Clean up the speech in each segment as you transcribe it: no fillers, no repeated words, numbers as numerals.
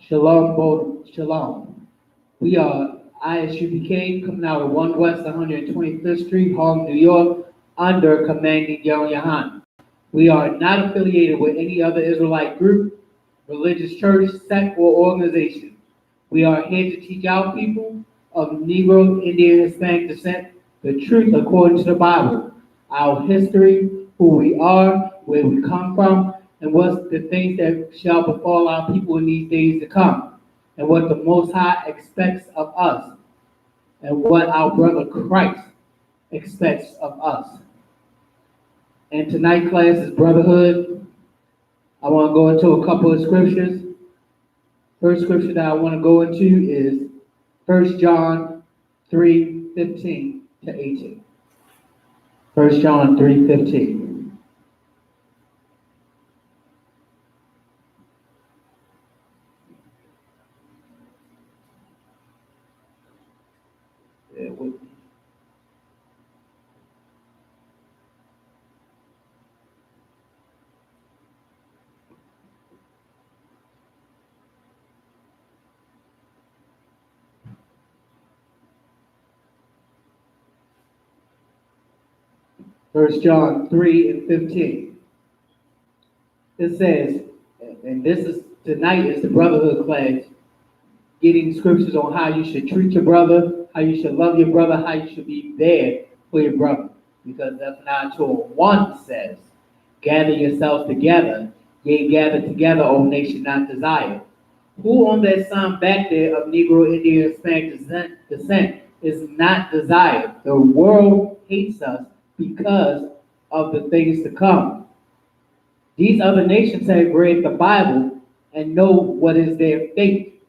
Shalom. We are Isupk coming out of 1 West 125th Street, Harlem, New York, under Commanding General Yahan. We are not affiliated with any other Israelite group, religious church, sect, or organization. We are here to teach our people of Negro, Indian, Hispanic descent the truth according to the Bible, our history, who we are, where we come from, and what's the things that shall befall our people in these days to come, and what the Most High expects of us, and what our brother Christ expects of us. And tonight's class is Brotherhood. I want to go into a couple of scriptures. First scripture that I want to go into is 1 John 3:15 to 18. 1 John 3:15. Bear with me. First John 3:15. It says, and this is tonight is the Brotherhood class, getting scriptures on how you should treat your brother, how you should love your brother, how you should be there for your brother. Because Zephaniah 2:1 says, gather yourselves together, yea, gather together, O nation not desired. Who on that sign back there of Negro, Indian, Hispanic descent is not desired? The world hates us because of the things to come. These other nations have read the Bible and know what is their fate.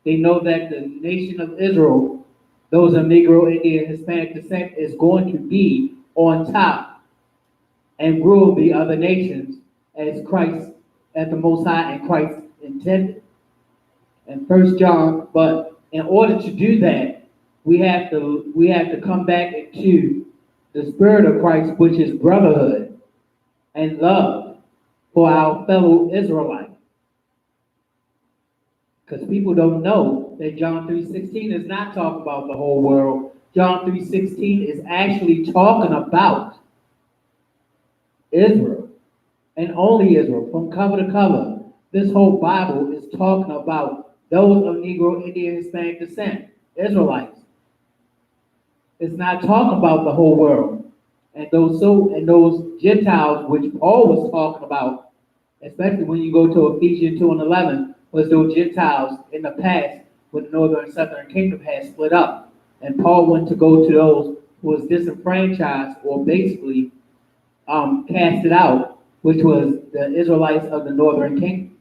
They know that the nation of Israel, those of Negro, Indian, Hispanic descent, is going to be on top and rule the other nations as Christ, as the Most High and Christ intended. And First John, but in order to do that, we have to come back into the spirit of Christ, which is brotherhood and love for our fellow Israelites. Because people don't know that John 3:16 is not talking about the whole world. John 3:16 is actually talking about Israel and only Israel, from cover to cover. This whole Bible is talking about those of Negro, Indian, Hispanic descent, Israelites. It's not talking about the whole world. And those Gentiles, which Paul was talking about, especially when you go to Ephesians 2:11, was those Gentiles in the past when the northern and southern kingdom had split up. And Paul went to go to those who was disenfranchised or basically casted out, which was the Israelites of the northern kingdom.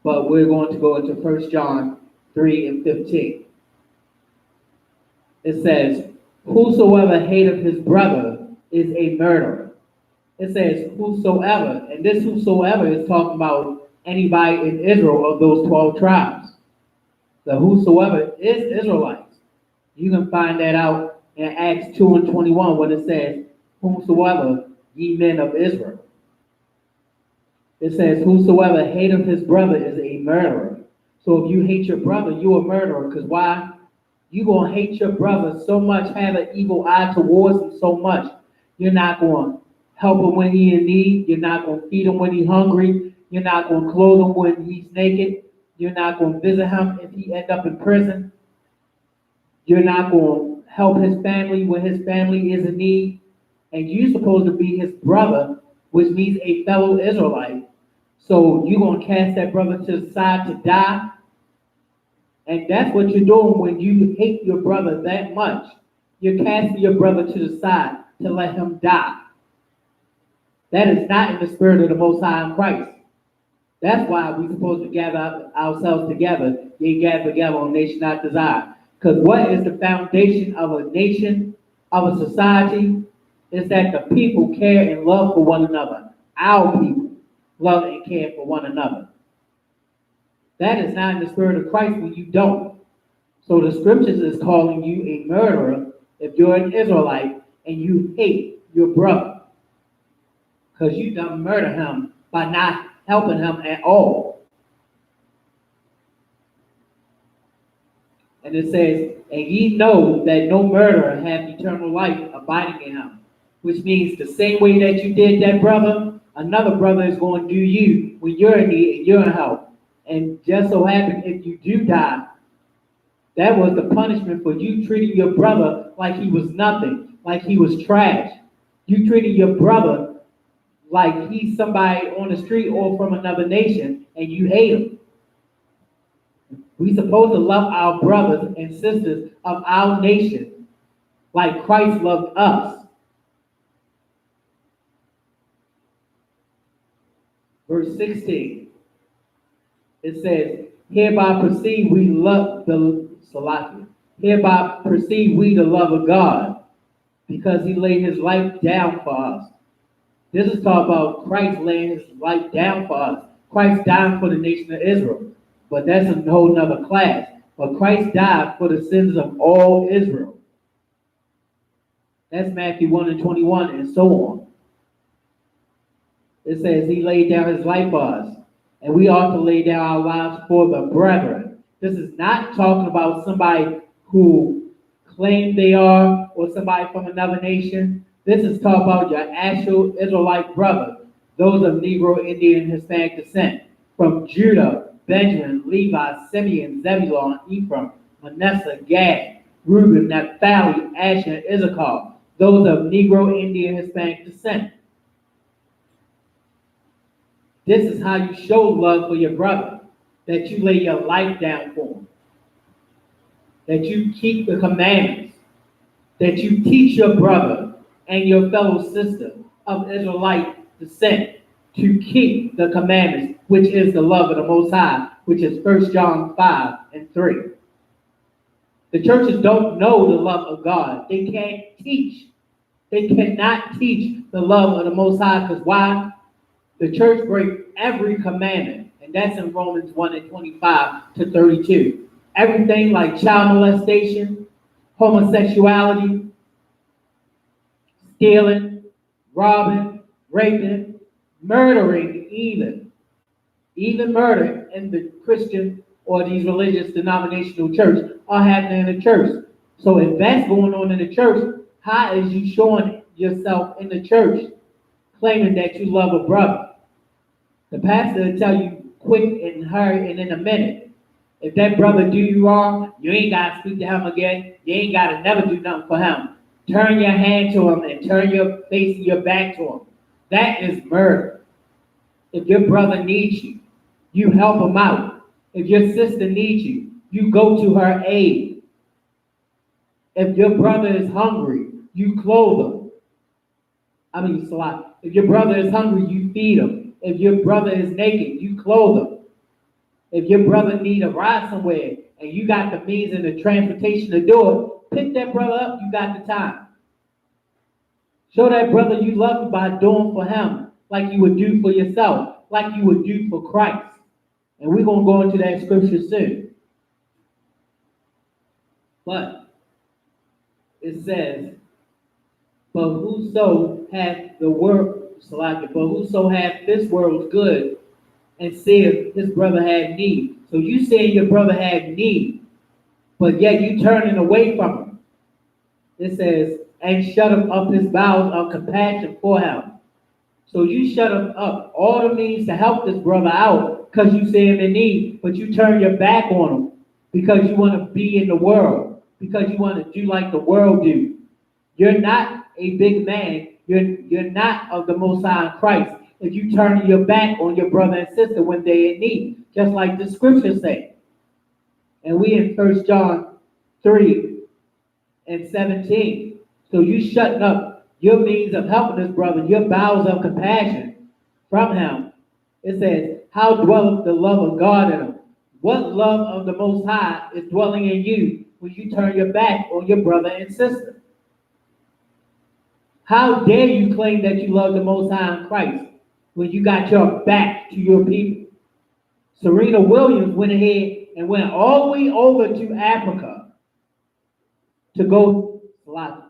But we're going to go into 1 John 3:15. It says, whosoever hateth his brother is a murderer. It says whosoever, and this whosoever is talking about anybody in Israel of those 12 tribes. The whosoever is Israelites. You can find that out in Acts 2:21 when it says, whosoever ye men of Israel. It says, whosoever hateth his brother is a murderer. So if you hate your brother, you're a murderer. Because why? You're going to hate your brother so much, have an evil eye towards him so much. You're not going to help him when he's in need. You're not going to feed him when he's hungry. You're not going to clothe him when he's naked. You're not going to visit him if he ends up in prison. You're not going to help his family when his family is in need. And you're supposed to be his brother, which means a fellow Israelite. So you're going to cast that brother to the side to die. And that's what you're doing when you hate your brother that much. You're casting your brother to the side to let him die. That is not in the spirit of the Most High in Christ. That's why we're supposed to gather ourselves together. Ye gather together on nation not desired. Because what is the foundation of a nation, of a society? Is that the people care and love for one another. Our people love and care for one another. That is not in the spirit of Christ when you don't. So the scriptures is calling you a murderer if you're an Israelite and you hate your brother. Because you done murder him by not helping him at all. And it says, and ye know that no murderer hath eternal life abiding in him. Which means the same way that you did that brother, another brother is going to do you when you're in need and you're in help. And just so happens, if you do die, that was the punishment for you treating your brother like he was nothing, like he was trash. You treated your brother like he's somebody on the street or from another nation, and you hate him. We supposed to love our brothers and sisters of our nation like Christ loved us. Verse 16, it says, hereby perceive we love the Salaki. Hereby perceive we the love of God, because he laid his life down for us. This is talking about Christ laying his life down for us. Christ died for the nation of Israel. But that's a whole nother class. But Christ died for the sins of all Israel. That's Matthew 1 and 21 and so on. It says he laid down his life for us. And we ought to lay down our lives for the brethren. This is not talking about somebody who claim they are or somebody from another nation. This is talking about your actual Israelite brother, those of Negro, Indian, Hispanic descent, from Judah, Benjamin, Levi, Simeon, Zebulun, Ephraim, Manasseh, Gad, Reuben, Naphtali, Asher, and Issachar, those of Negro, Indian, Hispanic descent. This is how you show love for your brother, that you lay your life down for him, that you keep the commandments, that you teach your brother and your fellow sister of Israelite descent to keep the commandments, which is the love of the Most High, which is 1 John 5 and 3. The churches don't know the love of God. They can't teach. They cannot teach the love of the Most High, because why? The church breaks every commandment, and that's in Romans 1 and 25 to 32. Everything like child molestation, homosexuality, stealing, robbing, raping, murdering, even murder in the Christian or these religious denominational church are happening in the church. So if that's going on in the church, how is you showing yourself in the church claiming that you love a brother? The pastor will tell you quick and hurry and in a minute. If that brother do you wrong, you ain't got to speak to him again. You ain't got to never do nothing for him. Turn your hand to him and turn your face and your back to him. That is murder. If your brother needs you, you help him out. If your sister needs you, you go to her aid. If your brother is hungry, you clothe him. If your brother is hungry, you feed him. If your brother is naked, you clothe him. If your brother need a ride somewhere and you got the means and the transportation to do it, pick that brother up, you got the time. Show that brother you love him by doing for him like you would do for yourself, like you would do for Christ. And we're going to go into that scripture soon. But it says, but whoso hath the world, but whoso hath this world's good and saith his brother had need. So you saying your brother had need, but yet you turning away from him. It says, and shut him up his bowels of compassion for him. So you shut him up all the means to help this brother out because you see him in need, but you turn your back on him because you want to be in the world, because you want to do like the world do. You're not a big man. You're not of the Most High in Christ if you turn your back on your brother and sister when they're in need, just like the scriptures say. And we in 1 John 3 and 17. So you shutting up your means of helping this brother, your bowels of compassion from him. It says, how dwelleth the love of God in him? What love of the Most High is dwelling in you when you turn your back on your brother and sister? How dare you claim that you love the Most High in Christ when you got your back to your people? Serena Williams went ahead and went all the way over to Africa to go live.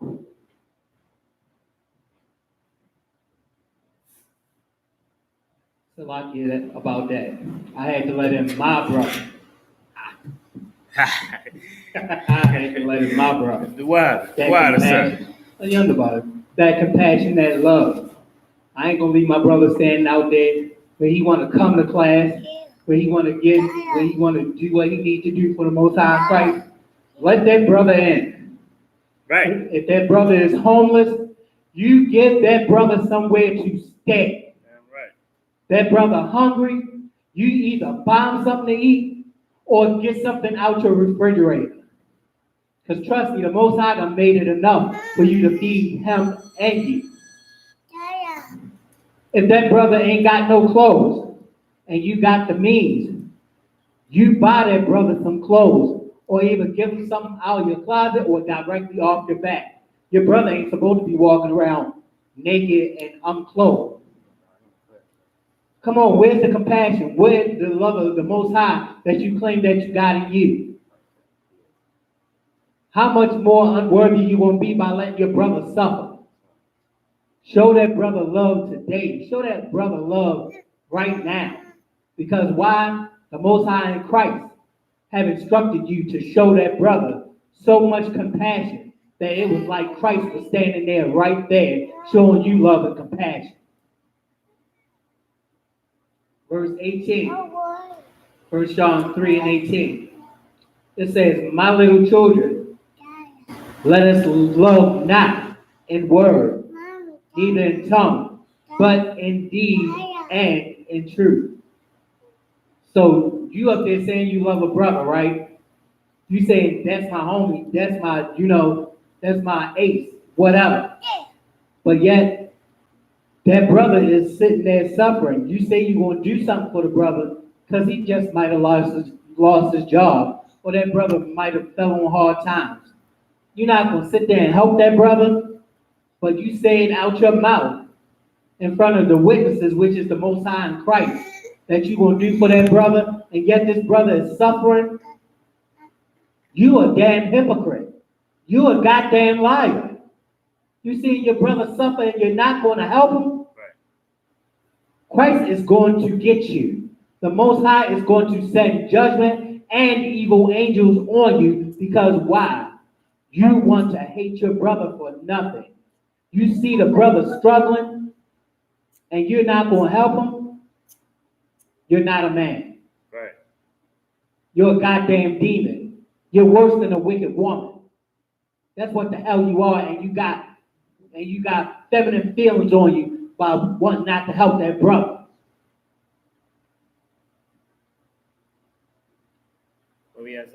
So like that about that. I had to let in my brother. I had to let in my brother. The word, That sir. compassion. A younger brother. That compassion, that love. I ain't gonna leave my brother standing out there where he wanna come to class, where he wanna get, where he wanna do what he need to do for the Most High Christ. Let that brother in. Right. If that brother is homeless, you give that brother somewhere to stay. Right. That brother hungry, you either buy him something to eat or get something out your refrigerator. Because trust me, the Most High done made it enough for you to feed him and you. If that brother ain't got no clothes and you got the means, you buy that brother some clothes or either give him something out of your closet or directly off your back. Your brother ain't supposed to be walking around naked and unclothed. Come on, where's the compassion? Where's the love of the Most High that you claim that you got in you? How much more unworthy you gonna be by letting your brother suffer? Show that brother love today. Show that brother love right now. Because why? The Most High in Christ have instructed you to show that brother so much compassion that it was like Christ was standing there right there showing you love and compassion. Verse 18. 1 John 3 and 18. It says, my little children, let us love not in word, neither in tongue, but in deed and in truth. So you up there saying you love a brother, right? You say that's my homie, that's my, that's my ace, whatever. But yet, that brother is sitting there suffering. You say you're going to do something for the brother because he just might have lost his job, or that brother might have fell on hard times. You're not going to sit there and help that brother, but you say it out your mouth in front of the witnesses, which is the Most High in Christ, that you're going to do for that brother, and yet this brother is suffering. You a damn hypocrite. You a goddamn liar. You see your brother suffer and you're not going to help him? Christ is going to get you. The Most High is going to send judgment and evil angels on you because why? You want to hate your brother for nothing. You see the brother struggling and you're not going to help him, you're not a man. Right. You're a goddamn demon. You're worse than a wicked woman. That's what the hell you are, and you got feminine feelings on you by wanting not to help that brother.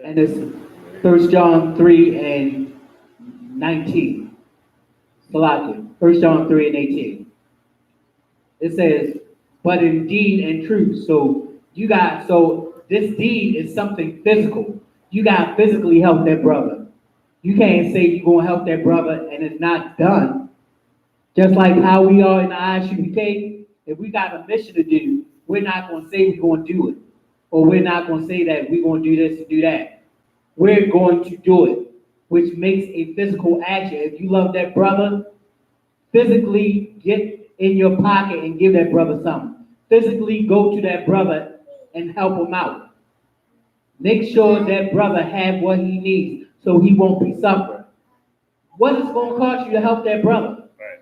And it's 1 John 3 and 19. Salakia. 1 John 3 and 18. It says, but in deed and truth. So this deed is something physical. You got to physically help that brother. You can't say you're going to help that brother and it's not done. Just like how we are in the Isupk, if we got a mission to do, we're not going to say we're going to do it. Or we're not going to say that we're going to do this and do that. We're going to do it, which makes a physical action. If you love that brother, physically get in your pocket and give that brother something. Physically go to that brother and help him out. Make sure that brother have what he needs so he won't be suffering. What is it going to cost you to help that brother? Right.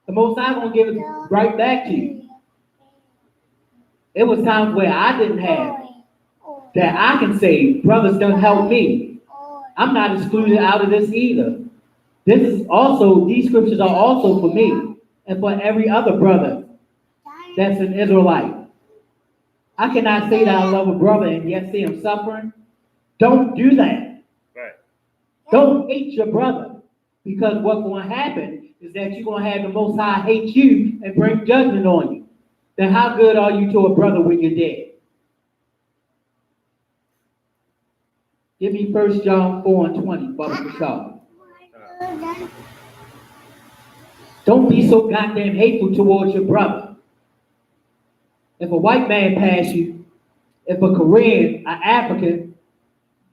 The Most High going to give it right back to you. It was times where I didn't have that I can say, brothers don't help me. I'm not excluded out of this either. These scriptures are also for me and for every other brother that's an Israelite. I cannot say that I love a brother and yet see him suffering. Don't do that. Right. Don't hate your brother, because what's going to happen is that you're going to have the Most High hate you and bring judgment on you. Then how good are you to a brother when you're dead? Give me 1 John 4 and 20, Baba Kashab. Don't be so goddamn hateful towards your brother. If a white man pass you, if a Korean, an African,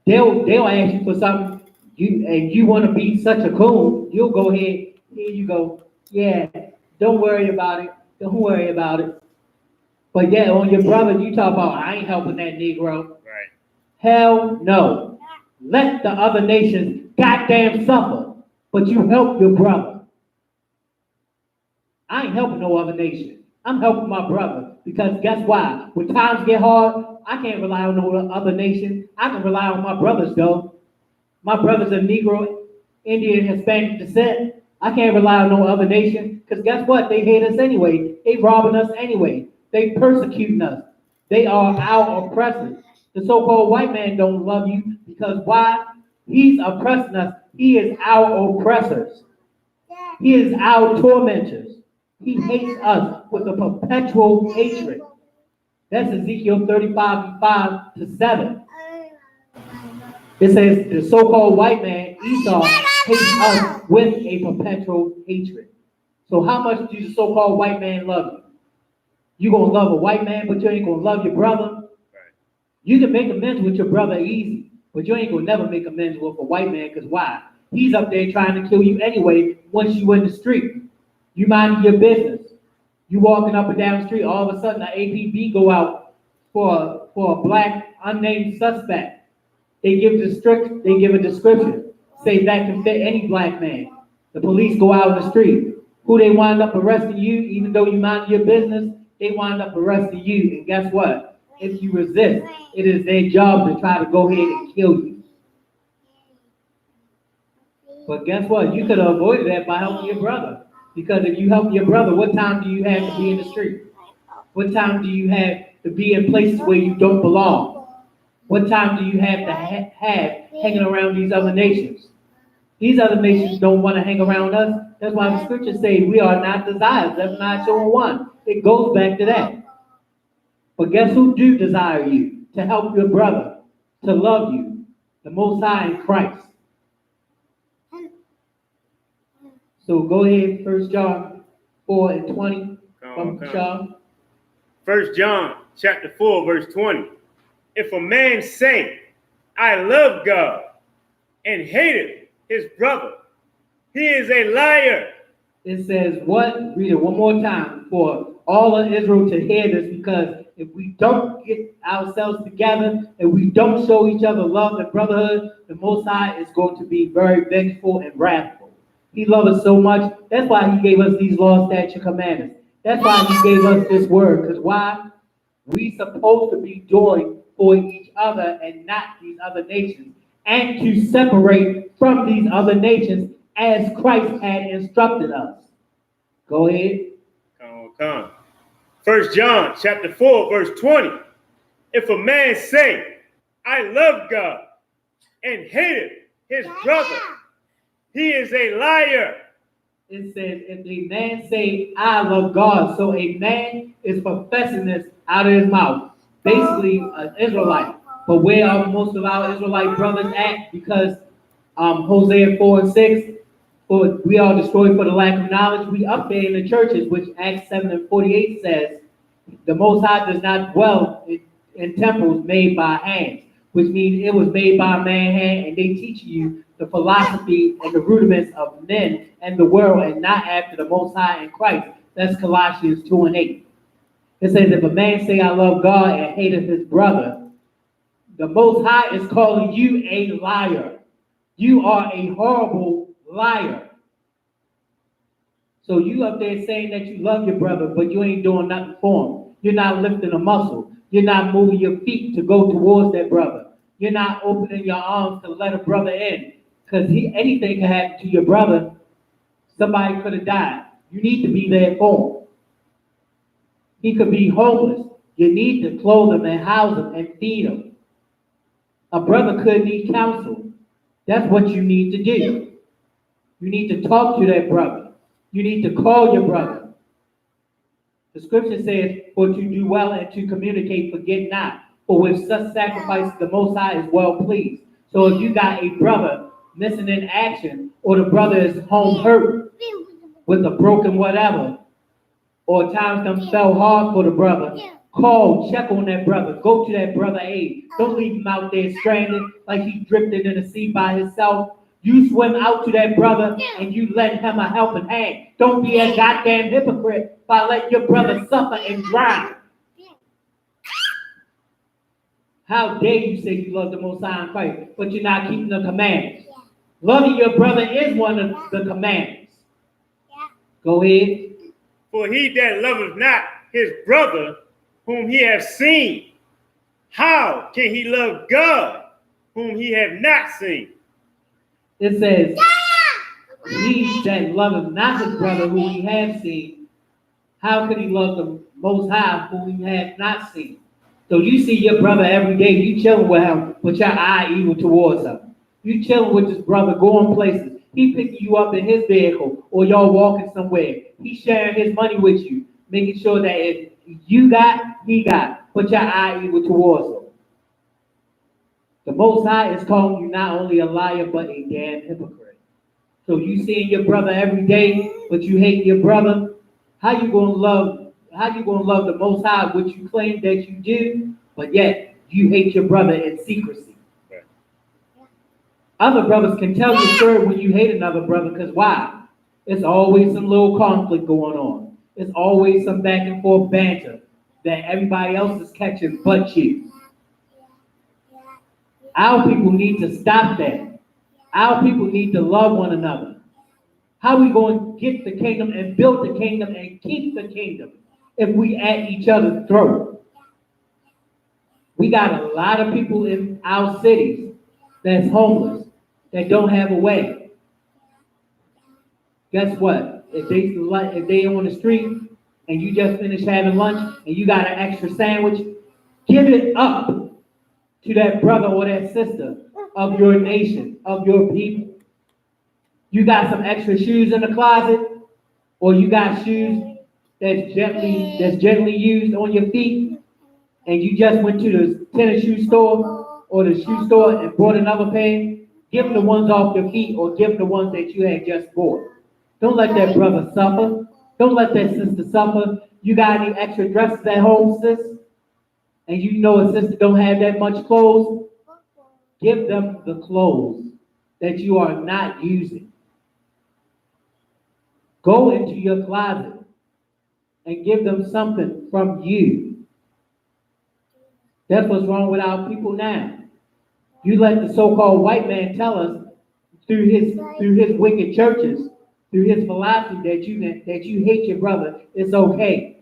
they'll ask you for something, you want to be such a coon, you'll go ahead, here you go. Yeah, don't worry about it. Don't worry about it. But yeah, on your brother, you talk about, I ain't helping that Negro. Right. Hell no. Let the other nations goddamn suffer, but you help your brother. I ain't helping no other nation. I'm helping my brother because guess why? When times get hard, I can't rely on no other nation. I can rely on my brothers though. My brother's of Negro, Indian, Hispanic descent. I can't rely on no other nation because guess what? They hate us anyway. They robbing us anyway. They persecuting us. They are our oppressors. The so-called white man don't love you because why? He's oppressing us. He is our oppressors. He is our tormentors. He hates us with a perpetual hatred. That's Ezekiel 35, 5 to 7. It says the so-called white man, Esau, hates us with a perpetual hatred. So how much do the so-called white man love you? You gonna love a white man, but you ain't gonna love your brother? You can make amends with your brother easy, but you ain't gonna never make amends with a white man, because why? He's up there trying to kill you anyway once you in the street. You minding your business. You walking up and down the street, all of a sudden the APB go out for a black unnamed suspect. They give a description. Say that can fit any black man. The police go out in the street. Who they wind up arresting you, even though you mind your business, they wind up arresting you. And guess what? If you resist, it is their job to try to go ahead and kill you. But guess what? You could have avoided that by helping your brother. Because if you help your brother, what time do you have to be in the street? What time do you have to be in places where you don't belong? What time do you have to have hanging around these other nations? These other nations don't want to hang around us. That's why the scriptures say we are not desires. That's not showing one. It goes back to that. But guess who do desire you? To help your brother, to love you, the Most High in Christ. So go ahead, 1 John 4 and 20. Come. 1 John chapter 4, verse 20. If a man say, I love God, and hateth his brother, he is a liar. It says what? Read it one more time for all of Israel to hear this, because if we don't get ourselves together and we don't show each other love and brotherhood, the Most High is going to be very vengeful and wrathful. He loves us so much. That's why he gave us these laws, statutes, commandments. That's why he gave us this word. Because why? We supposed to be doing for each other and not these other nations. And to separate from these other nations as Christ had instructed us. Go ahead. Come. 1 John chapter 4, verse 20. If a man say, I love God, and hateth his brother, he is a liar. It says, if a man say, I love God, so a man is professing this out of his mouth. Basically, an Israelite. But where are most of our Israelite brothers at? Because Hosea 4 and 6, for we are destroyed for the lack of knowledge. We up there in the churches, which Acts 7 and 48 says, the Most High does not dwell in temples made by hands, which means it was made by a man's hand, and they teach you the philosophy and the rudiments of men and the world, and not after the Most High in Christ. That's Colossians 2 and 8. It says, if a man say, I love God, and hateth his brother, the Most High is calling you a liar. You are a horrible liar. So you up there saying that you love your brother, but you ain't doing nothing for him. You're not lifting a muscle. You're not moving your feet to go towards that brother. You're not opening your arms to let a brother in. Because anything can happen to your brother. Somebody could have died. You need to be there for him. He could be homeless. You need to clothe him and house him and feed him. A brother could need counsel. That's what you need to do. You need to talk to that brother. You need to call your brother. The scripture says, for to do well and to communicate, forget not. For with such sacrifices the Most High is well pleased. So if you got a brother missing in action, or the brother is home hurt with a broken whatever, or times them fell hard for the brother, call, check on that brother, go to that brother aid. Don't leave him out there stranded like he drifted in the sea by himself. You swim out to that brother and you lend him a helping hand. Don't be a goddamn hypocrite by letting your brother suffer and drown. How dare you say you love the Most High in Christ, but you're not keeping the commandments? Loving your brother is one of the commandments. Go ahead. For he that loveth not his brother whom he hath seen, how can he love God whom he hath not seen? It says, he that loveth not his brother whom he hath seen, how can he love the Most High whom he hath not seen? So you see your brother every day, you chilling with him, but your eye evil towards him. You chilling with this brother, going places. He picking you up in his vehicle, or y'all walking somewhere. He sharing his money with you, making sure that if you got, he got, but your eye evil towards him. The Most High is calling you not only a liar, but a damn hypocrite. So you seeing your brother every day, but you hate your brother. How you gonna love the Most High, which you claim that you do, but yet you hate your brother in secrecy? Right. Other brothers can tell you, sir, when you hate another brother, because why? It's always some little conflict going on. It's always some back and forth banter that everybody else is catching but you. Our people need to stop that. Our people need to love one another. How are we going to get the kingdom and build the kingdom and keep the kingdom if we at each other's throat? We got a lot of people in our cities that's homeless, that don't have a way. Guess what? If they on the street and you just finished having lunch and you got an extra sandwich, give it up to that brother or that sister of your nation, of your people. You got some extra shoes in the closet, or you got shoes that's gently used on your feet, and you just went to the tennis shoe store or the shoe store and bought another pair. Give them the ones off your feet, or give them the ones that you had just bought. Don't let that brother suffer. Don't let that sister suffer. You got any extra dresses at home, sis? And you know a sister don't have that much clothes? Give them the clothes that you are not using. Go into your closet and give them something from you. That's what's wrong with our people now. You let the so-called white man tell us through his wicked churches, through his philosophy that you hate your brother, it's okay.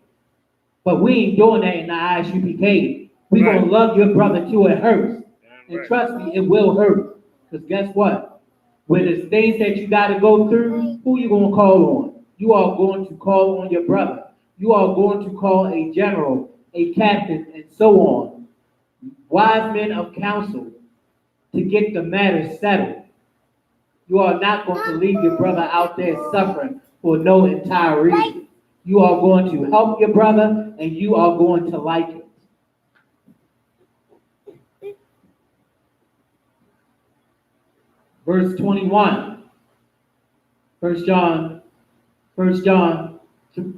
But we ain't doing that in the ISUPK. We gonna love your brother till it hurts. And trust me, it will hurt. Because guess what? When there's things that you gotta go through, who you gonna call on? You are going to call on your brother. You are going to call a general, a captain, and so on. Wise men of counsel to get the matter settled. You are not going to leave your brother out there suffering for no entire reason. You are going to help your brother, and you are going to like it. Verse 21. 1 John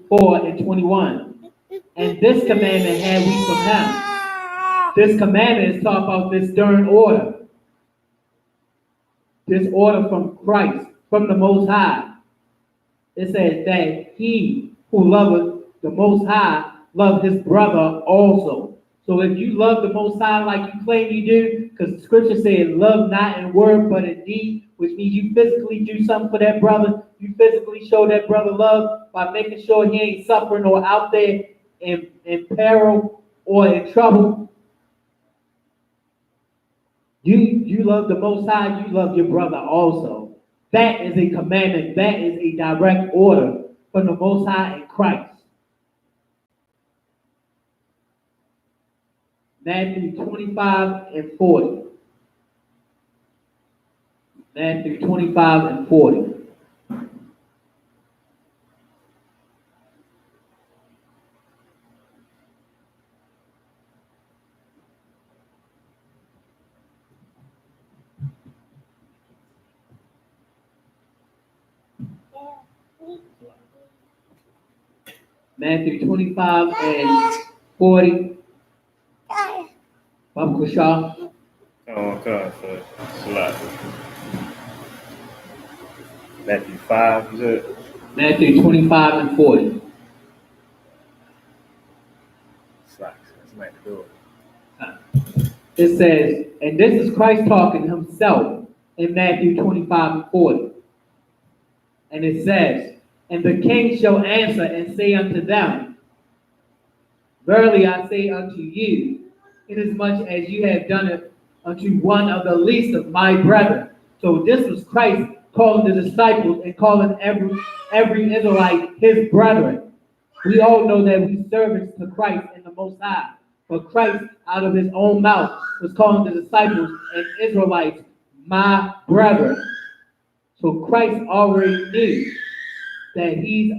4 and 21. And this commandment had we from him. This commandment is talking about this stern order. This order from Christ, from the Most High. It says that he who loveth the Most High love his brother also. So if you love the Most High like you claim you do, because the scripture says love not in word but in deed, which means you physically do something for that brother. You physically show that brother love by making sure he ain't suffering or out there in peril or in trouble. You love the Most High, you love your brother also. That is a commandment. That is a direct order from the Most High in Christ. Matthew 25 and 40. Matthew 25 and 40. Matthew 25 and 40. Baba Kushal. Oh, God, slap. Matthew 5, you said? Matthew 25 and 40. Slacks. That's my door. It says, and this is Christ talking himself in Matthew 25 and 40. And it says, and the king shall answer and say unto them, verily I say unto you, inasmuch as you have done it unto one of the least of my brethren. So this was Christ calling the disciples and calling every Israelite his brethren. We all know that we servants to Christ and the Most High. But Christ, out of his own mouth, was calling the disciples and Israelites my brethren. So Christ already knew that he's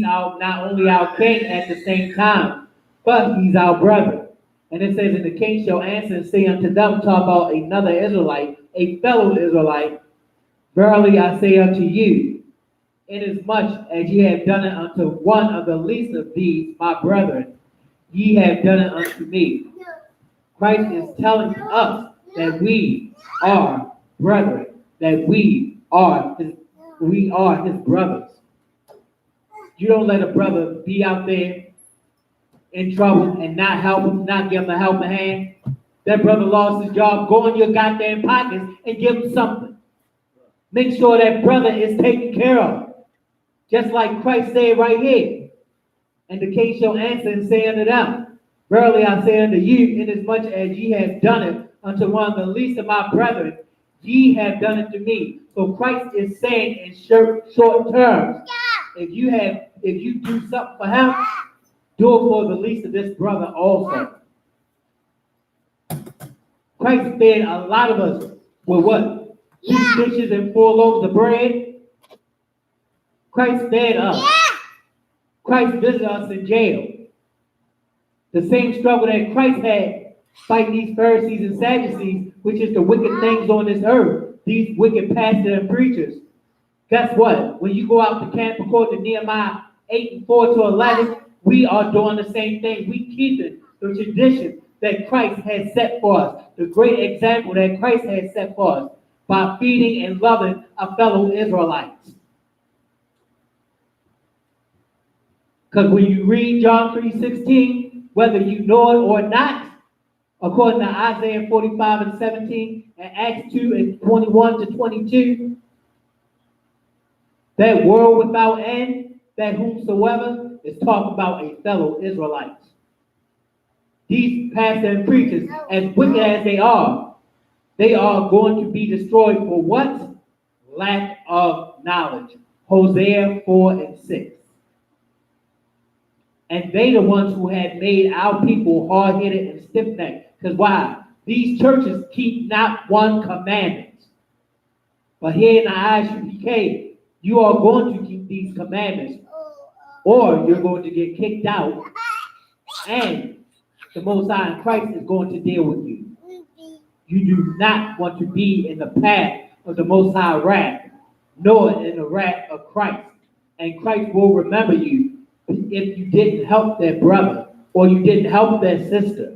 not only our king at the same time, but he's our brother. And it says, and the king shall answer and say unto them, talk about another Israelite, a fellow Israelite, verily I say unto you, inasmuch as ye have done it unto one of the least of these, my brethren, ye have done it unto me. Christ is telling us that we are brethren, that we are his brothers. You don't let a brother be out there in trouble and not help him, not give him a helping hand. That brother lost his job, go in your goddamn pockets and give him something. Make sure that brother is taken care of. Just like Christ said right here. And the king shall answer and say unto them, verily I say unto you, inasmuch as ye have done it unto one of the least of my brethren, ye have done it to me. So Christ is saying in short terms, if you do something for him, do it for the least of this brother also. Christ fed a lot of us with what? 2 fishes and 4 loaves of bread. Christ fed us. Christ visited us in jail. The same struggle that Christ had fighting these Pharisees and Sadducees, which is the wicked things on this earth, these wicked pastors and preachers. Guess what? When you go out to camp according to Nehemiah 8 and 4 to 11, we are doing the same thing. We keeping the tradition that Christ has set for us, the great example that Christ has set for us by feeding and loving our fellow Israelites. Because when you read John 3:16, whether you know it or not, according to Isaiah 45 and 17 and Acts 2 and 21 to 22, that world without end, that whomsoever, is talking about a fellow Israelite. These pastors and preachers, as wicked as they are going to be destroyed for what? Lack of knowledge. Hosea 4 and 6. And they the ones who had made our people hard-headed and stiff-necked. Because why? These churches keep not one commandment. But here in the Isupk, you are going to keep these commandments, or you're going to get kicked out, and the Most High in Christ is going to deal with you. You do not want to be in the path of the Most High wrath, nor in the wrath of Christ. And Christ will remember you if you didn't help that brother or you didn't help that sister.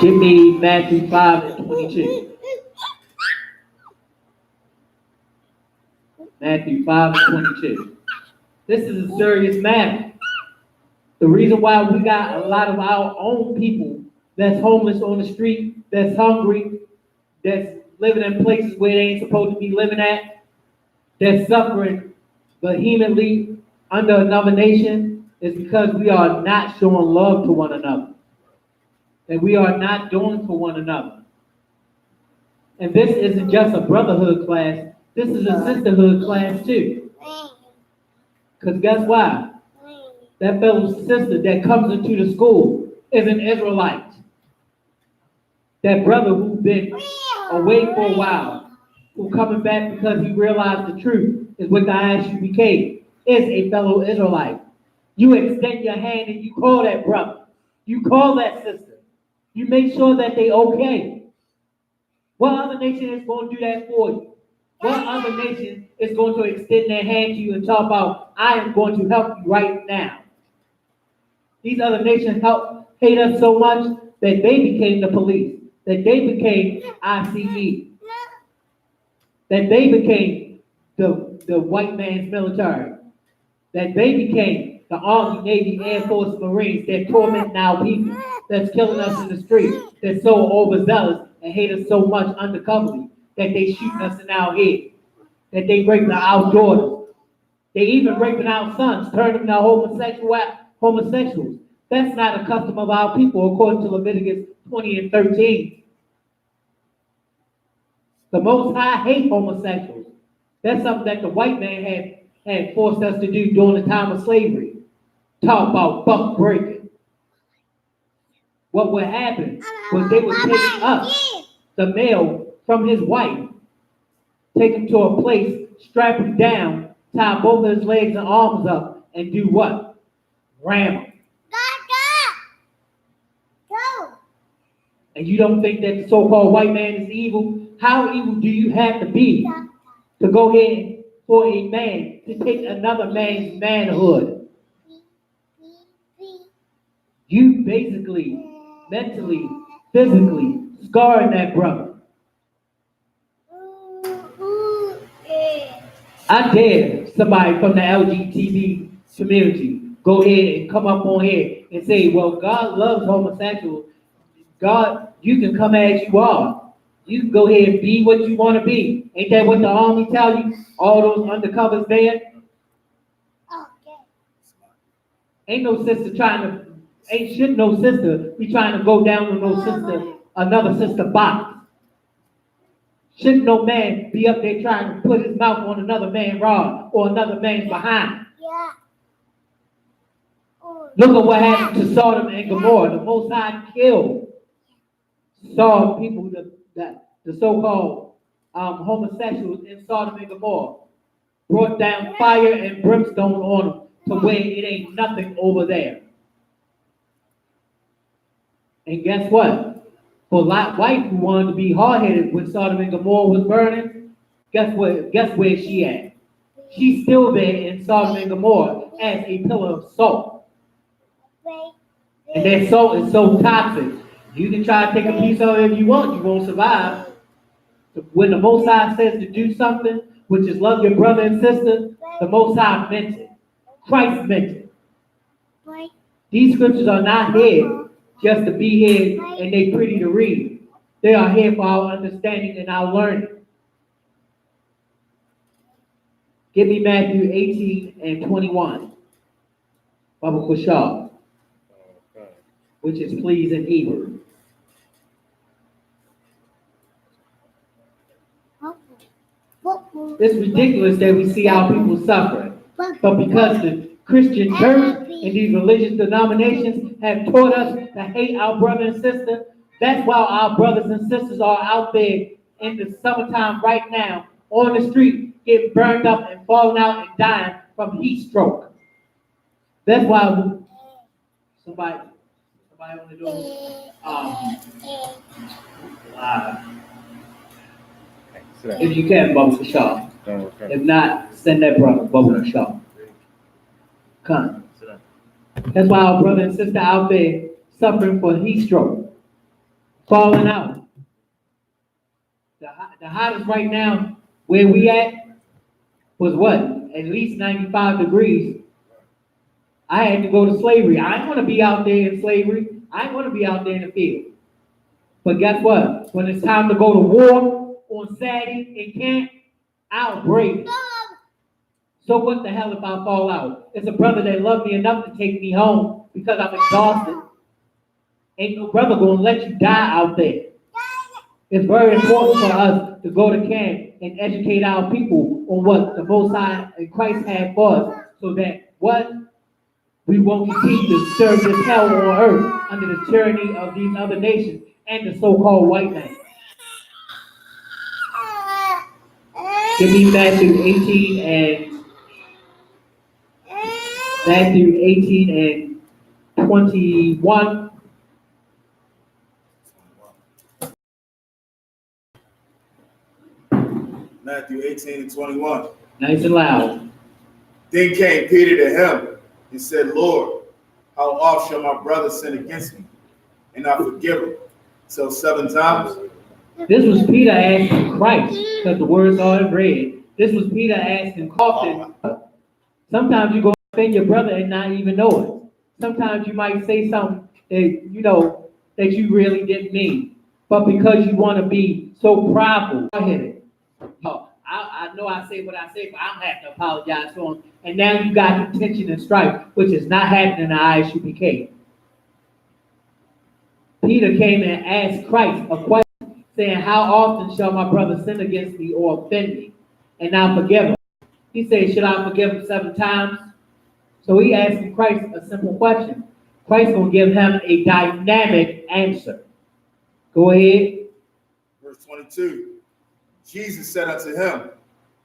Give me Matthew 5 and 22. Matthew 5 and 22. This is a serious matter. The reason why we got a lot of our own people that's homeless on the street, that's hungry, that's living in places where they ain't supposed to be living at, that's suffering vehemently under another nation, is because we are not showing love to one another. And we are not doing for one another. And this isn't just a brotherhood class, this is a sisterhood class too. Because guess why? That fellow sister that comes into the school is an Israelite. That brother who's been away for a while, who coming back because he realized the truth, is with the Isupk, is a fellow Israelite. You extend your hand and you call that brother. You call that sister. You make sure that they okay. What other nation is going to do that for you? What other nation is going to extend their hand to you and talk about, I am going to help you right now? These other nations hate us so much that they became the police, that they became ICE, that they became the white man's military, that they became the Army, Navy, Air Force, Marines. They're tormenting our people, that's killing us in the street, that's so overzealous and hate us so much undercoverly that they shooting us in our head, that they raping our daughters. They even raping our sons, turning them to homosexuals. That's not a custom of our people according to Leviticus 20 and 13. The Most High hate homosexuals. That's something that the white man had forced us to do during the time of slavery. Talk about buck breaking. What would happen was they would take us, the male, from his wife, take him to a place, strap him down, tie both of his legs and arms up, and do what? Ram him. And you don't think that the so-called white man is evil? How evil do you have to be to go ahead for a man to take another man's manhood? You basically, mentally, physically scarring that brother. I dare somebody from the LGBT community go ahead and come up on here and say, well, God loves homosexuals. God, you can come as you are. You can go ahead and be what you want to be. Ain't that what the army tell you? All those undercovers there? Ain't no sister should no sister be trying to go down with another sister box. Shouldn't no man be up there trying to put his mouth on another man's rod or another man's behind? Look at what happened to Sodom and Gomorrah. The Most High killed saw people, the so-called homosexuals in Sodom and Gomorrah, brought down fire and brimstone on them to where it ain't nothing over there. And guess what? For Lot's wife who wanted to be hard-headed when Sodom and Gomorrah was burning, guess where she at? She's still there in Sodom and Gomorrah as a pillar of salt. And that salt is so toxic. You can try to take a piece of it if you want, you won't survive. When the Most High says to do something, which is love your brother and sister, the Most High meant it. Christ meant it. These scriptures are not here just to be here and they pretty to read. They are here for our understanding and our learning. Give me Matthew 18 and 21. Baba Kushal, which is please in Hebrew. It's ridiculous that we see our people suffering. But because the Christian church and these religious denominations have taught us to hate our brother and sister, that's why our brothers and sisters are out there in the summertime right now on the street, getting burned up and falling out and dying from heat stroke. That's why somebody want to do if you can, Bubba Shaw. If not, send that brother, Bubba Shaw. Come. That's why our brother and sister out there suffering for heat stroke, falling out. The hottest right now where we at was what? At least 95 degrees. I had to go to slavery. I didn't want to be out there in slavery. I didn't want to be out there in the field. But guess what? When it's time to go to war on Saturday in camp, I'll brave it. So what the hell if I fall out? It's a brother that loved me enough to take me home because I'm exhausted. Ain't no brother gonna let you die out there. It's very important for us to go to camp and educate our people on what the Most High and Christ had for us, so that what? We won't continue to serve this hell on earth under the tyranny of these other nations and the so-called white man. Give me Matthew 18 and 21. Matthew 18 and 21. Nice and loud. Then came Peter to him and said, Lord, How oft shall my brother sin against me, and I forgive him? So 7 times? This was Peter asking Christ, because the word's already read. This was Peter asking often. Sometimes you go offend your brother and not even know it. Sometimes you might say something that that you really didn't mean, but because you want to be so prideful, hard-headed. I know I say what I say, but I'm having to apologize to him. And now you got contention and strife, which is not happening in the Isupk. Peter came and asked Christ a question, saying, "How often shall my brother sin against me or offend me, and I forgive him?" He said, "Should I forgive him 7 times?" So he asked Christ a simple question. Christ will give him a dynamic answer. Go ahead. Verse 22. Jesus said unto him,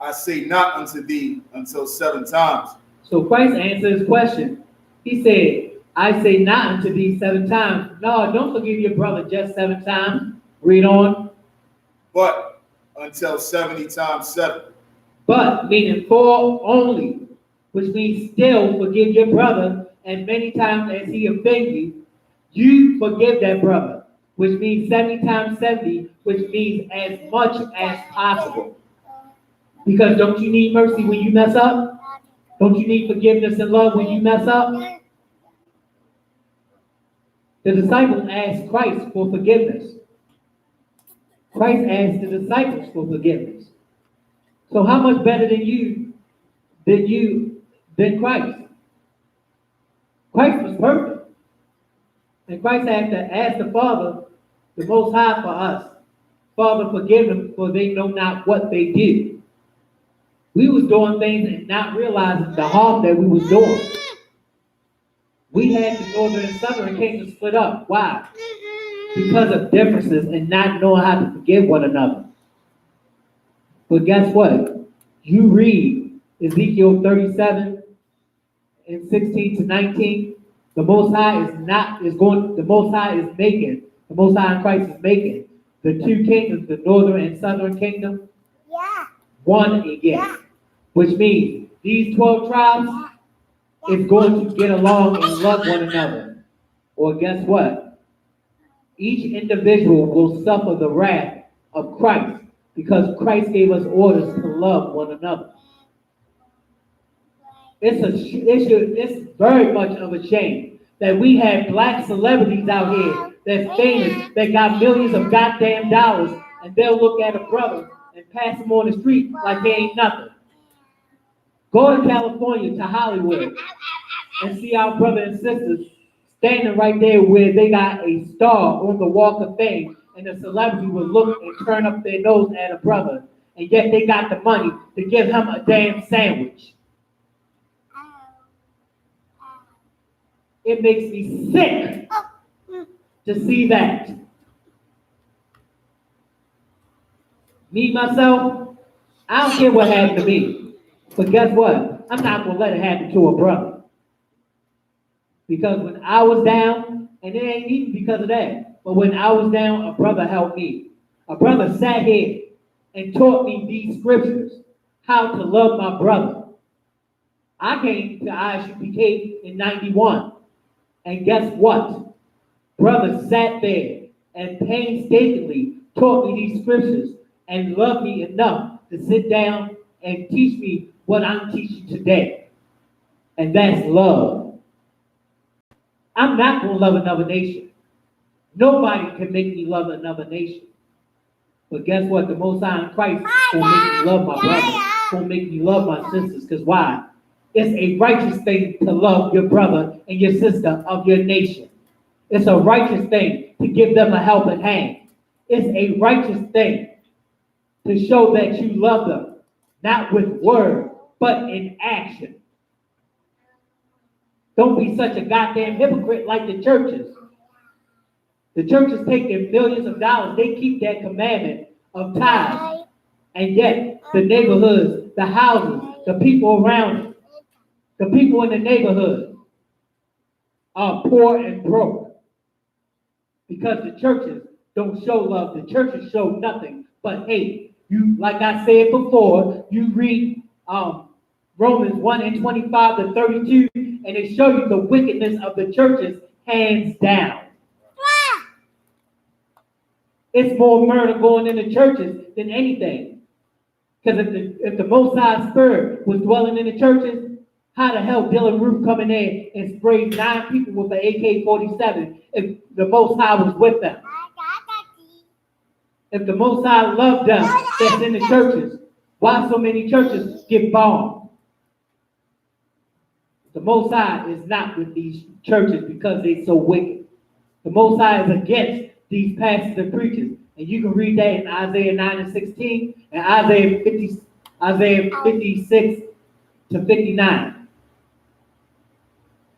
I say not unto thee until 7 times. So Christ answered his question. He said, I say not unto thee 7 times. No, don't forgive your brother just 7 times. Read on. But until 70 times 7. But, meaning 4 only, which means still forgive your brother, and many times as he offend you, you forgive that brother, which means 70 times 70, which means as much as possible. Because don't you need mercy when you mess up? Don't you need forgiveness and love when you mess up? The disciples asked Christ for forgiveness. Christ asked the disciples for forgiveness. So how much better than Christ? Christ was perfect. And Christ had to ask the Father, the Most High, for us. Father, forgive them, for they know not what they did. We was doing things and not realizing the harm that we was doing. We had the northern and southern kingdom split up. Why? Because of differences and not knowing how to forgive one another. But guess what? You read Ezekiel 37 and 16 to 19. The Most High the Most High in Christ is making the 2 kingdoms, the northern and southern kingdom, one again. Which means these 12 tribes is going to get along and love one another. Or guess what? Each individual will suffer the wrath of Christ because Christ gave us orders to love one another. It's very much of a shame that we have black celebrities out here that's famous, that got millions of goddamn dollars, and they'll look at a brother and pass him on the street like they ain't nothing. Go to California, to Hollywood, and see our brothers and sisters standing right there where they got a star on the Walk of Fame, and the celebrity will look and turn up their nose at a brother, and yet they got the money to give him a damn sandwich. It makes me sick to see that. Me, myself, I don't care what happened to me. But guess what? I'm not going to let it happen to a brother. Because when I was down, and it ain't even because of that, but when I was down, a brother helped me. A brother sat here and taught me these scriptures, how to love my brother. I came to Isupk in 91. And guess what? Brother sat there and painstakingly taught me these scriptures and loved me enough to sit down and teach me what I'm teaching today. And that's love. I'm not going to love another nation. Nobody can make me love another nation. But guess what? The Most High in Christ will make me love my brother. Will make me love my sisters. Because why? It's a righteous thing to love your brother and your sister of your nation. It's a righteous thing to give them a helping hand. It's a righteous thing to show that you love them, not with word, but in action. Don't be such a goddamn hypocrite like the churches. The churches take their millions of dollars. They keep that commandment of tithes. And yet, the neighborhoods, the houses, the people around it, the people in the neighborhood are poor and broke. Because the churches don't show love. The churches show nothing but hate. You, like I said before, you read Romans 1 and 25 to 32, and it shows you the wickedness of the churches hands down. It's more murder going in the churches than anything. Because if the Most High Spirit was dwelling in the churches, how the hell Dylan Roof come in there and spray 9 people with an AK-47 if the Most High was with them? If the Most High loved them that's in the churches, why so many churches get bombed? The Most High is not with these churches because they're so wicked. The Most High is against these pastors and preachers. And you can read that in Isaiah 9 and 16 and Isaiah 56 to 59.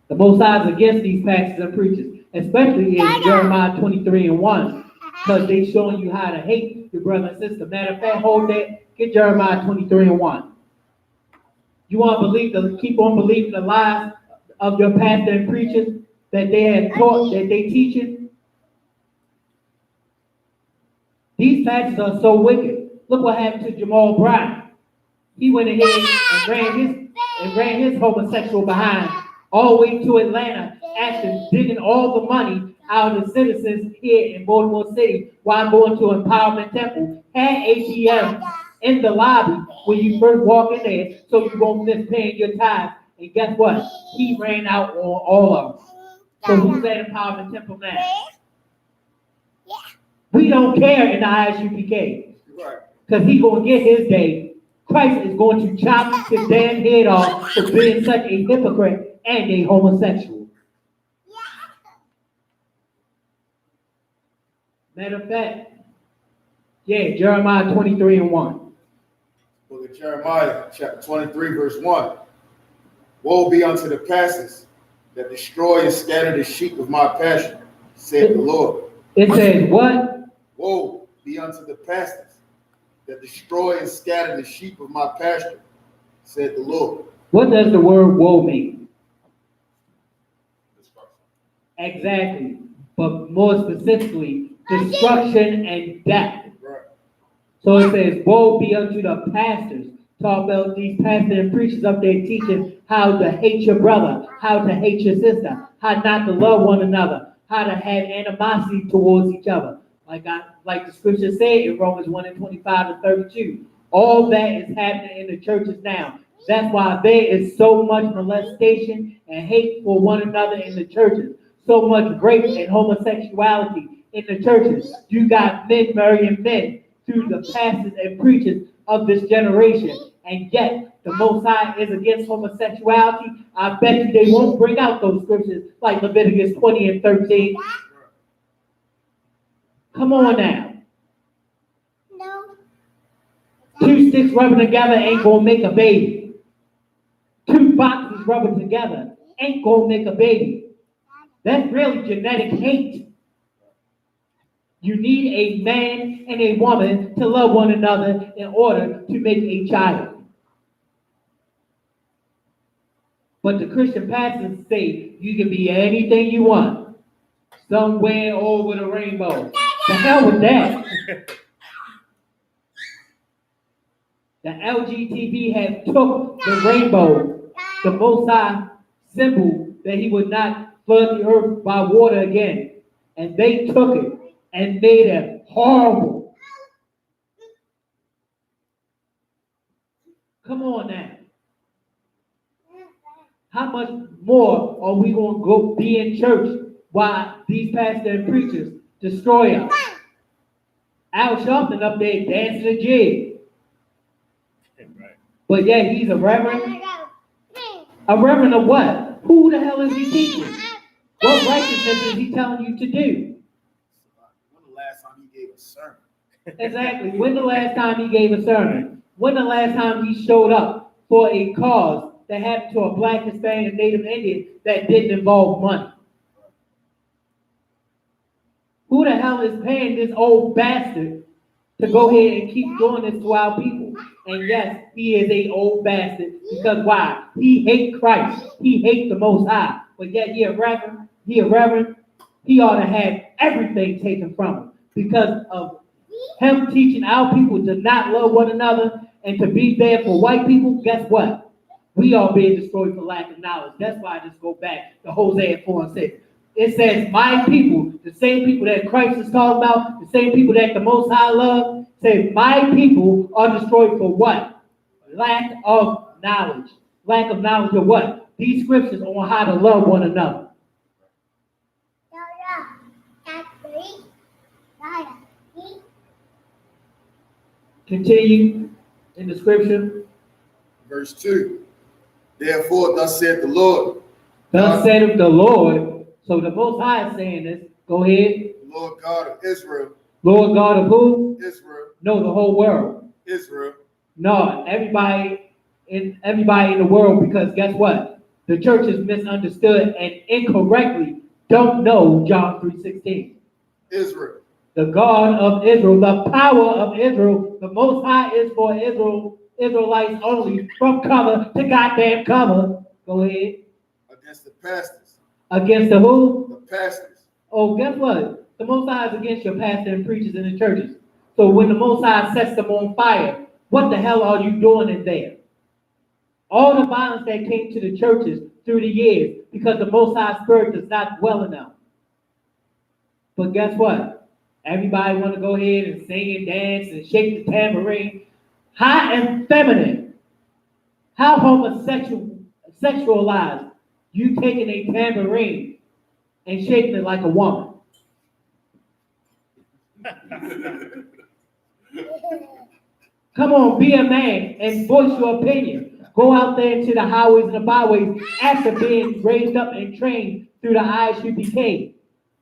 The Most High is against these pastors and preachers, especially in Jeremiah 23 and 1, because they're showing you how to hate your brother and sister. Matter of fact, hold that, get Jeremiah 23 and 1. You want to keep on believing the lies of your pastor and preachers that they have taught, that they teaching? These pastors are so wicked. Look what happened to Jamal Bryant. He went ahead and ran his homosexual behind all the way to Atlanta after digging all the money out of the citizens here in Baltimore City while going to Empowerment Temple, had ATMs in the lobby when you first walk in there, so you won't miss paying your tithes. And guess what? He ran out on all of them. So who's at Empowerment Temple now? We don't care in the ISUPK. Because he's going to get his day. Christ is going to chop his damn head off for being such a hypocrite and a homosexual. Matter of fact, Jeremiah 23 and 1. Book of Jeremiah, chapter 23, verse 1. Woe be unto the pastors that destroy and scatter the sheep of my pasture, saith the Lord. It says what? Woe be unto the pastors that destroy and scatter the sheep of my pasture, said the Lord. What does the word woe mean? Exactly. But more specifically, destruction and death. Right. So it says, woe be unto the pastors. Talk about these pastors and preachers up there teaching how to hate your brother, how to hate your sister, how not to love one another, how to have animosity towards each other. Like the scripture said in Romans 1 and 25 to 32. All that is happening in the churches now. That's why there is so much molestation and hate for one another in the churches. So much rape and homosexuality in the churches. You got men marrying men through the pastors and preachers of this generation. And yet, the Most High is against homosexuality. I bet you they won't bring out those scriptures like Leviticus 20 and 13. Come on now. No. 2 sticks rubbing together ain't gonna make a baby. 2 boxes rubbing together ain't gonna make a baby. That's really genetic hate. You need a man and a woman to love one another in order to make a child. But the Christian pastors say you can be anything you want. Somewhere over the rainbow. The hell with that. The LGBT has took the rainbow, the Most High symbol that he would not flood the earth by water again. And they took it and made it horrible. Come on now. How much more are we going to go be in church while these pastors and preachers destroy us? Al Sharpton up there dancing a jig. Right. But yeah, he's a reverend. A reverend of what? Who the hell is he teaching? What righteousness is he telling you to do? When the last time he gave a sermon? Exactly. When the last time he gave a sermon? When the last time he showed up for a cause that happened to a Black, Hispanic, and Native Indian that didn't involve money? Who the hell is paying this old bastard to go ahead and keep doing this to our people? And yes, he is a old bastard because why? He hates Christ. He hates the Most High. But yet he a reverend. He ought to have everything taken from him because of him teaching our people to not love one another and to be there for white people. Guess what? We are being destroyed for lack of knowledge. That's why I just go back to Hosea 4 and 6. It says, my people, the same people that Christ is talking about, the same people that the Most High love, say, my people are destroyed for what? Lack of knowledge. Lack of knowledge of what? These scriptures on how to love one another. Continue in the scripture. Verse 2. Therefore, thus saith the Lord. Thus saith the Lord. So the Most High is saying this. Go ahead. Lord God of Israel. Lord God of who? Israel. No, the whole world. Israel. No, everybody in the world, because guess what? The church is misunderstood and incorrectly don't know John 3:16. Israel. The God of Israel, the power of Israel, the Most High is for Israel, Israelites only, from cover to goddamn cover. Go ahead. Against the pastors. Against the who? The pastors. Oh, guess what? The Most High is against your pastor and preachers in the churches. So when the Most High sets them on fire, what the hell are you doing in there? All the violence that came to the churches through the years because the Most High Spirit does not dwell in them. But guess what? Everybody want to go ahead and sing and dance and shake the tambourine. How effeminate. How sexualized. You taking a tambourine and shaking it like a woman. Come on, be a man and voice your opinion. Go out there into the highways and the byways after being raised up and trained through the Isupk.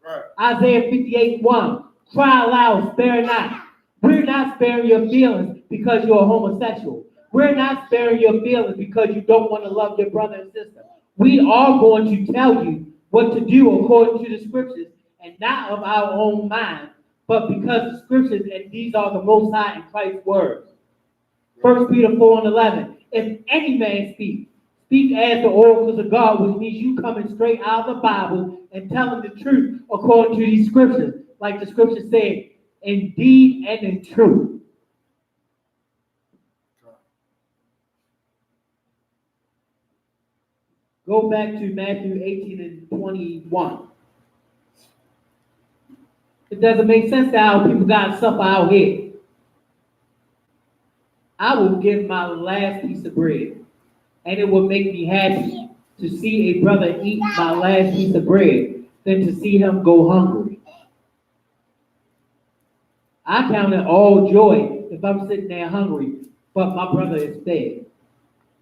Right. Isaiah 58:1. Cry aloud, spare not. We're not sparing your feelings because you're a homosexual. We're not sparing your feelings because you don't want to love your brother and sister. We are going to tell you what to do according to the scriptures and not of our own mind, but because the scriptures, and these are the Most High and Christ's words. 1 Peter 4:11. If any man speak as the oracles of God, which means you coming straight out of the Bible and telling the truth according to these scriptures. Like the scripture said, in deed and in truth. Go back to Matthew 18 and 21. It doesn't make sense to how people got to suffer out here. I will give my last piece of bread, and it will make me happy to see a brother eat my last piece of bread than to see him go hungry. I count it all joy if I'm sitting there hungry, but my brother is fed.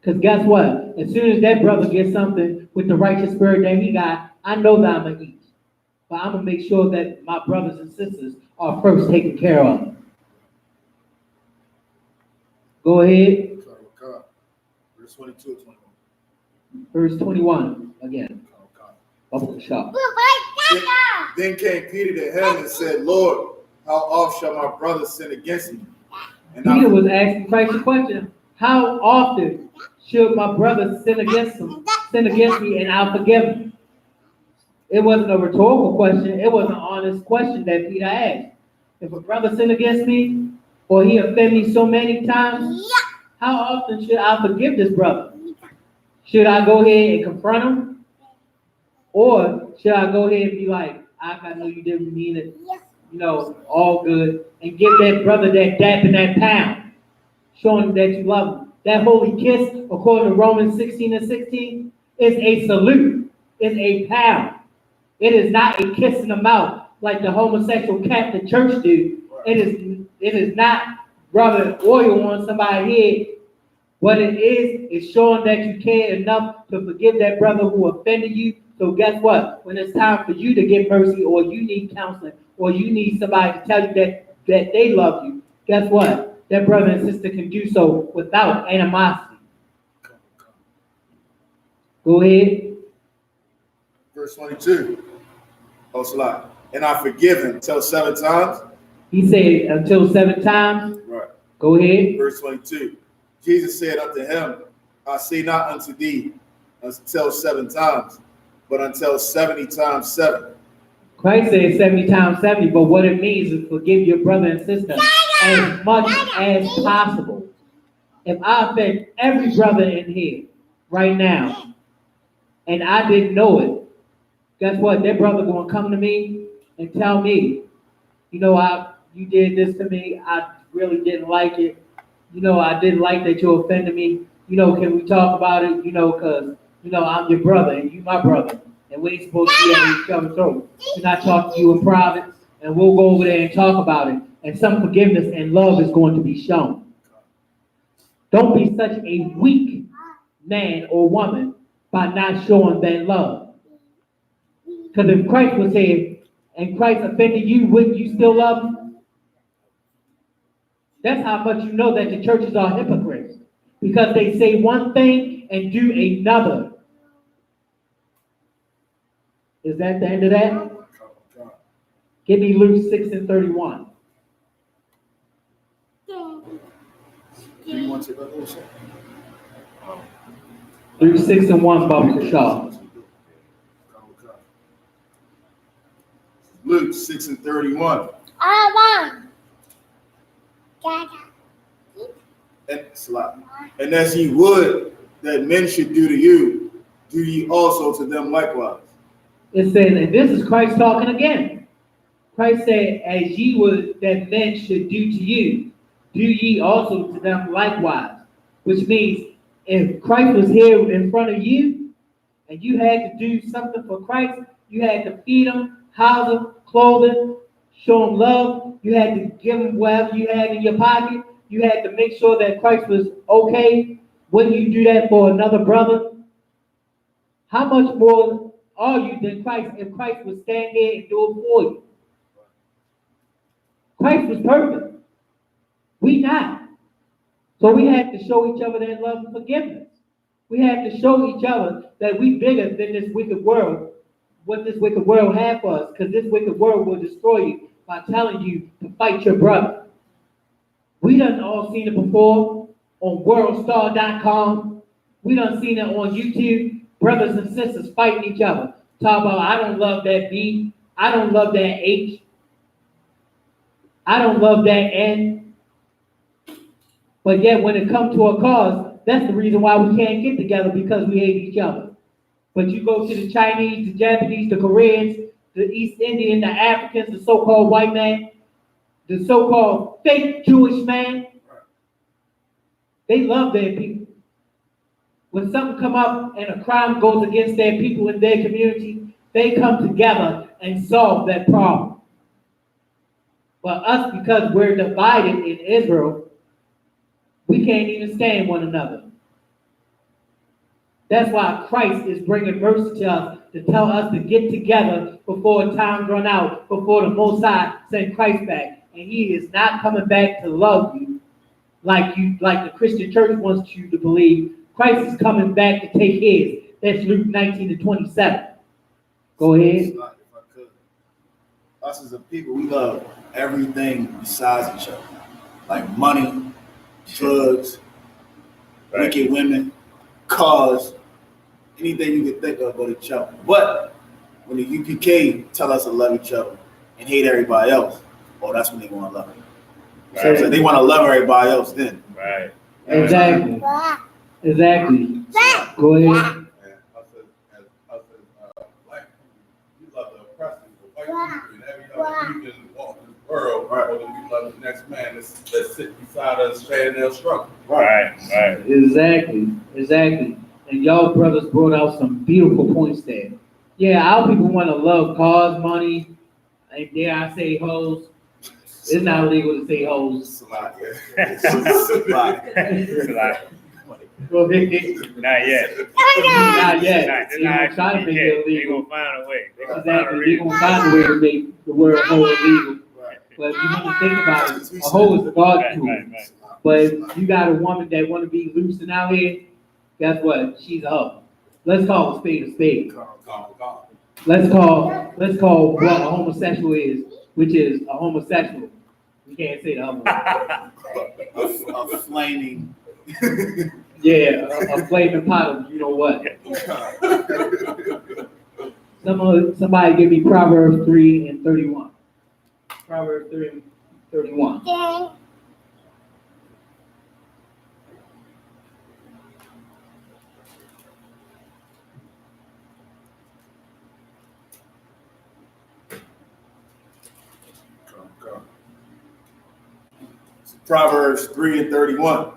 Because guess what? As soon as that brother gets something with the righteous spirit that he got, I know that I'm going to eat. But I'm going to make sure that my brothers and sisters are first taken care of. Go ahead. Verse 22 or 21. Verse 21 again. Bubble shop. Then came Peter to him and said, Lord, how oft shall my brother sin against me? And Peter was asking Christ a question. How often should my brother sin against me and I'll forgive him? It wasn't a rhetorical question. It was an honest question that Peter asked. If a brother sin against me or he offend me so many times, how often should I forgive this brother? Should I go ahead and confront him? Or should I go ahead and be like, I know you didn't mean it. All good, and give that brother that dap and that pound, showing him that you love him. That holy kiss, according to Romans 16 and 16, is a salute, is a pound. It is not a kiss in the mouth like the homosexual Catholic Church do. It is not rubbing oil on somebody's head. What it is showing that you care enough to forgive that brother who offended you. So guess what? When it's time for you to get mercy, or you need counseling, or you need somebody to tell you that they love you, guess what? That brother and sister can do so without animosity. Go ahead. Verse 22. Oh, Salah. And I forgive him till 7 times. He said until 7 times. Right. Go ahead. Verse 22. Jesus said unto him, I say not unto thee until 7 times, but until 70 times 7. Christ said 70 times 70, but what it means is forgive your brother and sister as much as possible. If I offend every brother in here, right now, and I didn't know it, guess what? Their brother gonna come to me and tell me, you did this to me. I really didn't like it. I didn't like that you offended me. Can we talk about it? Cause I'm your brother and you my brother, and we ain't supposed to be at each other's throat. Can I talk to you in private? And we'll go over there and talk about it. And some forgiveness and love is going to be shown. Don't be such a weak man or woman by not showing that love. Because if Christ was here and Christ offended you, wouldn't you still love him? That's how much you know that the churches are hypocrites. Because they say one thing and do another. Is that the end of that? Give me Luke 6:31. Do you want to take that also? Luke 6:1, Baba Shaw. Luke 6:31. And as ye would that men should do to you, do ye also to them likewise. It says, and this is Christ talking again. Christ said, as ye would that men should do to you, do ye also to them likewise. Which means, if Christ was here in front of you, and you had to do something for Christ, you had to feed him, house him, clothe him, show him love, you had to give him whatever you had in your pocket, you had to make sure that Christ was okay. When you do that for another brother, how much more are you than Christ if Christ would stand there and do it for you? Christ was perfect. We not. So we have to show each other that love and forgiveness. We have to show each other that we bigger than this wicked world, what this wicked world has for us, because this wicked world will destroy you by telling you to fight your brother. We done all seen it before on worldstar.com. We done seen it on YouTube. Brothers and sisters fighting each other. Talk about, I don't love that B. I don't love that H. I don't love that N. But yet when it comes to a cause, that's the reason why we can't get together, because we hate each other. But you go to the Chinese, the Japanese, the Koreans, the East Indian, the Africans, the so-called white man, the so-called fake Jewish man, they love their people. When something come up and a crime goes against their people in their community, they come together and solve that problem. But us, because we're divided in Israel, we can't even stand one another. That's why Christ is bringing mercy to us, to tell us to get together before time run out, before the Most High send Christ back. And he is not coming back to love you like the Christian church wants you to believe. Christ is coming back to take his. That's Luke 19:27. Go ahead. If I could. Us as a people, we love everything besides each other. Like money, drugs, wicked women, cars, anything you can think of but each other. But when the UPK tell us to love each other and hate everybody else, oh, that's when they want to love it. Right. So they want to love everybody else then. Right. Exactly. Exactly. Go ahead. You love the oppressors, the white people, and every other people in the world, right? Or we love the next man that sit beside us, sharing their struggle. Right. Exactly. And y'all brothers brought out some beautiful points there. Yeah, our people want to love cars, money, and dare I say hoes. It's not illegal to say hoes. Go ahead. Not yet. Not yet. They're They're trying to make it They're illegal. gonna find a way. They're gonna Exactly. They're going to find a way to make the word hoe illegal. But if you want to think about it, a hoe is a dog tool. Right. But if you got a woman that want to be loose and out here, guess what? She's a hoe. Let's call a spade a spade. Let's call what a homosexual is, which is a homosexual. We can't say the other one. A flaming. Yeah, a flaming pot of you know what. Somebody give me Proverbs 3:31. Proverbs 3:31. Proverbs 3:31.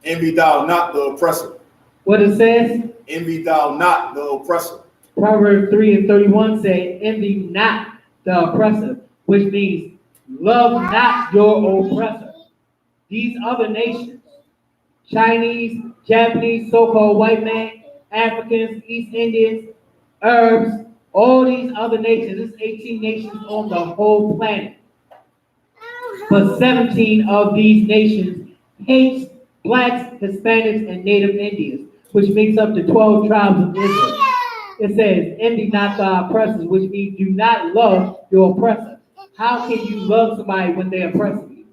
Envy thou not the oppressor. What it says? Envy thou not the oppressor. Proverbs 3:31 say, envy not the oppressor, which means love not your oppressor. These other nations, Chinese, Japanese, so-called white man, Africans, East Indians, Arabs, all these other nations, there's 18 nations on the whole planet. But 17 of these nations hate blacks, Hispanics, and Native Indians, which makes up the 12 tribes of Israel. It says, envy not the oppressors, which means do not love your oppressor. How can you love somebody when they oppress you?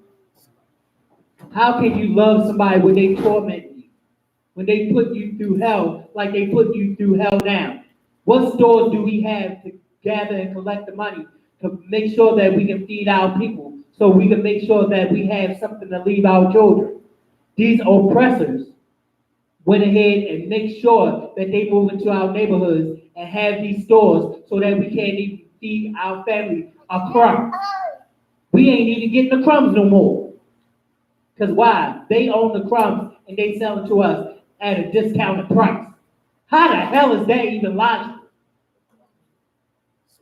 How can you love somebody when they torment you? When they put you through hell like they put you through hell now? What stores do we have to gather and collect the money to make sure that we can feed our people, so we can make sure that we have something to leave our children? These oppressors went ahead and make sure that they move into our neighborhoods and have these stores so that we can't even feed our family a crumb. We ain't even getting the crumbs no more. Because why? They own the crumbs and they sell it to us at a discounted price. How the hell is that even logical?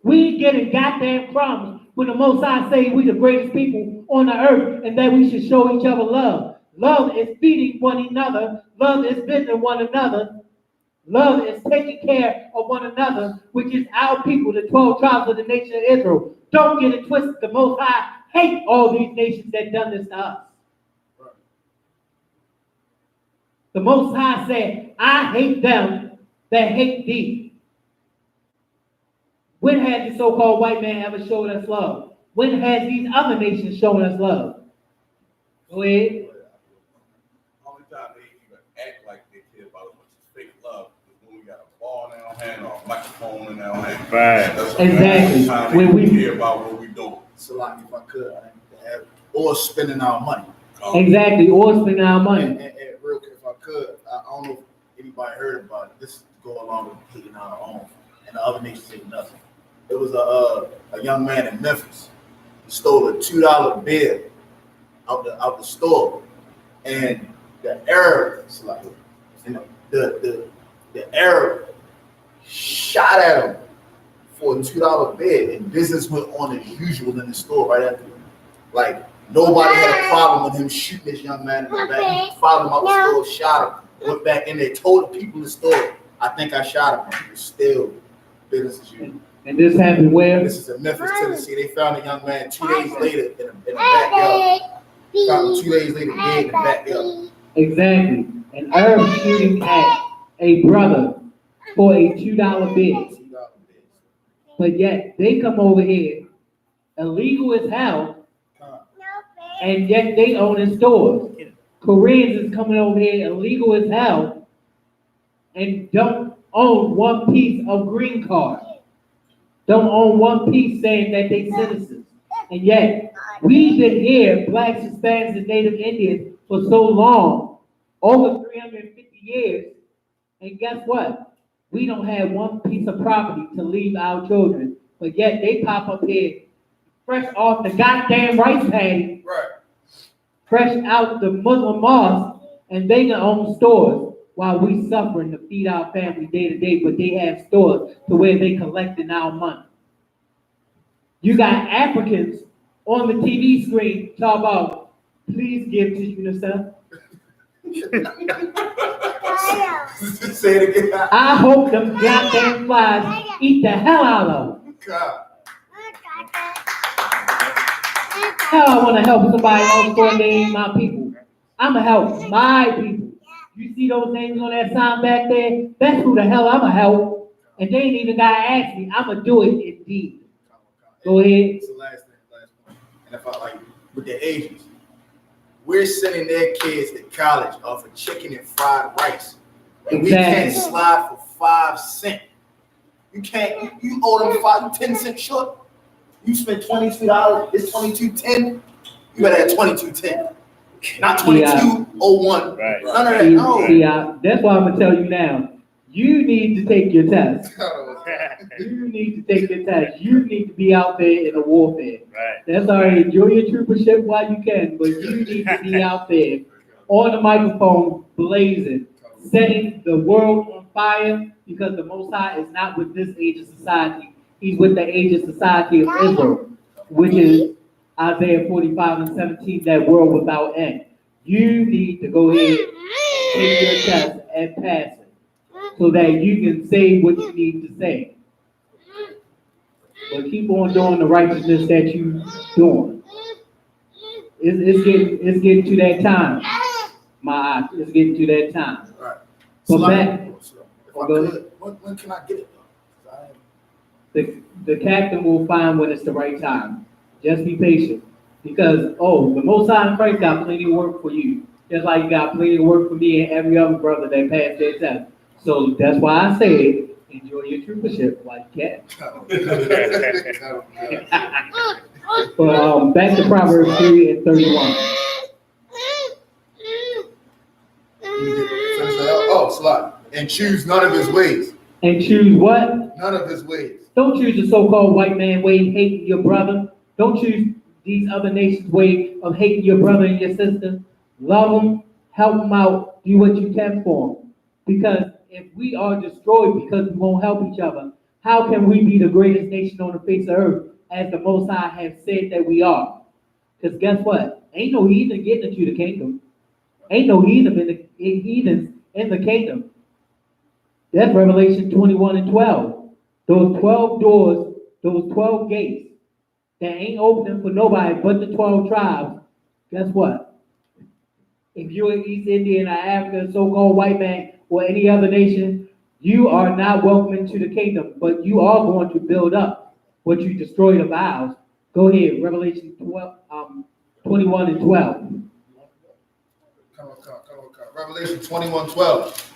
We getting goddamn crumbs when the Most High say we the greatest people on the earth and that we should show each other love. Love is feeding one another. Love is visiting one another. Love is taking care of one another, which is our people, the 12 tribes of the nation of Israel. Don't get it twisted. The Most High hate all these nations that done this to us. The Most High said, I hate them that hate thee. When has the so-called white man ever showed us love? When has these other nations shown us love? Go ahead. Only time they even act like they care about us, which is fake love, is when we got a ball in our hand or a microphone in our hand. Right. That's the Exactly. only time When they we care about what we doing. So like if I could, or spending our money. Exactly, or spending our money. And real quick, if I could, I don't know if anybody heard about it. This go along with hating our own, and the other nations say nothing. There was a young man in Memphis. He stole a $2 bill out the store, and the Arab, the Arab shot at him for a $2 bill, and business went on as usual in the store right after. Like nobody had a problem with him shooting this young man in the back. He followed him out the store, shot him, went back in there, told the people in the store, I think I shot him. He was still business as usual. And this happened where? This is in Memphis, Tennessee. They found a young man 2 days later in the backyard. Found him 2 days later dead in the backyard. Exactly. An Arab shooting at a brother for a $2 bill. But yet they come over here, illegal as hell, and yet they own in stores. Koreans is coming over here illegal as hell and don't own one piece of green card. Don't own one piece saying that they citizens. And yet, we've been here, blacks, Hispanics, and Native Indians, for so long, over 350 years, and guess what? We don't have one piece of property to leave our children, but yet they pop up here, fresh off the goddamn rice paddy, Right. fresh out the Muslim mosque, and they can own stores while we suffering to feed our family day to day, but they have stores to where they collecting our money. You got Africans on the TV screen talk about, please give to UNICEF. Say it again. I hope them goddamn flies eat the hell out of them. God. Hell, I want to help somebody else for they ain't my people. I'ma help my people. You see those names on that sign back there? That's who the hell I'ma help. And they ain't even gotta ask me. I'ma do it indeed. Go ahead. It's the last point. And if I like with the Asians, we're sending their kids to college off of chicken and fried rice. And we can't slide for 5 cents. You can't, you owe them 10 cents short. You spent $22, it's $22.10. You better have $22.10. Not $22.01. Right. None of that. No. See, that's why I'm gonna tell you now. You need to take your test. You need to take the test. You need to be out there in the warfare. Right. That's all right. Enjoy your troopership while you can, but you need to be out there on the microphone, blazing, setting the world on fire, because the Most High is not with this age of society. He's with the age of society of Israel, which is Isaiah 45:17, that world without end. You need to go ahead and take your test and pass it, so that you can say what you need to say. But keep on doing the righteousness that you doing. It's getting to that time. It's getting to that time. Right. But So back, if I could, when can I get it though? the captain will find when it's the right time. Just be patient. Because, the Most High in Christ got plenty of work for you. Just like you got plenty of work for me and every other brother that passed their test. So that's why I say, enjoy your troopership like you can. But back to Proverbs 3:31. Slot. And choose none of his ways. And choose what? None of his ways. Don't choose the so-called white man way, hating your brother. Don't choose these other nations' way of hating your brother and your sister. Love them, help them out, do what you can for them. Because if we are destroyed because we won't help each other, how can we be the greatest nation on the face of earth, as the Most High has said that we are? Because guess what? Ain't no heathen getting into the kingdom. Ain't no heathens in the kingdom. That's Revelation 21:12. Those 12 doors, those 12 gates that ain't opening for nobody but the 12 tribes. Guess what? If you're an East Indian or African, so-called white man, or any other nation, you are not welcome into the kingdom, but you are going to build up what you destroyed of ours. Go ahead, Revelation 21:12. Come on. Revelation 21:12.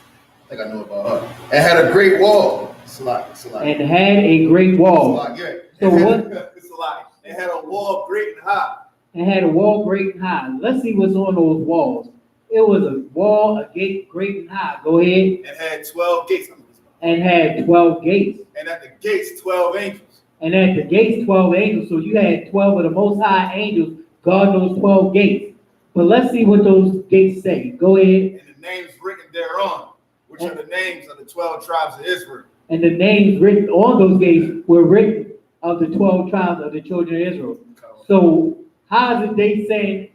I think I know about her. And had a great wall. Slot. And had a great wall. Slot, yeah. So what? It's a lie. It had a wall great and high. And had a wall great and high. Let's see what's on those walls. It was a wall, a gate great and high. Go ahead. And had 12 gates. And had 12 gates. And at the gates, 12 angels. And at the gates, 12 angels. So you had 12 of the Most High angels guard those 12 gates. But let's see what those gates say. Go ahead. And the names written thereon, which are the names of the 12 tribes of Israel. And the names written on those gates were written of the 12 tribes of the children of Israel. So how is it they saying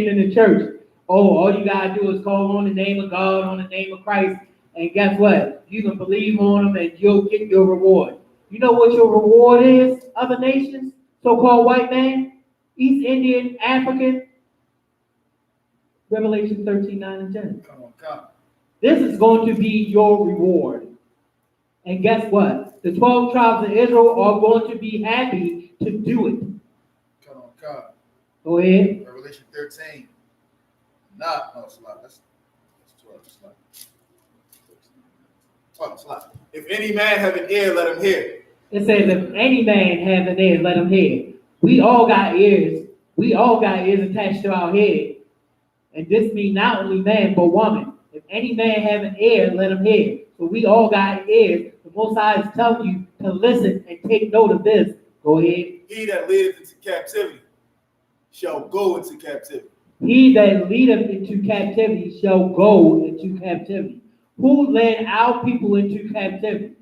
in the church, all you gotta do is call on the name of God, on the name of Christ, and guess what? You can believe on them and you'll get your reward. You know what your reward is, other nations? So-called white man, East Indian, African. Revelation 13:9-10. Come. This is going to be your reward. And guess what? The 12 tribes of Israel are going to be happy to do it. Come. Go ahead. Revelation 13. That's 12. Slot. If any man have an ear, let him hear. It says, if any man have an ear, let him hear. We all got ears. We all got ears attached to our head. And this means not only man, but woman. If any man have an ear, let him hear. So we all got ears. The Most High is telling you to listen and take note of this. Go ahead. He that leadeth into captivity shall go into captivity. He that leadeth into captivity shall go into captivity. Who led our people into captivity?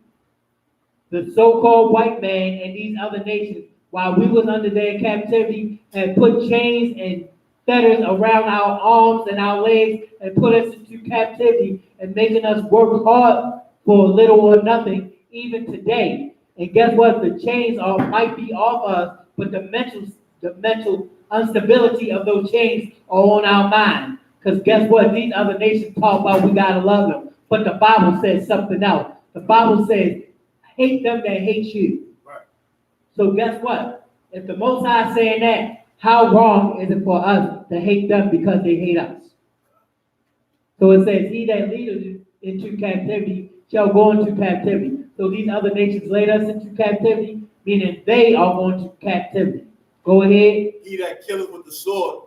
The so-called white man and these other nations, while we was under their captivity, had put chains and fetters around our arms and our legs and put us into captivity and making us work hard for little or nothing, even today. And guess what? The chains might be off us, but the mental instability of those chains are on our mind. Because guess what? These other nations talk about we gotta love them, but the Bible says something else. The Bible says, hate them that hate you. Right. So guess what? If the Most High is saying that, how wrong is it for us to hate them because they hate us? So it says, he that leadeth into captivity shall go into captivity. So these other nations led us into captivity, meaning they are going to captivity. Go ahead. He that killeth with the sword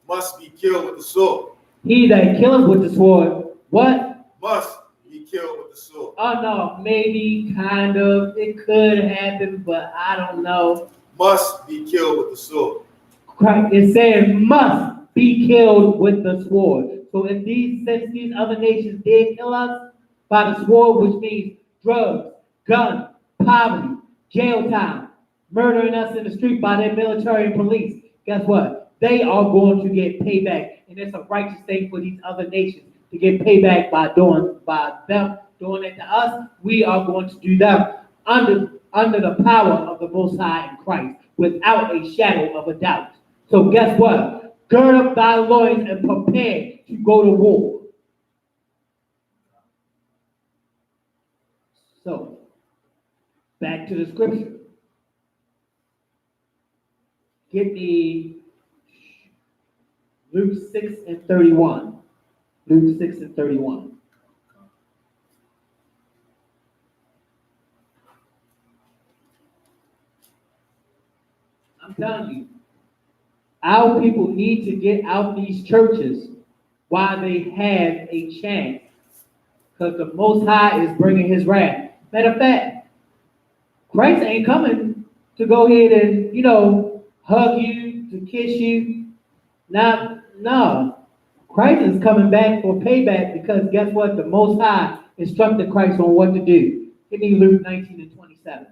must be killed with the sword. He that killeth with the sword, what? Must be killed with the sword. Oh no, maybe, kind of, it could happen, but I don't know. Must be killed with the sword. Christ is saying must be killed with the sword. So if since these other nations did kill us by the sword, which means drugs, guns, poverty, jail time, murdering us in the street by their military and police, guess what? They are going to get payback, and it's a righteous thing for these other nations to get payback by them doing it to us. We are going to do them under the power of the Most High in Christ, without a shadow of a doubt. So guess what? Gird up thy loins and prepare to go to war. So, back to the scripture. Get me Luke 6 and 31. Luke 6 and 31. I'm telling you, our people need to get out these churches while they have a chance, because the Most High is bringing his wrath. Matter of fact, Christ ain't coming to go ahead and, hug you, to kiss you. No. Christ is coming back for payback, because guess what? The Most High instructed Christ on what to do. Give me Luke 19 and 27.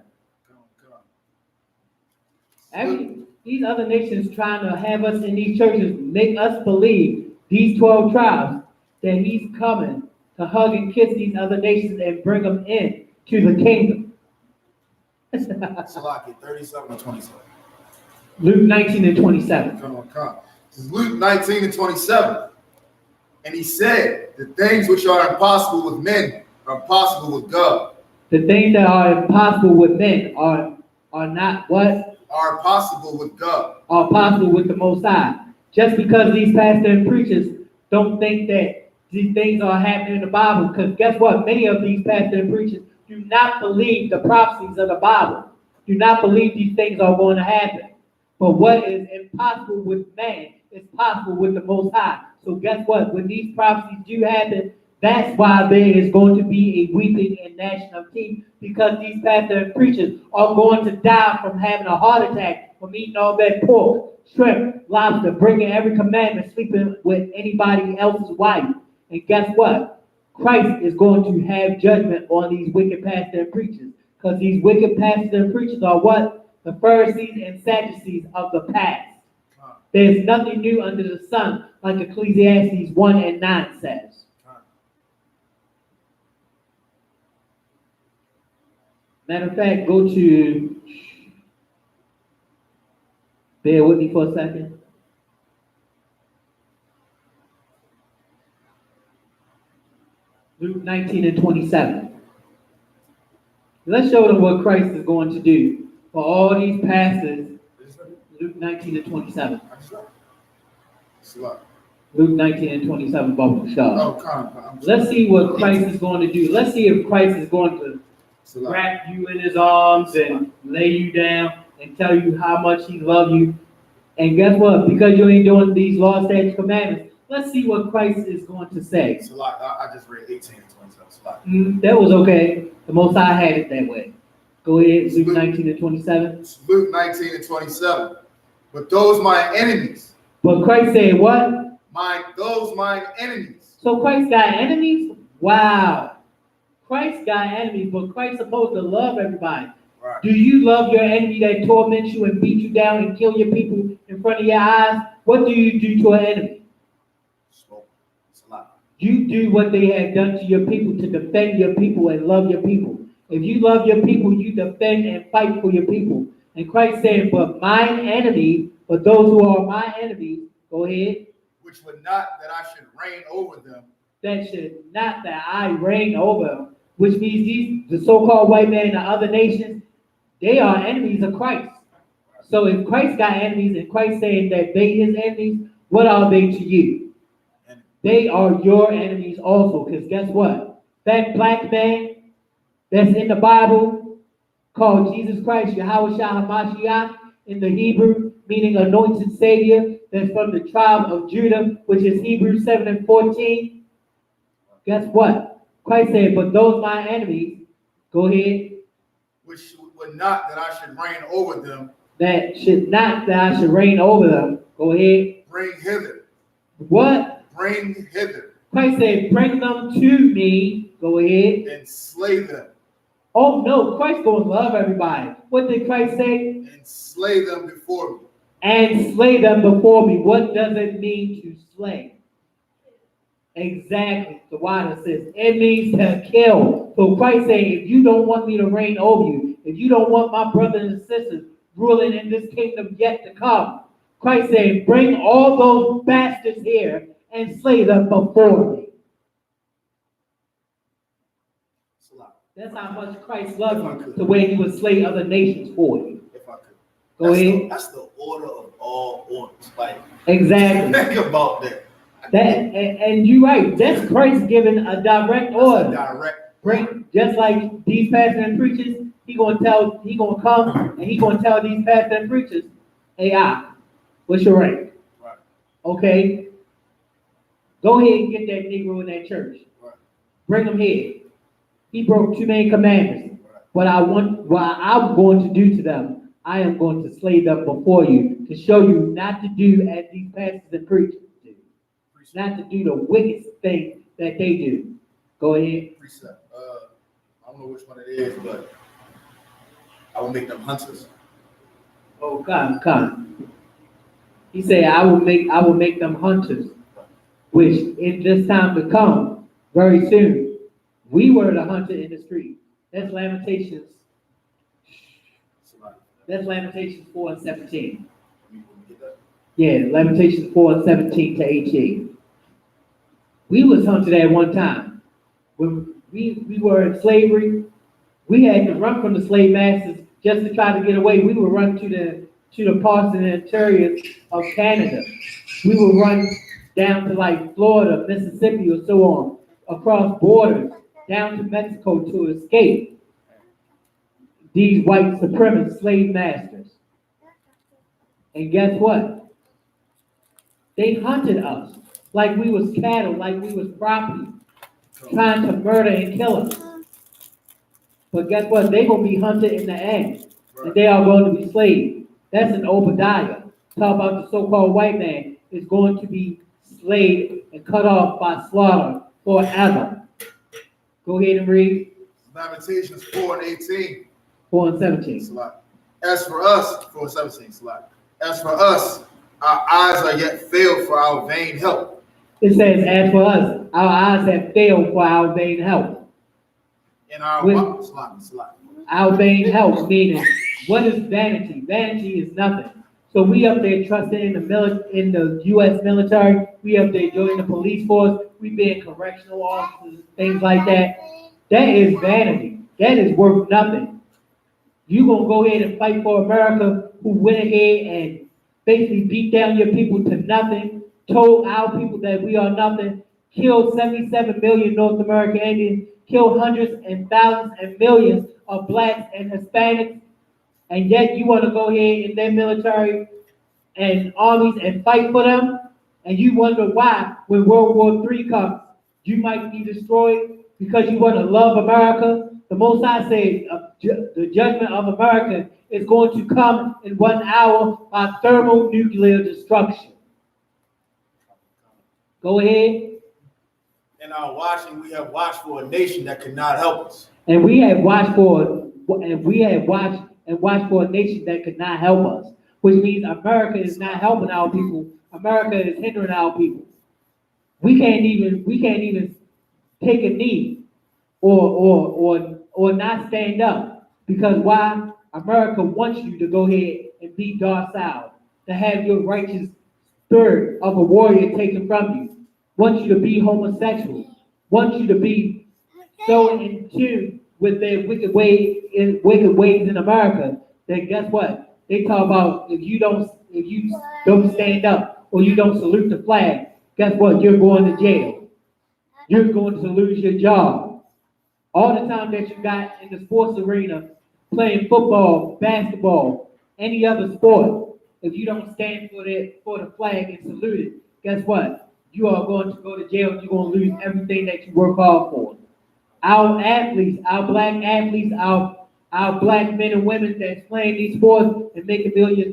Actually, these other nations trying to have us in these churches make us believe, these 12 tribes, that he's coming to hug and kiss these other nations and bring them in to the kingdom. Salaki, 37 and 27. Luke 19 and 27. Come on. This is Luke 19 and 27. And he said, the things which are impossible with men are possible with God. The things that are impossible with men are not what? Are possible with God. Are possible with the Most High. Just because these pastors and preachers don't think that these things are happening in the Bible, because guess what? Many of these pastors and preachers do not believe the prophecies of the Bible. Do not believe these things are going to happen. But what is impossible with man is possible with the Most High. So guess what? When these prophecies do happen, that's why there is going to be a weeping and gnashing of teeth, because these pastors and preachers are going to die from having a heart attack from eating all that pork, shrimp, lobster, breaking every commandment, sleeping with anybody else's wife. And guess what? Christ is going to have judgment on these wicked pastors and preachers, because these wicked pastors and preachers are what? The Pharisees and Sadducees of the past. There's nothing new under the sun, like Ecclesiastes 1 and 9 says. Matter of fact, bear with me for a second. Luke 19 and 27. Let's show them what Christ is going to do for all these pastors. Luke 19 and 27. Luke 19 and 27, Bubble Shaw. Let's see what Christ is going to do. Let's see if Christ is going to wrap you in his arms and lay you down and tell you how much he loves you. And guess what? Because you ain't doing these law, statutes, commandments, let's see what Christ is going to say. I just read 18 and 27. That was okay. The Most High had it that way. Go ahead, Luke 19 and 27. Luke 19 and 27. But those my enemies. But Christ said what? Those mine enemies. So Christ got enemies? Wow. Christ got enemies, but Christ's supposed to love everybody. Right. Do you love your enemy that torments you and beat you down and kill your people in front of your eyes? What do you do to an enemy? You do what they have done to your people to defend your people and love your people. If you love your people, you defend and fight for your people. And Christ said, but mine enemy, but those who are my enemies, go ahead. Which would not that I should reign over them. That should not that I reign over them. Which means the so-called white man in the other nations, they are enemies of Christ. So if Christ got enemies and Christ saying that they his enemies, what are they to you? They are your enemies also. Because guess what? That black man that's in the Bible called Jesus Christ, Yahweh Shah HaMashiach, in the Hebrew, meaning anointed Savior, that's from the tribe of Judah, which is Hebrews 7 and 14. Guess what? Christ said, but those my enemies, go ahead, which would not that I should reign over them, that I should reign over them. Go ahead. bring hither. What? Bring hither. Christ said, bring them to me. Go ahead. And slay them. Oh no, Christ gonna love everybody. What did Christ say? And slay them before me. And slay them before me. What does it mean to slay? Exactly. The water says it means to kill. So Christ said, if you don't want me to reign over you, if you don't want my brothers and sisters ruling in this kingdom yet to come, Christ said, bring all those bastards here and slay them before me. That's how much Christ loves you, to where he would slay other nations for you. If I could. Go ahead. That's the order of all orders. Like, exactly. Think about that. And you're right. That's Christ giving a direct order. Bring, just like these pastors and preachers, he gonna come and he gonna tell these pastors and preachers, hey, what's your rank? Right. Okay. Go ahead and get that Negro in that church. Right. Bring him here. He broke too many commandments. Right. What I'm going to do to them, I am going to slay them before you to show you not to do as these pastors and preachers do. Not to do the wicked thing that they do. Go ahead. Precept. I don't know which one it is, but I will make them hunters. Oh, come. He said, I will make them hunters, which in this time to come, very soon, we were the hunter in the street. That's Lamentations. That's Lamentations 4 and 17. Yeah, Lamentations 4 and 17 to 18. We was hunted at one time. When we were in slavery, we had to run from the slave masters just to try to get away. We would run to the parts and interiors of Canada. We would run down to like Florida, Mississippi, or so on, across borders, down to Mexico to escape these white supremacist slave masters. And guess what? They hunted us like we was cattle, like we was property, trying to murder and kill us. But guess what? They're going to be hunted in the end. And they are going to be slaves. That's an Obadiah. Talk about the so-called white man is going to be slayed and cut off by slaughter forever. Go ahead and read. Lamentations 4 and 18. 4 and 17. As for us, 4 and 17. As for us, our eyes are yet failed for our vain help. It says, as for us, our eyes have failed for our vain help. And our vain help, meaning, what is vanity? Vanity is nothing. So we up there trusting in the U.S. military. We up there joining the police force. We being correctional officers, things like that. That is vanity. That is worth nothing. You gonna go ahead and fight for America, who went ahead and basically beat down your people to nothing, told our people that we are nothing, killed 77 million North American Indians, killed hundreds and thousands and millions of blacks and Hispanics, and yet you want to go ahead in their military and armies and fight for them, and you wonder why, when World War III comes, you might be destroyed because you want to love America. The Most High says the judgment of America is going to come in 1 hour by thermonuclear destruction. Go ahead. In our watching, we have watched for a nation that could not help us. And we have watched for a nation that could not help us, which means America is not helping our people. America is hindering our people. We can't even take a knee or not stand up, because why? America wants you to go ahead and be docile, to have your righteous spirit of a warrior taken from you, wants you to be homosexual, wants you to be so in tune with their wicked ways in America that guess what? They talk about if you don't stand up or you don't salute the flag, guess what? You're going to jail. You're going to lose your job. All the time that you got in the sports arena, playing football, basketball, any other sport, if you don't stand for the flag and salute it, guess what? You are going to go to jail and you're going to lose everything that you work hard for. our athletes, our black athletes, our black men and women that's playing these sports and making $millions,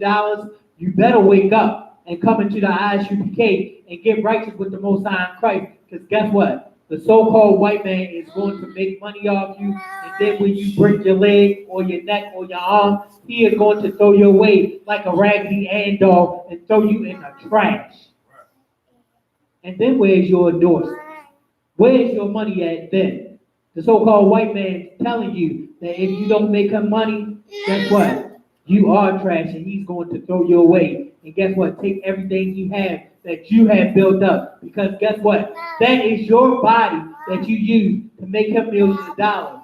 you better wake up and come into the Isupk and get righteous with the Most High in Christ. Because guess what? The so-called white man is going to make money off you, and then when you break your leg or your neck or your arm, he is going to throw you away like a Raggedy Ann doll and throw you in the trash. And then where's your endorsement? Where's your money at then? The so-called white man is telling you that if you don't make him money, guess what? You are trash and he's going to throw you away. And guess what? Take everything you have that you have built up. Because guess what? That is your body that you use to make him millions of dollars.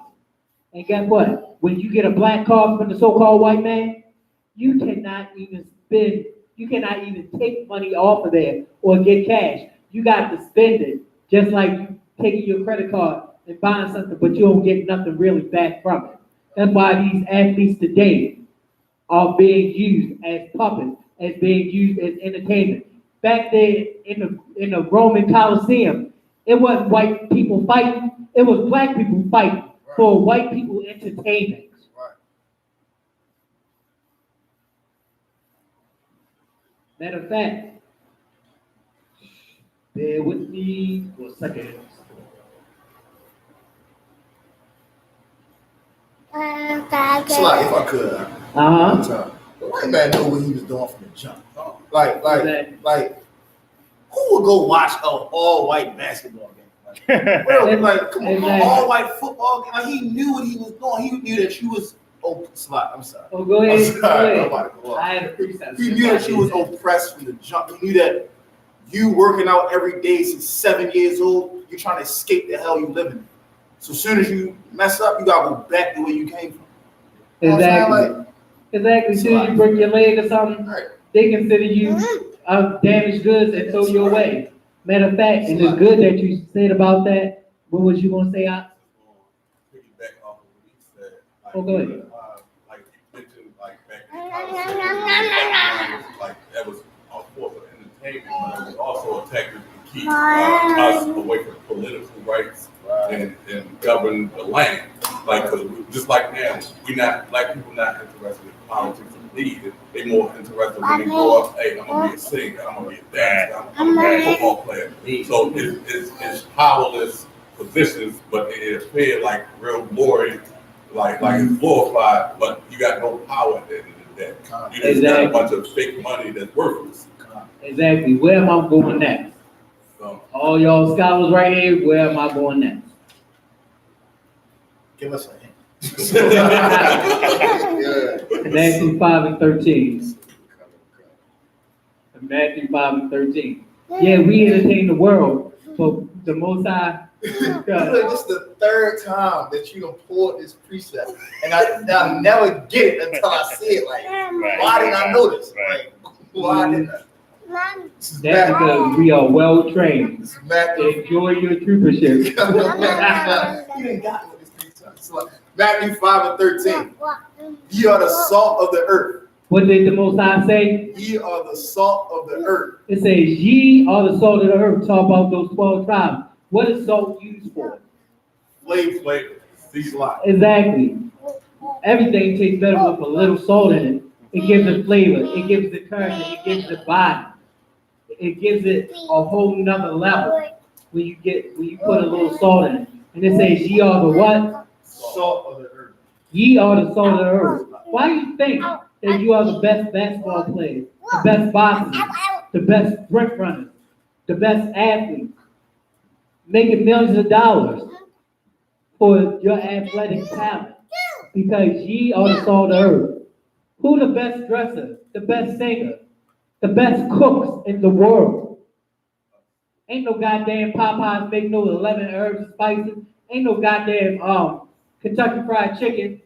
And guess what? When you get a black card from the so-called white man, you cannot even take money off of there or get cash. You got to spend it. Just like you taking your credit card and buying something, but you don't get nothing really back from it. That's why these athletes today are being used as puppets, as being used as entertainment. Back there in the Roman Colosseum, it wasn't white people fighting, it was black people fighting for white people entertainment. Matter of fact, bear with me for a second. So like, if I could, the white man knew what he was doing from the jump. Like, who would go watch an all-white basketball game? Like, come on, all-white football game. Like, he knew what he was doing. He knew that you was I'm sorry. Oh, go ahead. I'm sorry. I had a preset. He knew that you was oppressed from the jump. He knew that you working out every day since 7 years old. You're trying to escape the hell you living in. So as soon as you mess up, you gotta go back the way you came from. You Exactly. Exactly. As soon as you break your leg or something, they consider you damaged goods and throw you away. Matter of fact, and it's good that you said about that. What was you gonna say? Piggyback off of what he said. Oh, go ahead. Like you mentioned, like back in college, like that was a force of entertainment, but it was also a tactic to keep us away from political rights and govern the land. Like, cause just like now, black people not interested in politics and lead. They more interested when they grow up. Hey, I'm gonna be a singer. I'm gonna be a dancer. I'm gonna be a football player. So it's powerless positions, but it appears like real glory, like it's glorified, but you got no power at the end of the day. You just got a bunch of fake money that's worthless. Exactly. Where am I going next? So, all y'all scholars right here, where am I going next? Give us a hint. Matthew 5 and 13. Matthew 5 and 13. Yeah, we entertain the world, but the Most High. This is the third time that you done pulled this precept, and I'll never get it until I see it. Like, why didn't I know this? Like, why didn't I? That's because we are well trained. Enjoy your troopership. You didn't got what this precept. So, Matthew 5 and 13. Ye are the salt of the earth. What did the Most High say? Ye are the salt of the earth. It says, ye are the salt of the earth. Talk about those 12 tribes. What is salt used for? Flavor. Exactly. Everything tastes better with a little salt in it. It gives it flavor. It gives it currency. It gives it body. It gives it a whole nother level when you put a little salt in it. And it says, ye are the what? Salt of the earth. Ye are the salt of the earth. Why do you think that you are the best basketball players, the best boxers, the best sprint runners, the best athletes, making millions of dollars for your athletic talent? Because ye are the salt of the earth. Who the best dresser, the best singer, the best cooks in the world? Ain't no goddamn Popeyes make no 11 herbs and spices. Ain't no goddamn Kentucky Fried Chicken.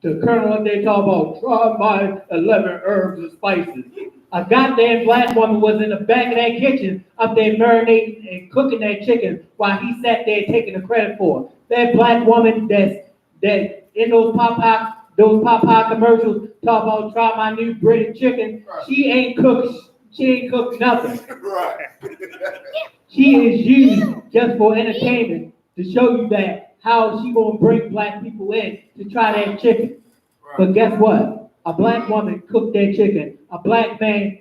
The colonel up there talking about try my 11 herbs and spices. A goddamn black woman was in the back of that kitchen up there marinating and cooking that chicken while he sat there taking the credit for it. That black woman that in those Popeye commercials talk about try my new breaded chicken. She ain't cooked nothing. Right. She is used just for entertainment to show you that how she gonna bring black people in to try that chicken. But guess what? A black woman cooked that chicken. A black man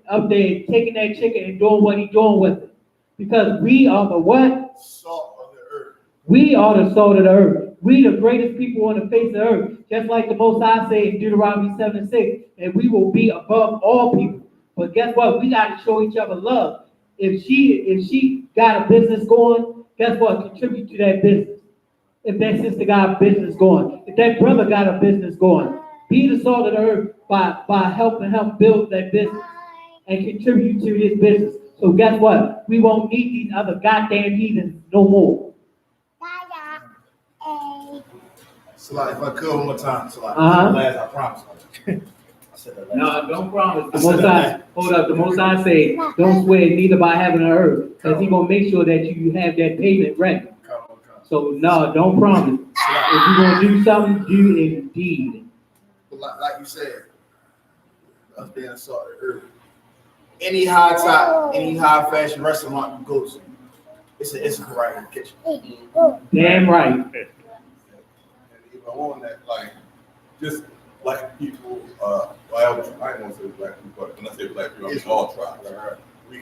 up there taking that chicken and doing what he's doing with it. Because we are the what? Salt of the earth. We are the salt of the earth. We the greatest people on the face of the earth. Just like the Most High said in Deuteronomy 7:6, and we will be above all people. But guess what? We got to show each other love. If she got a business going, guess what? Contribute to that business. If that sister got a business going, if that brother got a business going, be the salt of the earth by helping him build that business and contribute to his business. So guess what? We won't need these other goddamn heathens no more. Salak, if I could one more time, Salak. Uh-huh. I promise. I said that last No, don't promise. The Most High, hold up. The Most High say, don't swear neither by heaven or earth, because He gonna make sure that you have that payment ready. So no, don't promise. If you gonna do something, do indeed. But like you said, us being a salt of the earth. Any high top, any high fashion restaurant you go to, it's a karate in the kitchen. Damn right. And even on that, like, just black people, well, I don't want to say black people, but when I say black people, I mean all tribes. We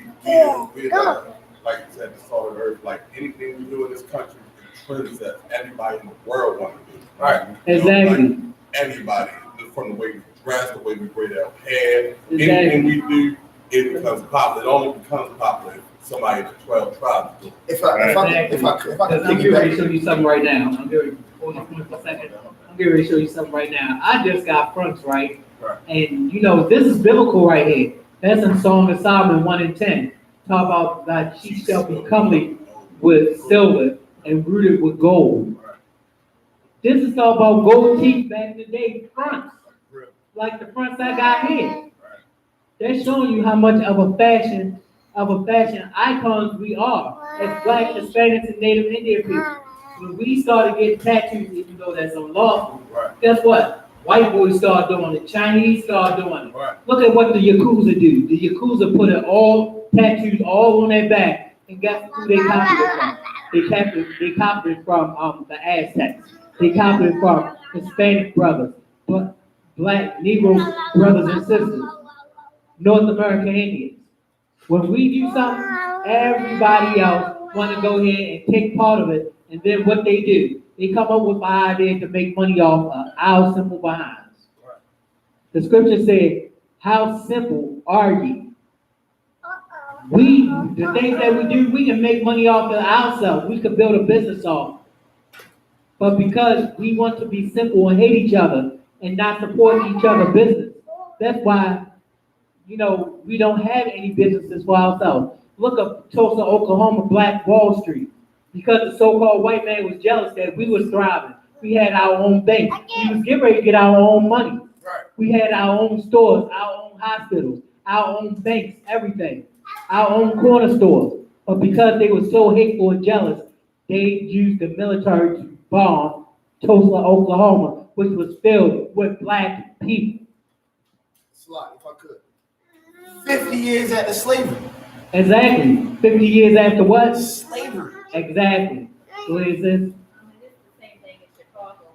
like you said, the salt of the earth, like anything we do in this country, trends that everybody in the world want to do. Right. Exactly. Like anybody, from the way we dress, the way we braid our hair, Exactly. anything we do, it becomes popular. It only becomes popular if somebody in the 12 tribes do it. If I could I'm getting ready to show you something right now. I'm getting ready, hold on for a second. I'm getting ready to show you something right now. I just got fronts, right? And you know, this is biblical right here. That's in Song of Solomon 1:10. Talk about that she shall be comely with silver and rooted with gold. This is all about gold teeth back in the day, fronts. Like the fronts I got here. They're showing you how much of a fashion icons we are as Black, Hispanics, and Native Indian people. When we started getting tattoos, even though that's unlawful, guess what? White boys start doing it. Chinese start doing it. Look at what the Yakuza do. The Yakuza put it all tattoos all on their back, and guess who they copied it from? They copied it from the Aztecs. They copied it from Hispanic brothers, Black Negro brothers and sisters, North American Indians. When we do something, everybody else want to go ahead and take part of it, and then what they do, they come up with an idea to make money off our simple behinds. The scripture said, "How simple are ye?" The things that we do, we can make money off of ourselves. We could build a business off. But because we want to be simple and hate each other and not support each other's business, that's why, you know, we don't have any businesses for ourselves. Look up Tulsa, Oklahoma, Black Wall Street. Because the so-called white man was jealous that we was thriving. We had our own bank. We was getting ready to get our own money. We had our own stores, our own hospitals, our own banks, everything. Our own corner stores. But because they were so hateful and jealous, they used the military to bomb Tulsa, Oklahoma, which was filled with Black people. Slot, if I could. 50 years after slavery. Exactly. 50 years after what? Slavery. Exactly. What is this? It's the same thing in Chicago.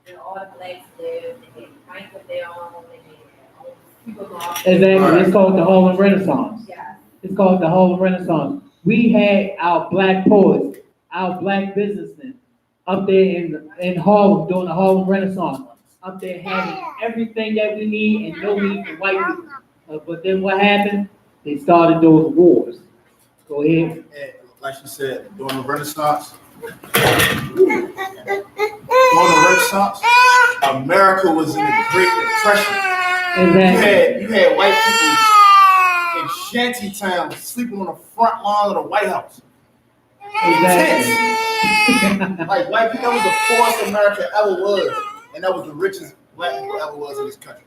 When all the blacks lived, they had bank of their own, they had supermarkets. Exactly. It's called the Harlem Renaissance. Yeah. It's called the Harlem Renaissance. We had our Black poets, our Black businessmen up there in Harlem during the Harlem Renaissance. Up there having everything that we need and no need for white people. But then what happened? They started those wars. Go ahead. And like you said, during the Renaissance, America was in the Great Depression. Exactly. You had white people in shanty towns sleeping on the front lawn of the White House. Exactly. Like white people, that was the poorest America ever was, and that was the richest black people ever was in this country.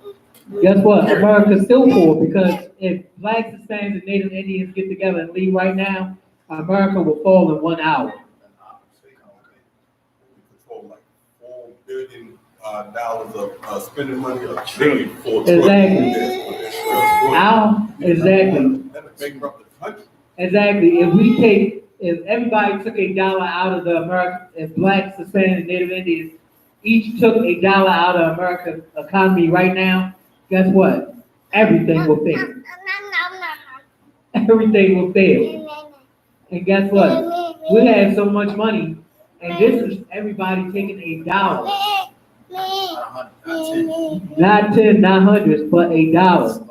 Guess what? America's still poor because if Blacks, Hispanics, and Native Indians get together and leave right now, America will fall in 1 hour. We control like $4 billion of spending money of trillion for Exactly. Exactly. That would bankrupt the country. Exactly. If we take if everybody took $1 out of the American, if blacks, Hispanics, and Native Indians each took $1 out of America's economy right now, guess what? Everything will fail. Everything will fail. And guess what? We have so much money, and this is everybody taking $1. Not 10, not hundreds, but $1.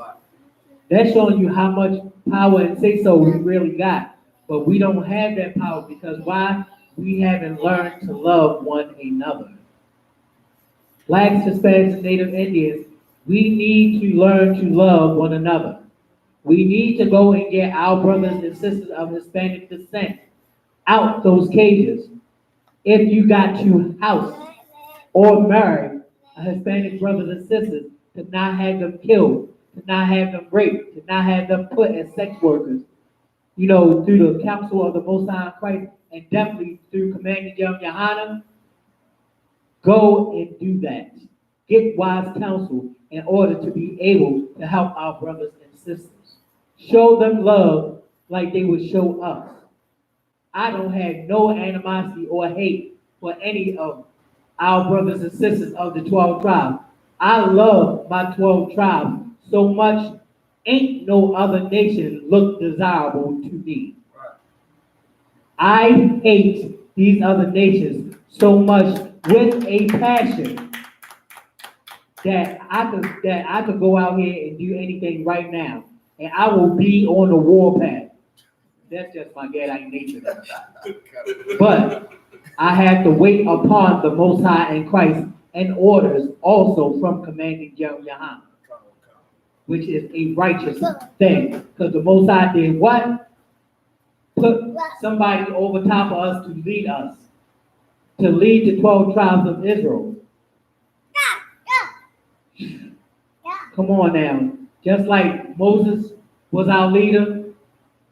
That's showing you how much power and say so we really got. But we don't have that power because why? We haven't learned to love one another. Blacks, Hispanics, and Native Indians, we need to learn to love one another. We need to go and get our brothers and sisters of Hispanic descent out those cages. If you got to house or marry a Hispanic brothers and sisters, to not have them killed, to not have them raped, to not have them put as sex workers, through the counsel of the Most High Christ, and definitely through Commanding General Yohanan, go and do that. Get wise counsel in order to be able to help our brothers and sisters. Show them love like they would show us. I don't have no animosity or hate for any of our brothers and sisters of the 12 tribes. I love my 12 tribes so much, ain't no other nation look desirable to me. I hate these other nations so much with a passion that I could go out here and do anything right now, and I will be on the warpath. That's just my Gadite nature. But I have to wait upon the Most High in Christ and orders also from Commanding General Yohanan, which is a righteous thing. Because the Most High did what? Put somebody over top of us to lead us. To lead the 12 tribes of Israel. Come on now. Just like Moses was our leader,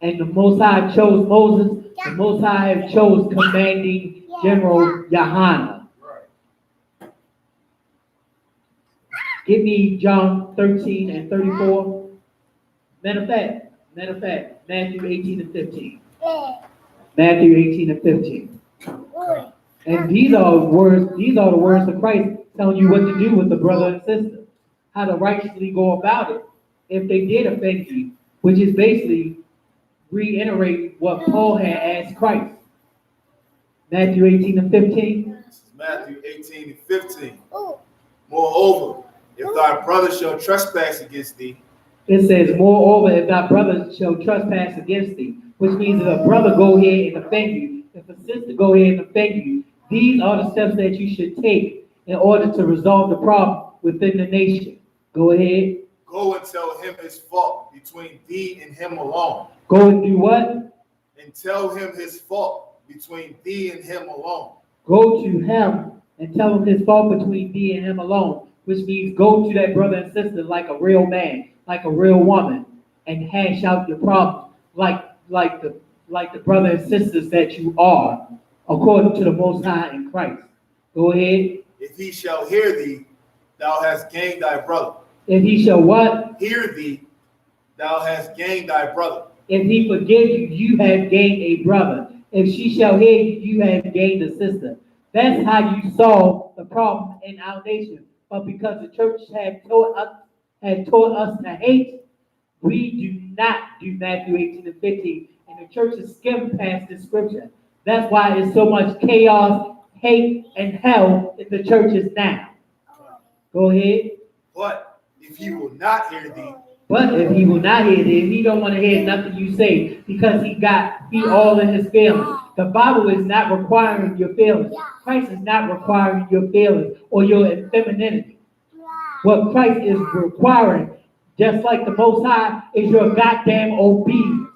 and the Most High chose Moses, the Most High have chose Commanding General Yohanan. Give me John 13 and 34. Matter of fact, Matthew 18 and 15. Matthew 18 and 15. And these are the words of Christ telling you what to do with the brother and sister. How to righteously go about it if they did offend you, which is basically reiterate what Paul had asked Christ. Matthew 18 and 15. This is Matthew 18 and 15. Moreover, if thy brother shall trespass against thee. It says, moreover, if thy brother shall trespass against thee, which means if a brother go ahead and offend you, if a sister go ahead and offend you, these are the steps that you should take in order to resolve the problem within the nation. Go ahead. Go and tell him his fault between thee and him alone. Go and do what? And tell him his fault between thee and him alone. Go to him and tell him his fault between thee and him alone, which means go to that brother and sister like a real man, like a real woman, and hash out your problems like the brother and sisters that you are, according to the Most High in Christ. Go ahead. If he shall hear thee, thou hast gained thy brother. If he shall what? Hear thee, thou hast gained thy brother. If he forgive you, you have gained a brother. If she shall hear you, you have gained a sister. That's how you solve the problem in our nation. But because the church had taught us to hate, we do not do Matthew 18 and 15. And the church has skimmed past this scripture. That's why there's so much chaos, hate, and hell in the churches now. Go ahead. But if he will not hear thee, if he don't want to hear nothing you say, because he all in his feelings. The Bible is not requiring your feelings. Christ is not requiring your feelings or your femininity. What Christ is requiring, just like the Most High, is your goddamn obedience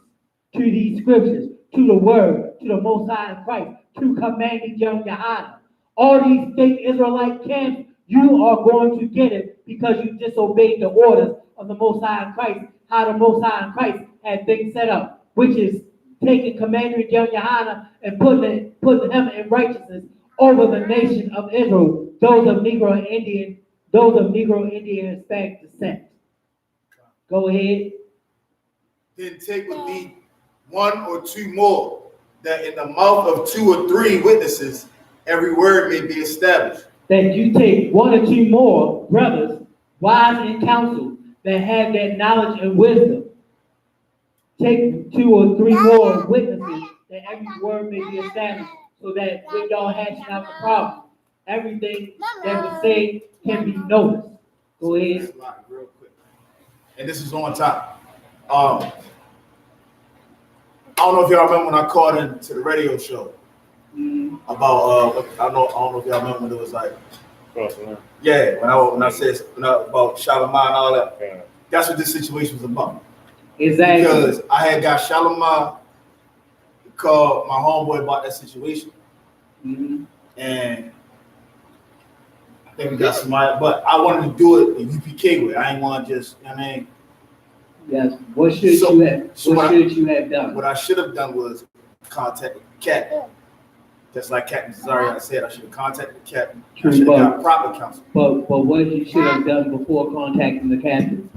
to these scriptures, to the word, to the Most High in Christ, to Commanding General Yohanan. All these fake Israelite camps, you are going to get it because you disobeyed the orders of the Most High in Christ, how the Most High in Christ had things set up, which is taking Commander General Yohanan and putting him in righteousness over the nation of Israel, those of Negro and Indian Hispanic descent. Go ahead. then take with thee one or two more, that in the mouth of 2 or 3 witnesses, every word may be established. That you take 1 or 2 more brothers, wise in counsel, that have that knowledge and wisdom. Take 2 or 3 more witnesses, that every word may be established, so that when y'all hashing out the problem, everything that was said can be noticed. Go ahead. Real quick. And this is on top. I don't know if y'all remember when I called into the radio show about I don't know if y'all remember when it was like when I said about Shalimar and all that. Yeah. That's what this situation was about. Exactly. Because I had got Shalimar to call my homeboy about that situation, and I think we got somebody, but I wanted to do it the UPK way. I ain't want to just, you know what I mean. Yes. What should you have done? What I should have done was contacted the captain. Just like Captain Cesario said, I should have contacted the captain. I should have got proper counsel. But what you should have done before contacting the captain?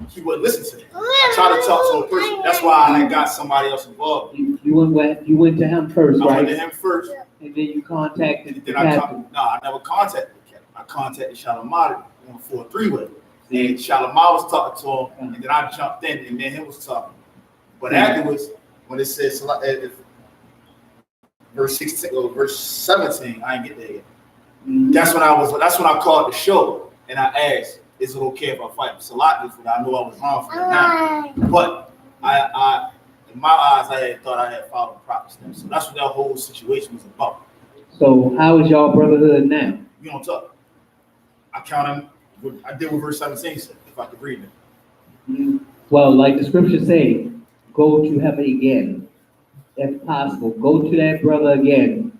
He wouldn't listen to me. I tried to talk to a person. That's why I got somebody else involved. You went to him first, right? I went to him first. And then you contacted the captain. I never contacted the captain. I contacted Shalimar for a 3-way. And Shalimar was talking to him, and then I jumped in, and then him was talking. But afterwards, when it says verse 16 or verse 17, I ain't get there yet. That's when I called the show, and I asked, "Is it okay if I fight Salat this week?" I know I was wrong for that now, but I in my eyes, I thought I had followed the proper steps. So that's what that whole situation was about. So how is y'all brotherhood now? We don't talk. I count him. I did what verse 17 said, if I could read it. Well, like the scripture say, go to heaven again, if possible. Go to that brother again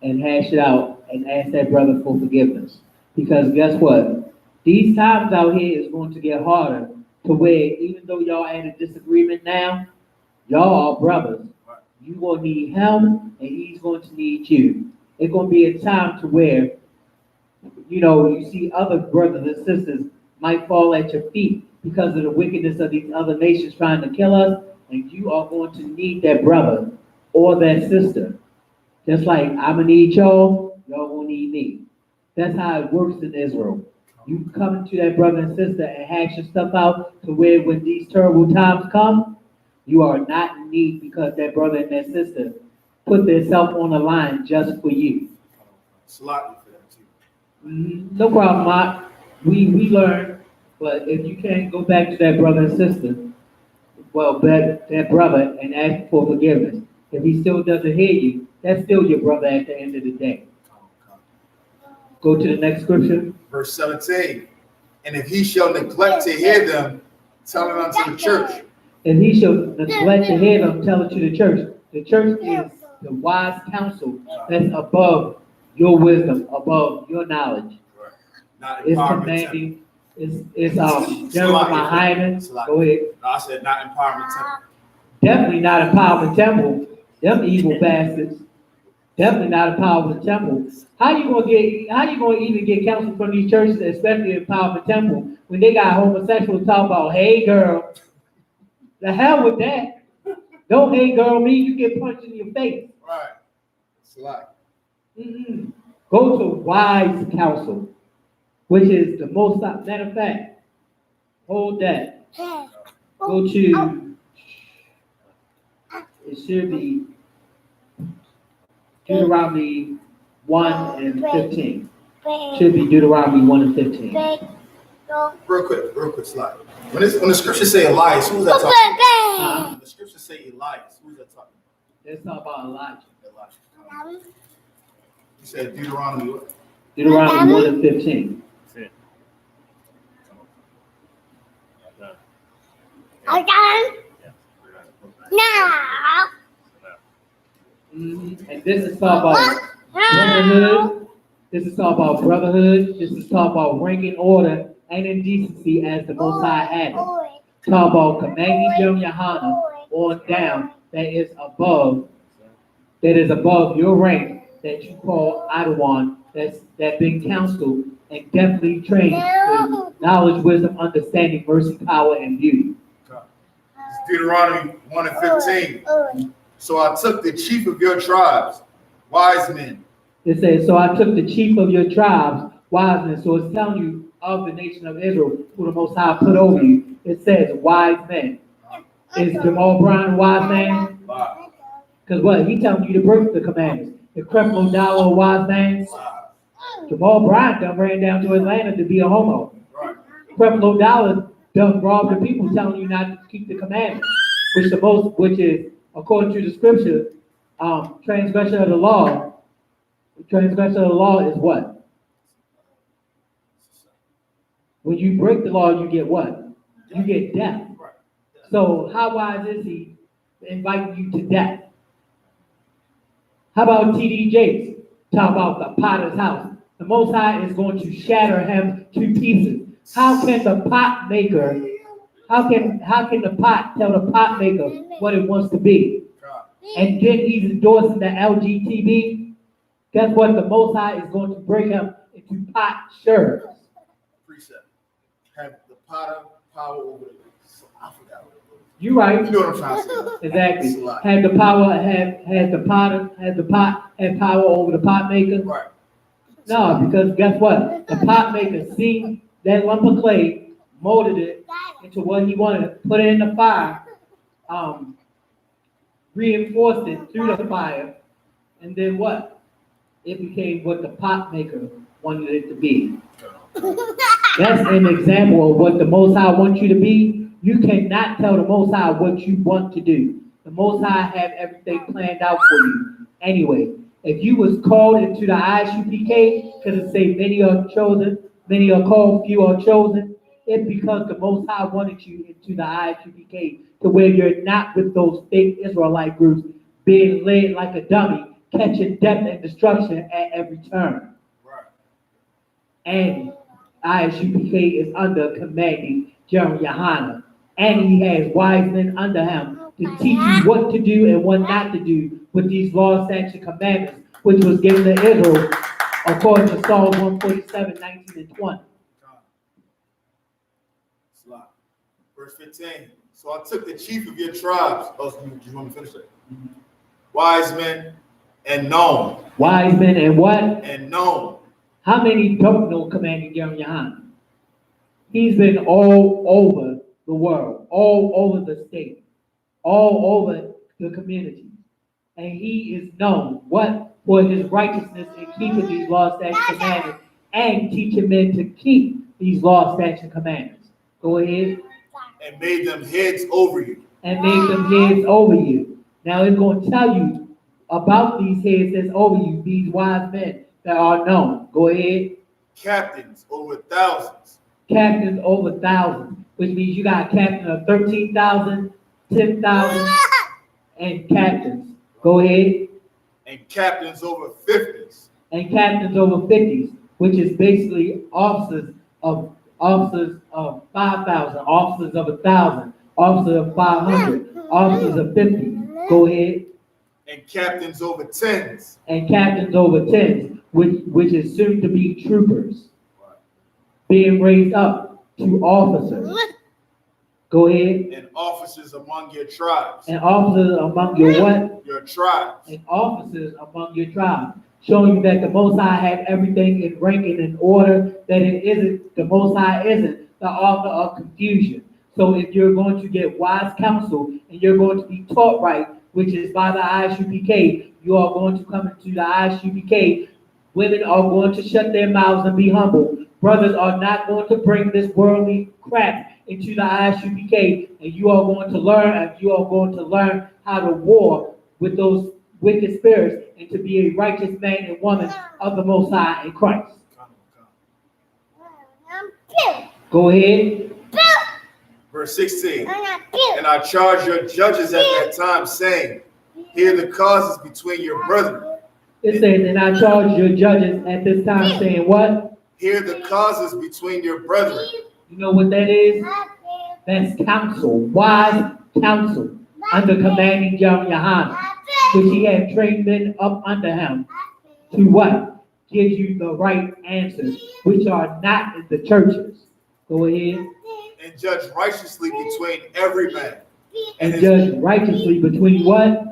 and hash it out and ask that brother for forgiveness. Because guess what? These times out here is going to get harder to where even though y'all at a disagreement now, y'all are brothers. You going to need him and he's going to need you. It's going to be a time to where you see other brothers and sisters might fall at your feet because of the wickedness of these other nations trying to kill us, and you are going to need that brother or that sister. Just like I'm going to need y'all going to need me. That's how it works in Israel. You come to that brother and sister and hash your stuff out to where when these terrible times come, you are not in need because that brother and that sister put themselves on the line just for you. No problem, Mark. We learn, but if you can't go back to that brother and sister, well, that brother and ask for forgiveness. If he still doesn't hear you, that's still your brother at the end of the day. Go to the next scripture. Verse 17. And if he shall neglect to hear them, tell it unto the church. If he shall neglect to hear them, tell it to the church. The church is the wise counsel that's above your wisdom, above your knowledge. It's commanding. It's general Mahaiman. Go ahead. No, I said not empowerment temple. Definitely not empowerment temple. Them evil bastards. Definitely not empowerment temple. How you gonna even get counsel from these churches, especially empowerment temple, when they got homosexuals talk about, hey girl? The hell with that. Don't hey girl me, you get punched in your face. Right. It's a lot. Go to wise counsel, which is the most, matter of fact, hold that. Go to, it should be Deuteronomy 1 and 15. Should be Deuteronomy 1 and 15. Real quick slide. When the scriptures say Elias, who's that talking? When the scriptures say Elias, who's that talking? Let's talk about Elijah. You said Deuteronomy what? Deuteronomy 1 and 15. Now. And this is talk about brotherhood. This is talk about brotherhood. This is talk about ranking order and indecency as the Most High had it. Talk about commanding Yom Yahana on down that is above your rank that you call Adawan, that been counseled and definitely trained in knowledge, wisdom, understanding, mercy, power, and beauty. It's Deuteronomy 1 and 15. So I took the chief of your tribes, wise men. It says, so I took the chief of your tribes, wise men. So it's telling you of the nation of Israel, who the Most High put over you. It says wise men. Is Bmore Brown a wise man? Because what? He telling you to break the commandments. If Creflo Dollar a wise man, Bmore Brown done ran down to Atlanta to be a homo. Creflo Dollar done robbed the people, telling you not to keep the commandments, which is according to the scripture, transgression of the law. Transgression of the law is what? When you break the law, you get what? You get death. So how wise is he inviting you to death? How about T.D. Jakes? Talk about the potter's house. The Most High is going to shatter him to pieces. How can the pot maker, how can the pot tell the pot maker what it wants to be? And then he's endorsing the LGBT. Guess what? The Most High is going to break him into pot sherds. Precept. Have the potter power over the. I forgot what it was. You right. You know what I'm trying to say. Exactly. It's a lot. Had the power, had the pot had power over the pot maker? Right. No, because guess what? The pot maker seen that lump of clay, molded it into what he wanted, put it in the fire, reinforced it through the fire, and then what? It became what the pot maker wanted it to be. That's an example of what the Most High wants you to be. You cannot tell the Most High what you want to do. The Most High have everything planned out for you. Anyway, if you was called into the Isupk, because it say many are chosen, many are called, few are chosen, it's because the Most High wanted you into the Isupk to where you're not with those fake Israelite groups being led like a dummy, catching death and destruction at every turn. Right. And Isupk is under commanding Jeremiah, and he has wise men under him to teach you what to do and what not to do with these law, statute, commandments, which was given to Israel according to Psalms 147, 19 and 20. Verse 15. So I took the chief of your tribes. Oh, you want me to finish that? Wise men and known. Wise men and what? And known. How many don't know commanding Jeremiah? He's been all over the world, all over the state, all over the community. And he is known, what? For his righteousness in keeping these laws, statutes, commandments, and teaching men to keep these laws, statutes, and commandments. Go ahead. And made them heads over you. And made them heads over you. Now it's going to tell you about these heads that's over you, these wise men that are known. Go ahead. Captains over thousands. Captains over thousands, which means you got a captain of 13,000, 10,000, and captains. Go ahead. And captains over 50s. And captains over 50s, which is basically officers of 5,000, officers of 1,000, officers of 500, officers of 50. Go ahead. And captains over 10s. And captains over 10s, which is soon to be troopers, being raised up to officers. Go ahead. And officers among your tribes. And officers among your what? Your tribes. And officers among your tribes. Showing you that the Most High had everything in rank and in order, that it isn't, the Most High isn't the author of confusion. So if you're going to get wise counsel and you're going to be taught right, which is by the Isupk, you are going to come into the Isupk. Women are going to shut their mouths and be humble. Brothers are not going to bring this worldly crap into the Isupk, and you are going to learn how to war with those wicked spirits and to be a righteous man and woman of the Most High in Christ. Go ahead. Verse 16. And I charge your judges at that time, saying, hear the causes between your brethren. It says, and I charge your judges at this time, saying what? Hear the causes between your brethren. You know what that is? That's counsel, wise counsel, under commanding Jeremiah, which he had trained men up under him to what? Give you the right answers, which are not in the churches. Go ahead. And judge righteously between every man. And judge righteously between what?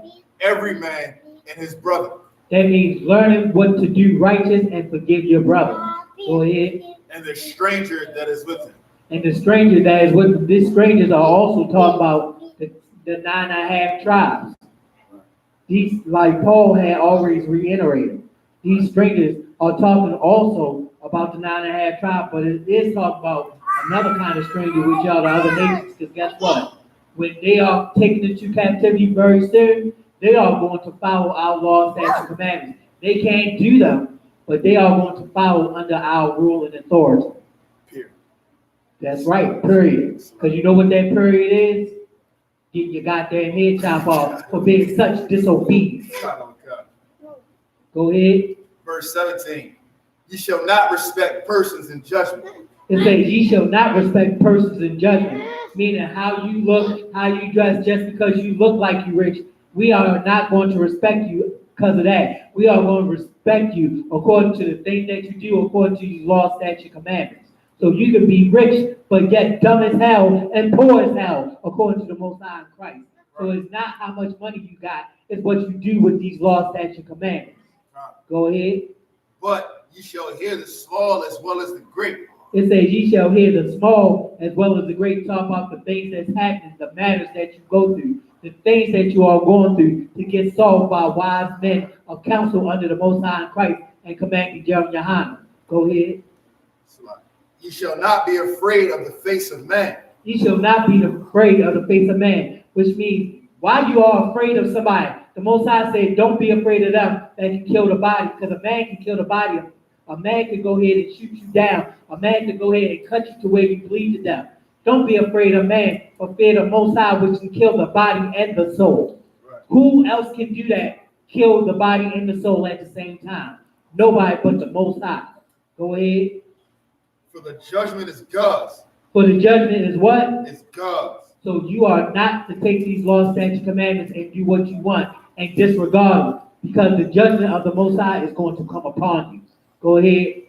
every man and his brother. That means learning what to do righteous and forgive your brother. Go ahead. And the stranger that is with him. And the stranger that is with these strangers are also talking about the 9.5 tribes. These, like Paul had always reiterated, these strangers are talking also about the 9.5 tribes, but it is talking about another kind of stranger, which are the other nations. Because guess what? When they are taken into captivity very soon, they are going to follow our laws, statutes, and commandments. They can't do them, but they are going to follow under our rule and authority. Period. That's right, period. Because you know what that period is? Get your goddamn head chopped off for being such disobedience. Go ahead. Verse 17. You shall not respect persons in judgment. It says, ye shall not respect persons in judgment. Meaning how you look, how you dress, just because you look like you rich. We are not going to respect you because of that. We are going to respect you according to the things that you do, according to your law, statute, commandments. So you can be rich, but yet dumb as hell and poor as hell, according to the Most High in Christ. So it's not how much money you got, it's what you do with these law, statute, commandments. Go ahead. But ye shall hear the small as well as the great. It says, ye shall hear the small as well as the great. Talk about the things that's happening, the matters that you go through, the things that you are going through to get solved by wise men of counsel under the Most High in Christ and commanding Johanna. Go ahead. Ye shall not be afraid of the face of man. Ye shall not be afraid of the face of man, which means why you are afraid of somebody. The Most High said, don't be afraid of them that can kill the body, because a man can kill the body. A man can go ahead and shoot you down. A man can go ahead and cut you to where you bleed to death. Don't be afraid of man, but fear the Most High, which can kill the body and the soul. Right. Who else can do that? Kill the body and the soul at the same time. Nobody but the Most High. Go ahead. For the judgment is God's. For the judgment is what? It's God's. So you are not to take these laws, statutes, commandments and do what you want and disregard them, because the judgment of the Most High is going to come upon you. Go ahead.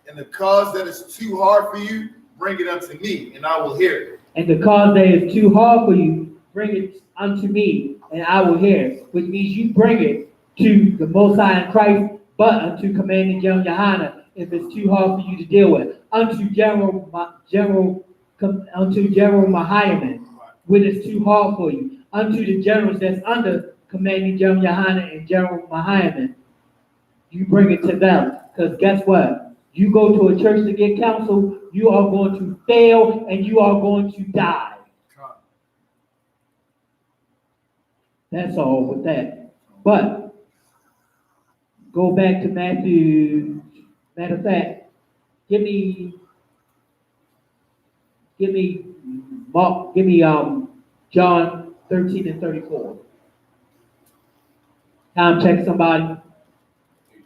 And the cause that is too hard for you, bring it unto me, and I will hear it. And the cause that is too hard for you, bring it unto me, and I will hear it. Which means you bring it to the Most High in Christ, but unto commanding Johanna, if it's too hard for you to deal with. Unto General Mahiaman, when it's too hard for you. Unto the generals that's under commanding Johanna and General Mahiaman, you bring it to them. Because guess what? You go to a church to get counsel, you are going to fail and you are going to die. That's all with that. But go back to Matthew. Matter of fact, give me John 13 and 34. Time check somebody.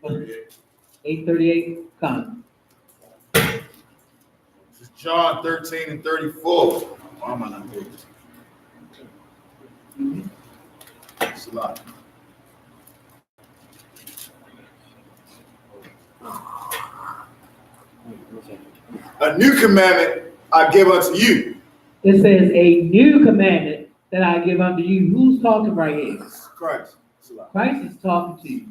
8:38. Come. This is John 13 and 34. Why am I not doing this? It's a lot. A new commandment I give unto you. It says a new commandment that I give unto you. Who's talking right here? Christ. Christ is talking to you.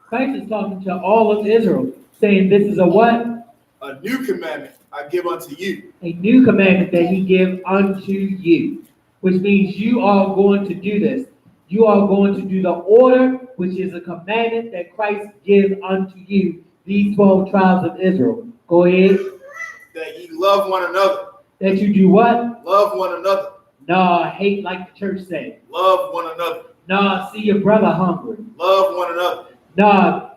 Christ is talking to all of Israel, saying this is a what? A new commandment I give unto you. A new commandment that he give unto you. Which means you are going to do this. You are going to do the order, which is a commandment that Christ gives unto you, these 12 tribes of Israel. Go ahead. That ye love one another. That you do what? Love one another. Nah, hate like the church said. Love one another. Nah, see your brother hungry. Love one another. Nah,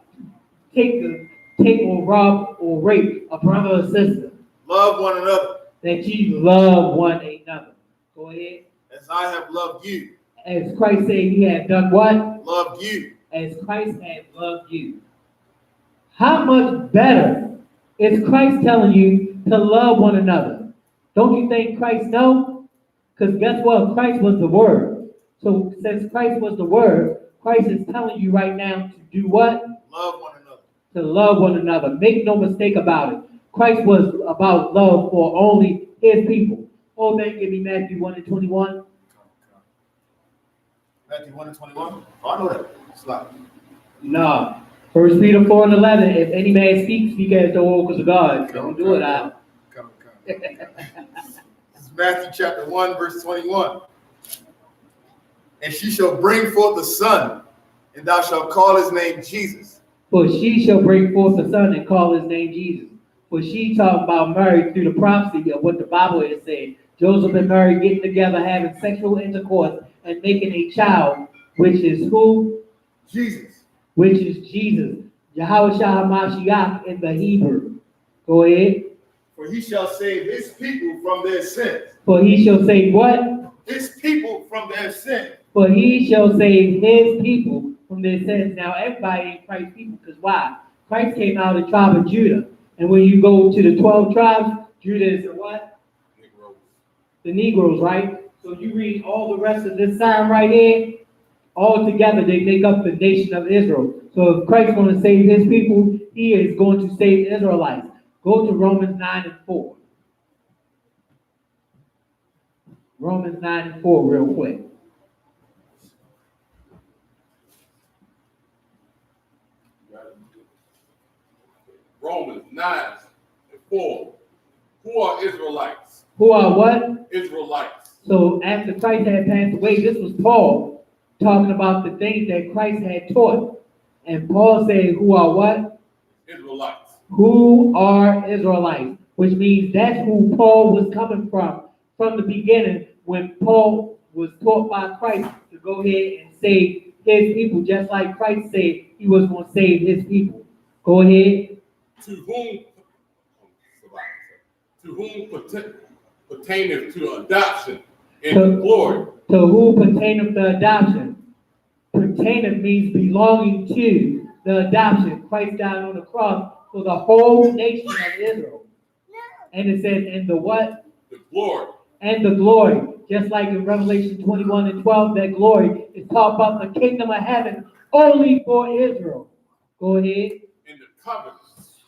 take or rob or rape a brother or sister. Love one another. That you love one another. Go ahead. As I have loved you. As Christ said, he had done what? Loved you. As Christ had loved you. How much better is Christ telling you to love one another? Don't you think Christ knows? Because guess what? Christ was the Word. So since Christ was the Word, Christ is telling you right now to do what? Love one another. To love one another. Make no mistake about it. Christ was about love for only his people. Oh, man, give me Matthew 1 and 21. Matthew 1:21. Oh, I know that. It's like, No. 1 Peter 4:11. If any man speak as the oracles of God. Don't do it out. Come. This is Matthew chapter 1, verse 21. And she shall bring forth a son, and thou shalt call his name Jesus. For she shall bring forth a son and call his name Jesus. For she talking about Mary through the prophecy of what the Bible is saying. Joseph and Mary getting together, having sexual intercourse, and making a child, which is who? Jesus. Which is Jesus. Yahweh Shah HaMashiach in the Hebrew. Go ahead. For he shall save his people from their sins. For he shall save what? His people from their sins. For he shall save his people from their sins. Now, everybody ain't Christ's people, because why? Christ came out of the tribe of Judah. And when you go to the 12 tribes, Judah is the what? Negroes. The Negroes, right? So you read all the rest of this sign right here, all together they make up the nation of Israel. So if Christ is going to save his people, he is going to save the Israelites. Go to Romans 9:4. Romans 9:4 real quick. Romans 9:4. Who are Israelites? Who are what? Israelites. So after Christ had passed away, this was Paul talking about the things that Christ had taught. And Paul said, who are what? Israelites. Who are Israelites? Which means that's who Paul was coming from the beginning, when Paul was taught by Christ to go ahead and save his people, just like Christ said he was going to save his people. Go ahead. To whom pertaineth to adoption in glory. To who pertaineth the adoption? Pertaineth means belonging to the adoption. Christ died on the cross for the whole nation of Israel. And it says, in the what? The glory. And the glory. Just like in Revelation 21:12, that glory is taught about the kingdom of heaven only for Israel. Go ahead. In the covenants.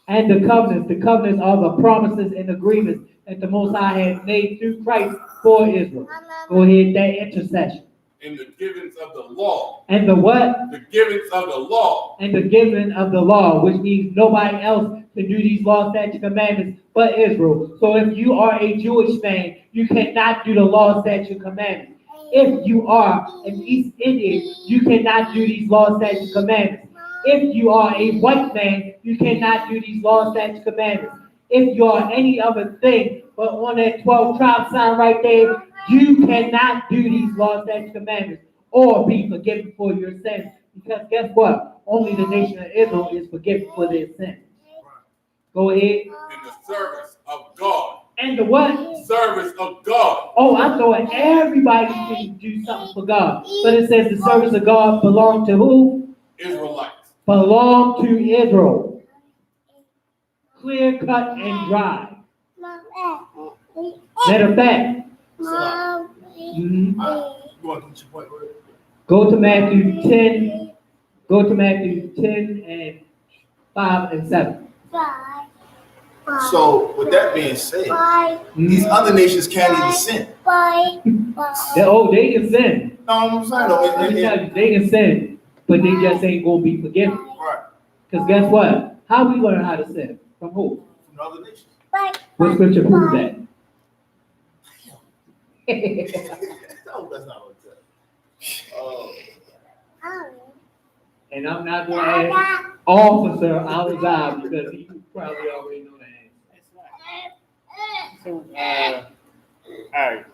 And the covenants. The covenants are the promises and agreements that the Most High has made through Christ for Israel. Go ahead, that intercession. In the givings of the law. And the what? The givings of the law. And the giving of the law, which means nobody else can do these law, statute, commandments but Israel. So if you are a Jewish man, you cannot do the law, statute, commandments. If you are an East Indian, you cannot do these law, statute, commandments. If you are a white man, you cannot do these law, statute, commandments. If you are any other thing, but on that 12 tribe sign right there, you cannot do these law, statute, commandments or be forgiven for your sins. Because guess what? Only the nation of Israel is forgiven for their sins. Go ahead. In the service of God. And the what? Service of God. Oh, I thought everybody can do something for God. But it says the service of God belong to who? Israelites. Belong to Israel. Clear cut and dry. Matter of fact, go to Matthew 10. Go to Matthew 10 and 5 and 7. So, with that being said, these other nations can't even sin. They can sin. No, I'm saying though, They can sin, but they just ain't gonna be forgiven. right. Because guess what? How we learn how to sin? From who? From other nations. What scripture proves that? No, that's not what it says. And I'm not going to ask Officer Al-Azab because he probably already know the answer. So, all right.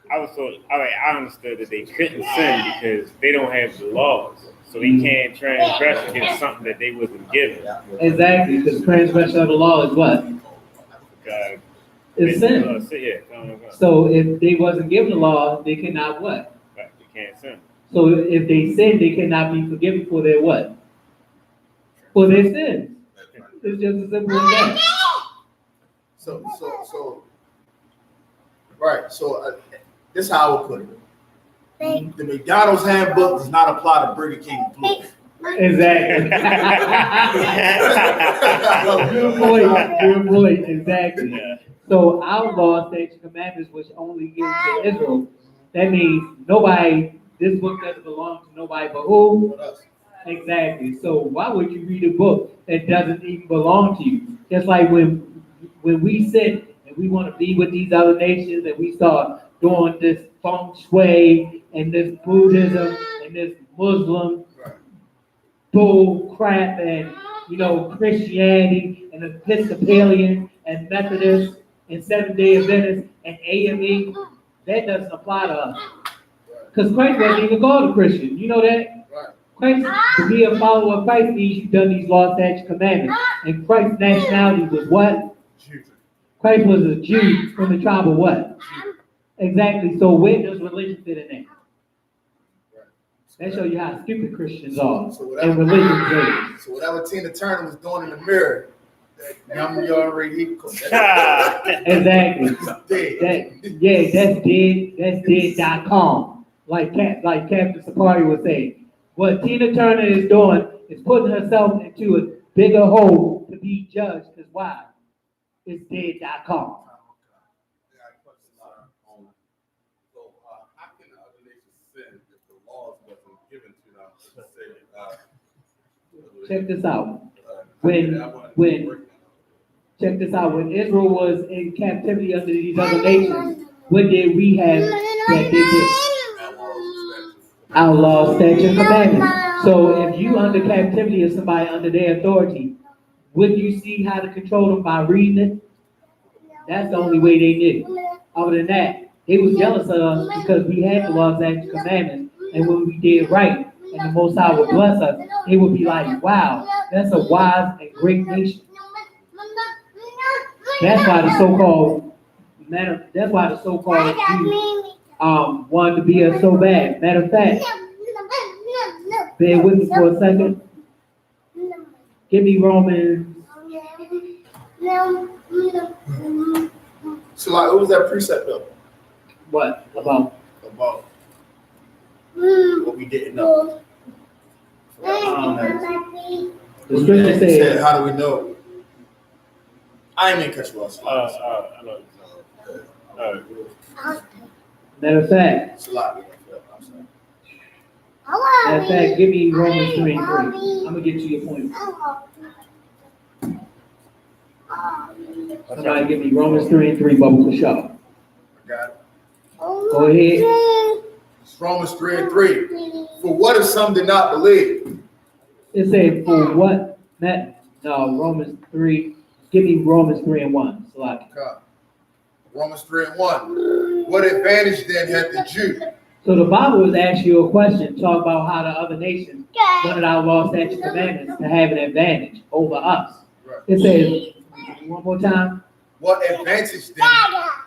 I understood that they couldn't sin because they don't have the laws. So he can't transgress against something that they wasn't given. Exactly, because transgression of the law is what? God. It's sin. So if they wasn't given the law, they cannot what? Right, they can't sin. So if they sin, they cannot be forgiven for their what? For their sins. It's just as simple as that. So, right. So, this is how I would put it. The McDonald's handbook does not apply to Burger King employees. Exactly. Good point. Exactly. So our law, statutes, commandments, which only given to Israel, that means nobody, this book doesn't belong to nobody but who? What else? Exactly. So why would you read a book that doesn't even belong to you? Just like when we sit and we want to be with these other nations and we start doing this feng shui and this Buddhism and this Muslim bull crap and Christianity and Episcopalian and Methodist and Seventh-day Adventist and AME, that doesn't apply to us. Because Christ wasn't even called a Christian. You know that? Right. Christ, to be a follower of Christ means you've done these laws, statutes, commandments. And Christ's nationality was what? Jew. Christ was a Jew from the tribe of what? Exactly. So where does religion fit in there? That shows you how stupid Christians are and religion is. So whatever Tina Turner was doing in the mirror, you already Exactly. That's dead. That's dead.com. Like Captain Sapari would say. What Tina Turner is doing is putting herself into a bigger hole to be judged. Because why? It's dead.com. So how can the other nations sin if the laws wasn't given to them to say, Check this out. Check this out. When Israel was in captivity under these other nations, what did we have that did this? Our law, statutes, commandments. So if you under captivity of somebody under their authority, wouldn't you see how to control them by reading it? That's the only way they did it. Other than that, they was jealous of us because we had the laws, statutes, commandments, and when we did right, and the Most High would bless us, they would be like, "Wow, that's a wise and great nation." That's why the so-called Jews wanted to be us so bad. Matter of fact, bear with me for a second. Give me Romans. So like, what was that precept though? What about? About what we didn't know. The scripture says, how do we know? I ain't mean to cut you off. I know. matter of fact, It's a lot. I'm sorry. matter of fact, give me Romans 3 and 3. I'm gonna get to your point. Somebody give me Romans 3 and 3, Bubba Kushah. I got it. Go ahead. It's Romans 3 and 3. For what if some did not believe? It said, for what? Romans 3. Give me Romans 3 and 1. Salaki. God. Romans 3 and 1. What advantage then had the Jew? So the Bible is asking you a question, talk about how the other nations wanted our law, statutes, commandments to have an advantage over us. Right. It says, one more time. What advantage then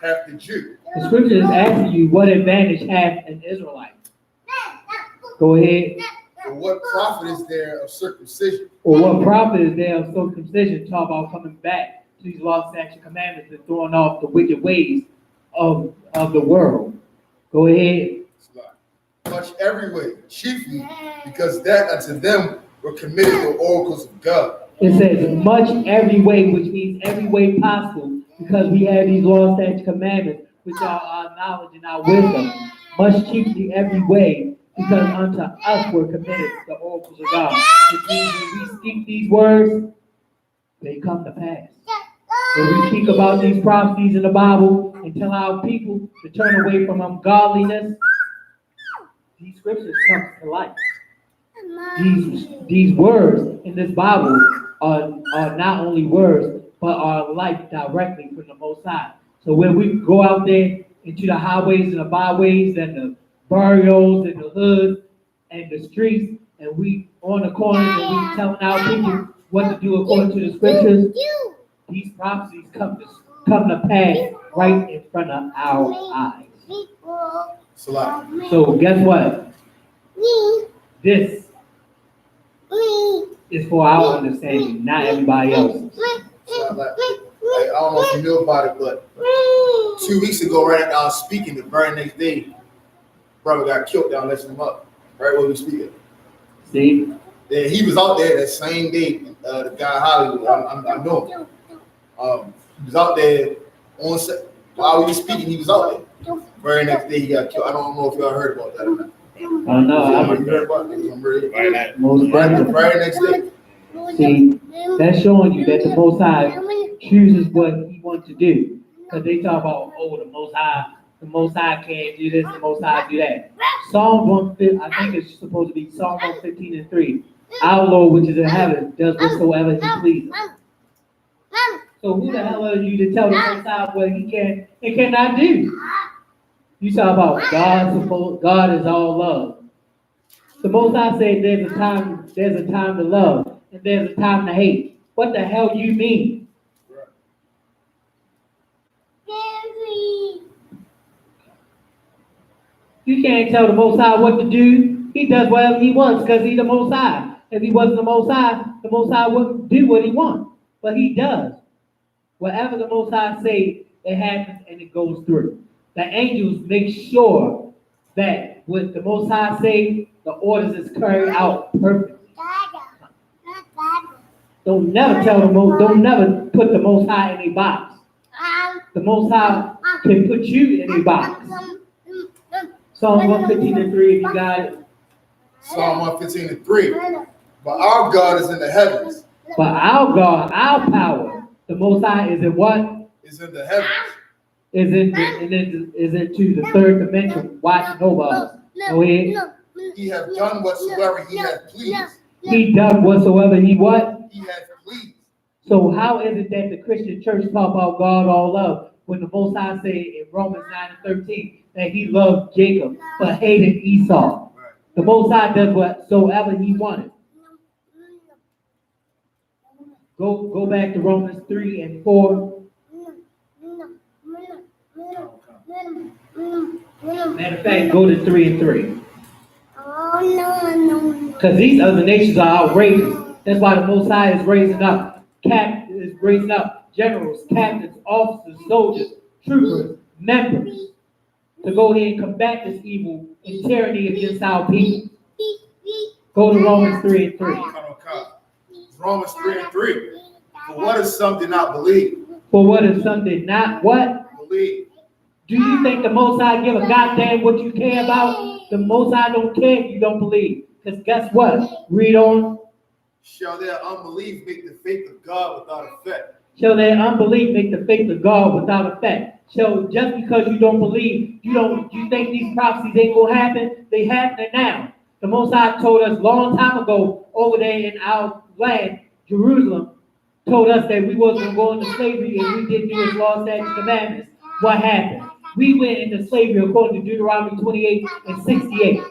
hath the Jew? The scripture is asking you what advantage have an Israelite. Go ahead. For what profit is there of circumcision? Or what profit is there of circumcision? Talk about coming back to these law, statutes, commandments and throwing off the wicked ways of the world. Go ahead. Much every way, chiefly because that unto them were committed the oracles of God. It says much every way, which means every way possible, because we have these laws, statutes, commandments, which are our knowledge and our wisdom. Much chiefly every way, because unto us were committed the oracles of God. Which means when we speak these words, they come to pass. When we speak about these prophecies in the Bible and tell our people to turn away from ungodliness, these scriptures come to life. These words in this Bible are not only words, but are life directly from the Most High. So when we go out there into the highways and the byways and the barrios and the hoods and the streets, and we on the corners and we telling our people what to do according to the scriptures, these prophecies come to pass right in front of our eyes. So guess what? This is for our understanding, not everybody else's. I don't know if you knew about it, but 2 weeks ago, right after I was speaking, the very next day, brother got killed down listening him up, right where we was speaking. See? Then he was out there that same day, the guy Hollywood, I know him. He was out there on set. While we were speaking, he was out there. Very next day he got killed. I don't know if y'all heard about that or not. Oh no, You heard about it? most definitely. Very next day. See, that's showing you that the Most High chooses what He wants to do. Because they talk about, oh, the Most High can't do this, the Most High do that. Psalm 115, I think it's supposed to be Psalm 115:3. Our Lord which is in heaven does whatsoever He pleases. So who the hell are you to tell the Most High what He can and cannot do? You talk about God is all love. The Most High said there's a time to love and there's a time to hate. What the hell you mean? You can't tell the Most High what to do. He does whatever He wants because He's the Most High. If He wasn't the Most High wouldn't do what He wants. But He does. Whatever the Most High say, it happens and it goes through. The angels make sure that what the Most High say, the orders is carried out perfectly. Don't never put the Most High in a box. The Most High can put you in a box. Psalm 115:3, if you got it. Psalm 115:3. But our God is in the heavens. But our God, our power, the Most High is in what? Is in the heavens. Is into the third dimension, watching over us. Go ahead. He hath done whatsoever He hath pleased. He done whatsoever He what? He hath pleased. So how is it that the Christian church talk about God all love when the Most High say in Romans 9:13 that He loved Jacob but hated Esau? The Most High does whatsoever He wanted. Go back to Romans 3:4. Matter of fact, go to 3:3. Because these other nations are outrageous. That's why the Most High is raising up generals, captains, officers, soldiers, troopers, members to go ahead and combat this evil and tyranny against our people. Go to Romans 3:3. Romans 3:3. For what is something not believed? For what is something not what? Believe. Do you think the Most High give a goddamn what you care about? The Most High don't care if you don't believe. Because guess what? Read on. Shall their unbelief make the faith of God without effect? Shall their unbelief make the faith of God without effect? So just because you don't believe, you think these prophecies ain't gonna happen? They happening now. The Most High told us long time ago over there in our land, Jerusalem, told us that we wasn't going to go into slavery if we didn't do His law, statutes, commandments. What happened? We went into slavery according to Deuteronomy 28:68.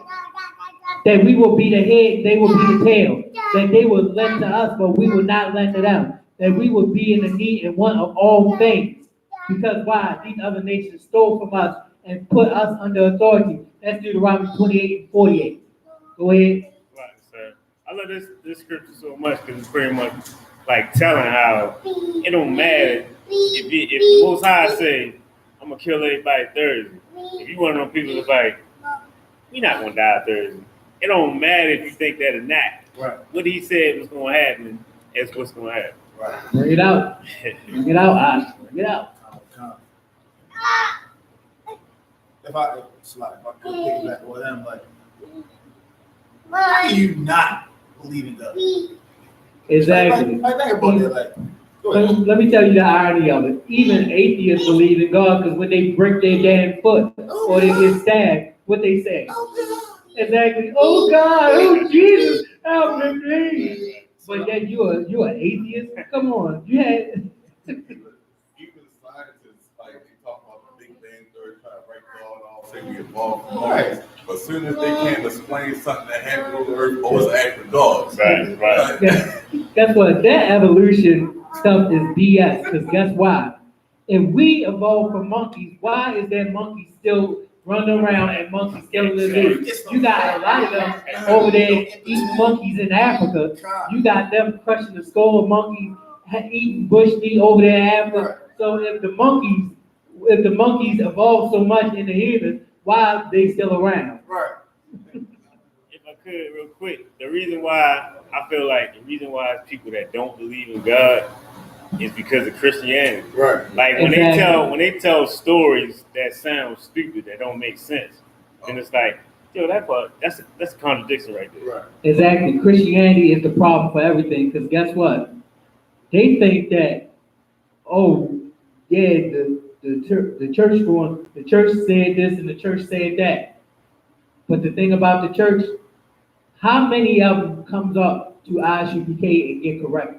That we will be the head, they will be the tail. That they will lend to us, but we will not lend to them. That we will be in the need and want of all things. Because why? These other nations stole from us and put us under authority. That's Deuteronomy 28:48. Go ahead. Right, sir. I love this scripture so much because it's pretty much like telling how it don't matter if the Most High say, I'm gonna kill everybody Thursday. If you one of them people that's like, we not gonna die Thursday. It don't matter if you think that or not. Right. What He said was gonna happen is what's gonna happen. Right. Bring it out. Bring it out, Ash. Bring it out. If I could pick it back with them, like, why do you not believe in God? Exactly. Like, think about it, like, go ahead. Let me tell you the irony of it. Even atheists believe in God because when they break their damn foot or they get stabbed, what they say? Exactly. Oh God, oh Jesus, help me, please. But yet you're an atheist? Come on. You had Even scientists, like, they talk about the Big Bang Theory, try to break God off, say we evolved from Mars. But as soon as they can't explain something that happened on the Earth, oh, it's an act of God. Right. guess what? That evolution stuff is BS. Because guess why? If we evolved from monkeys, why is there monkeys still running around and monkeys still in the zoo? You got a lot of them over there eating monkeys in Africa. You got them crushing the skull of monkeys, eating bush meat over there in Africa. So if the monkeys evolved so much in the heathen, why are they still around? Right. If I could, real quick, the reason why it's people that don't believe in God is because of Christianity. Right. Like when Exactly. they tell stories that sound stupid, that don't make sense, then it's like, yo, that's a contradiction right there. Right. Exactly. Christianity is the problem for everything. Because guess what? They think that, oh, yeah, the church said this and the church said that. But the thing about the church, how many of them comes up to Isupk and get corrected?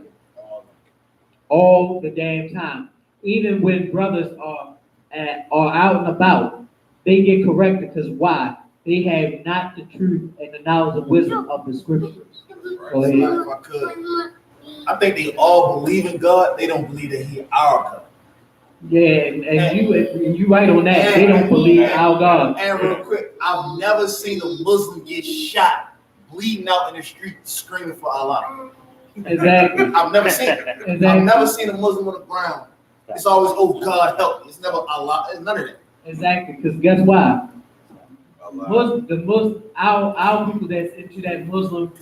All the damn time. Even when brothers are out and about, they get corrected because why? They have not the truth and the knowledge and wisdom of the scriptures. Right. Go So ahead. if I could, I think they all believe in God. They don't believe that He our God. Yeah, and you right on that. They don't believe our God. And real quick, I've never seen a Muslim get shot, bleeding out in the street, screaming for Allah. Exactly. I've never seen it. Exactly. I've never seen a Muslim on the ground. It's always, oh God help me. It's never Allah. It's none of that. Exactly. Because guess why? Allah. Our people that's into that Muslim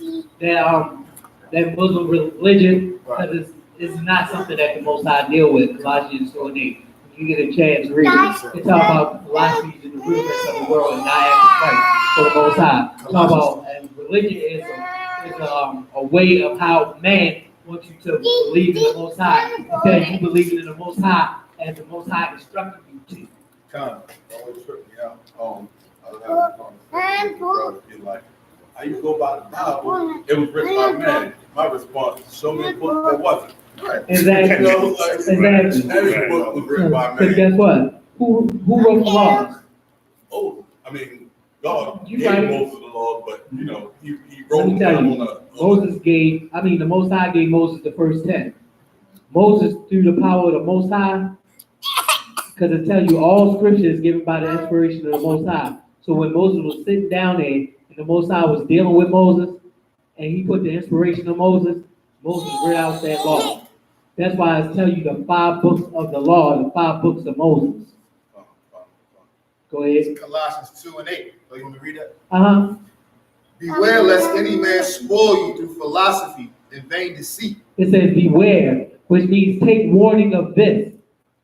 religion, because it's not something that the Most High deal with. Colossians 4:8. If you get a chance, read it. It's all about philosophies and the rudiments of the world and not having Christ for the Most High. It's all about, and religion is a way of how man wants you to believe in the Most High. Instead of you believing in the Most High as the Most High instructed you to. Kind of always tripped me out. I was having a conversation with brother, be like, how you go by the Bible? It was written by man. My response is, show me a book that wasn't. Right. Exactly. You know, like, Exactly. every book was written by Because man. guess what? Who wrote the laws? Oh, I mean, God You gave right. most of the laws, but you know, he Let wrote me tell them you, on a the Most High gave Moses the first 10. Moses, through the power of the Most High, because it tells you all scripture is given by the inspiration of the Most High. So when Moses was sitting down there and the Most High was dealing with Moses, and he put the inspiration of Moses read out that law. That's why I tell you the 5 books of the law, the 5 books of Moses. Go ahead. Colossians 2:8. Oh, you want me to read that? Uh-huh. Beware lest any man spoil you through philosophy and vain deceit. It says beware, which means take warning of this,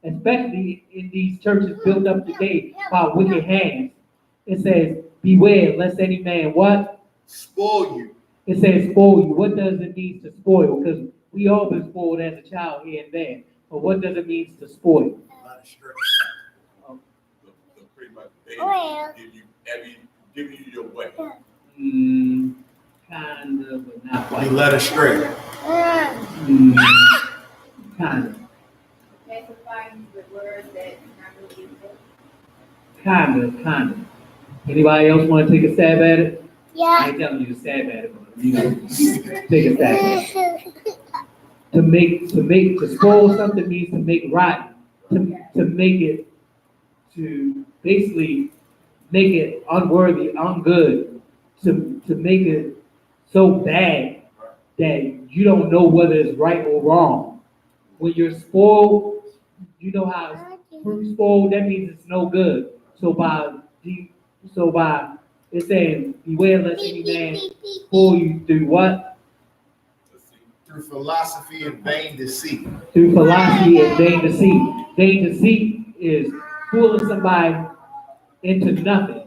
especially in these churches built up today by wicked hands. It says beware lest any man what? Spoil you. It says spoil you. What does it mean to spoil? Because we all been spoiled as a child here and there. But what does it mean to spoil? the pretty much they give you your way. Kind of, but not Be quite. led astray. Kind of. Testifying with words that not really Kind of. Anybody else want to take a stab at it? I Yeah. ain't telling you to stab at it, but take a stab at it. To spoil something means to make rotten. To make it, to basically make it unworthy, ungood. To make it so bad that you don't know whether it's right or wrong. When you're spoiled, you know how fruit spoiled, that means it's no good. So by it's saying, beware lest any man fool you through what? Through philosophy and vain deceit. Through philosophy and vain deceit. Vain deceit is fooling somebody into nothing.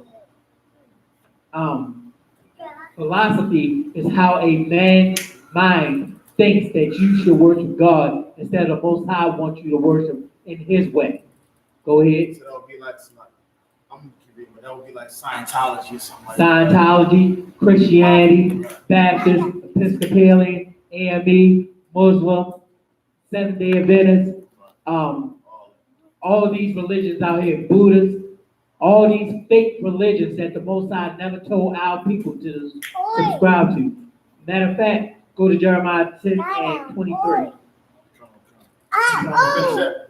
Philosophy is how a man's mind thinks that you should worship God instead of Most High wants you to worship in His way. Go ahead. So that would be like I'm gonna keep reading, but that would be like Scientology or something like that. Scientology, Christianity, Baptist, Episcopalian, AME, Muslim, Seventh-day Adventist, all these religions out here, Buddhists, all these fake religions that the Most High never told our people to subscribe to. Matter of fact, go to Jeremiah 10 and 23.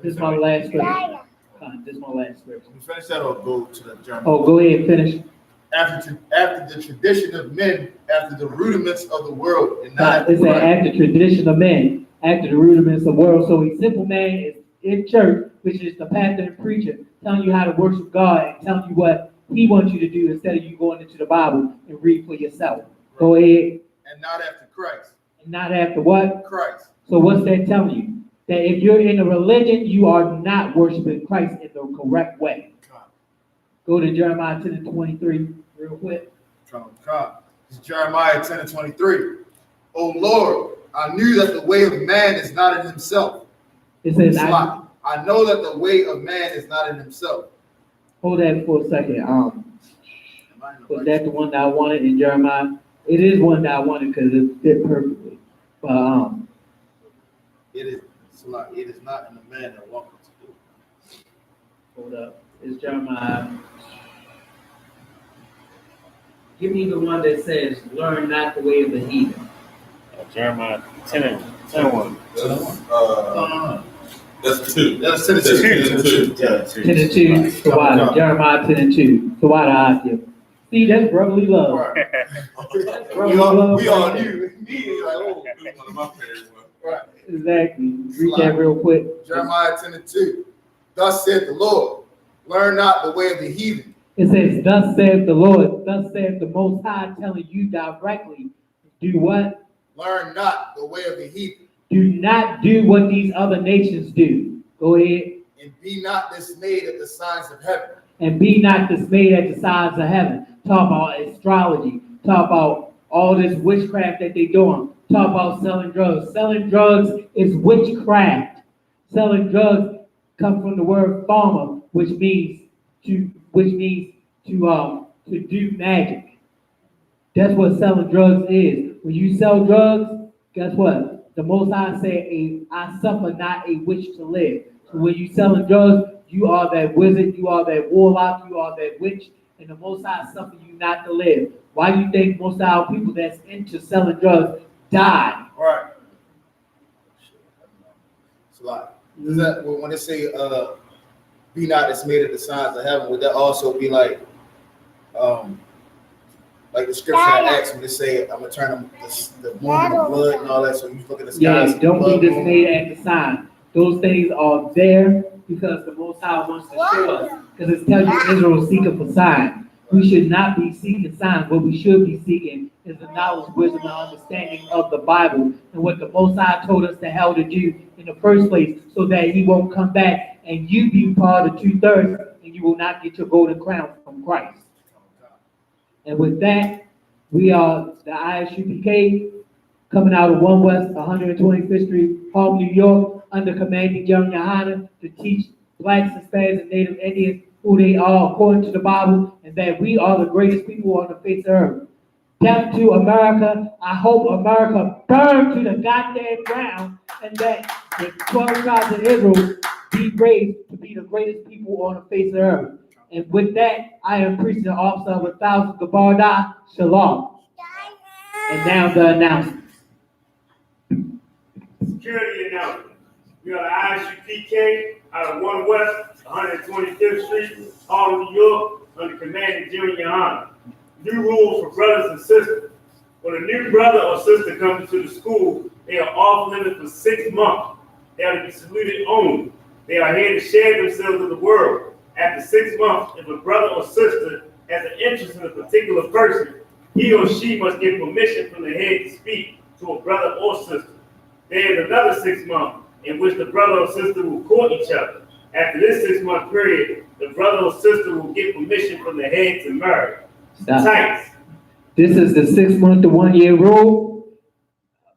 This is my last scripture. This is my last scripture. We finish that or go to the German? Oh, go ahead and finish. After the tradition of men, after the rudiments of the world, and not It's after tradition of men, after the rudiments of the world. So a simple man is in church, which is the pastor and preacher, telling you how to worship God and telling you what He wants you to do instead of you going into the Bible and read for yourself. Right. Go ahead. And not after Christ. And not after what? Christ. So what's that telling you? that if you're in a religion, you are not worshiping Christ in the correct way. Go to Jeremiah 10 and 23 real quick. It's Jeremiah 10 and 23. O Lord, I knew that the way of man is not in himself. It says, I know that the way of man is not in himself. Hold that for a second. Was that the one that I wanted in Jeremiah? It is one that I wanted because it fit perfectly. But it is not in the man that walketh to do. Hold up. It's Jeremiah. Give me the one that says, learn not the way of the heathen. Jeremiah 10 and 1. That's 2. That's 10 and 2. 10 and 2. Sawada. Jeremiah 10 and 2. Sawada Akia. See, that's brotherly love. We all knew. One of my favorite ones. Right. Exactly. Read that real quick. Jeremiah 10 and 2. Thus saith the Lord, learn not the way of the heathen. It says, thus saith the Lord, thus saith the Most High, telling you directly, do what? Learn not the way of the heathen. Do not do what these other nations do. Go ahead. And be not dismayed at the signs of heaven. And be not dismayed at the signs of heaven. Talk about astrology. Talk about all this witchcraft that they're doing. Talk about selling drugs. Selling drugs is witchcraft. Selling drugs comes from the word pharma, which means to do magic. That's what selling drugs is. When you sell drugs, guess what? The Most High said, I suffer not a witch to live. So when you selling drugs, you are that wizard, you are that warlock, you are that witch, and the Most High suffer you not to live. Why do you think most of our people that's into selling drugs die? Right. It's a lot. Does that, when they say, be not dismayed at the signs of heaven, would that also be like the scripture in Acts when they say, I'm going to turn them the moon into blood and all that, so you look at the skies. Yeah, don't be dismayed at the sign. Those things are there because the Most High wants to show us. Because it's telling you Israel is seeking for signs. We should not be seeking signs. What we should be seeking is the knowledge, wisdom, and understanding of the Bible and what the Most High told us the hell to do in the first place so that he won't come back and you be part of 2/3 and you will not get your golden crown from Christ. And with that, we are the ISUPK coming out of 1 West 125th Street, Harlem, New York, under commanding Young Yohana to teach blacks, Hispanics, and Native Indians who they are according to the Bible, and that we are the greatest people on the face of earth. Death to America. I hope America burn to the goddamn ground, and that the 12 tribes of Israel be raised to be the greatest people on the face of the earth. And with that, I am preaching the officer of 1,000 Gabarda Shalom. And now the announcement. Security announcement. We are the ISUPK out of 1 West 125th Street, Harlem, New York, under commanding Junior Yohana. New rules for brothers and sisters. When a new brother or sister comes into the school, they are off limits for 6 months. They are to be saluted only. They are here to share themselves with the world. After 6 months, if a brother or sister has an interest in a particular person, he or she must get permission from the head to speak to a brother or sister. There is another 6 months in which the brother or sister will court each other. After this 6-month period, the brother or sister will get permission from the head to marry. Tights. This is the 6-month to 1 year rule.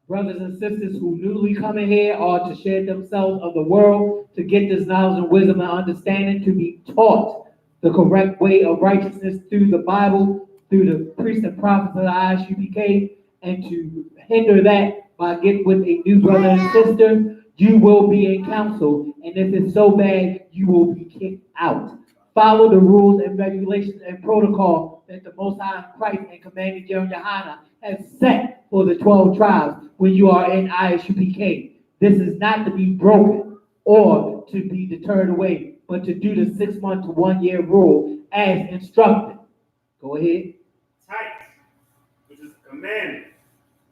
Brothers and sisters who newly come in here are to share themselves of the world, to get this knowledge and wisdom and understanding, to be taught the correct way of righteousness through the Bible, through the priests and prophets of the ISUPK, and to hinder that by getting with a new brother and sister, you will be in counsel, and if it's so bad, you will be kicked out. Follow the rules and regulations and protocol that the Most High Christ and Commanding General Yohana has set for the 12 tribes when you are in ISUPK. This is not to be broken or to be deterred away, but to do the 6-month to 1 year rule as instructed. Go ahead. Tights, which is a commandment.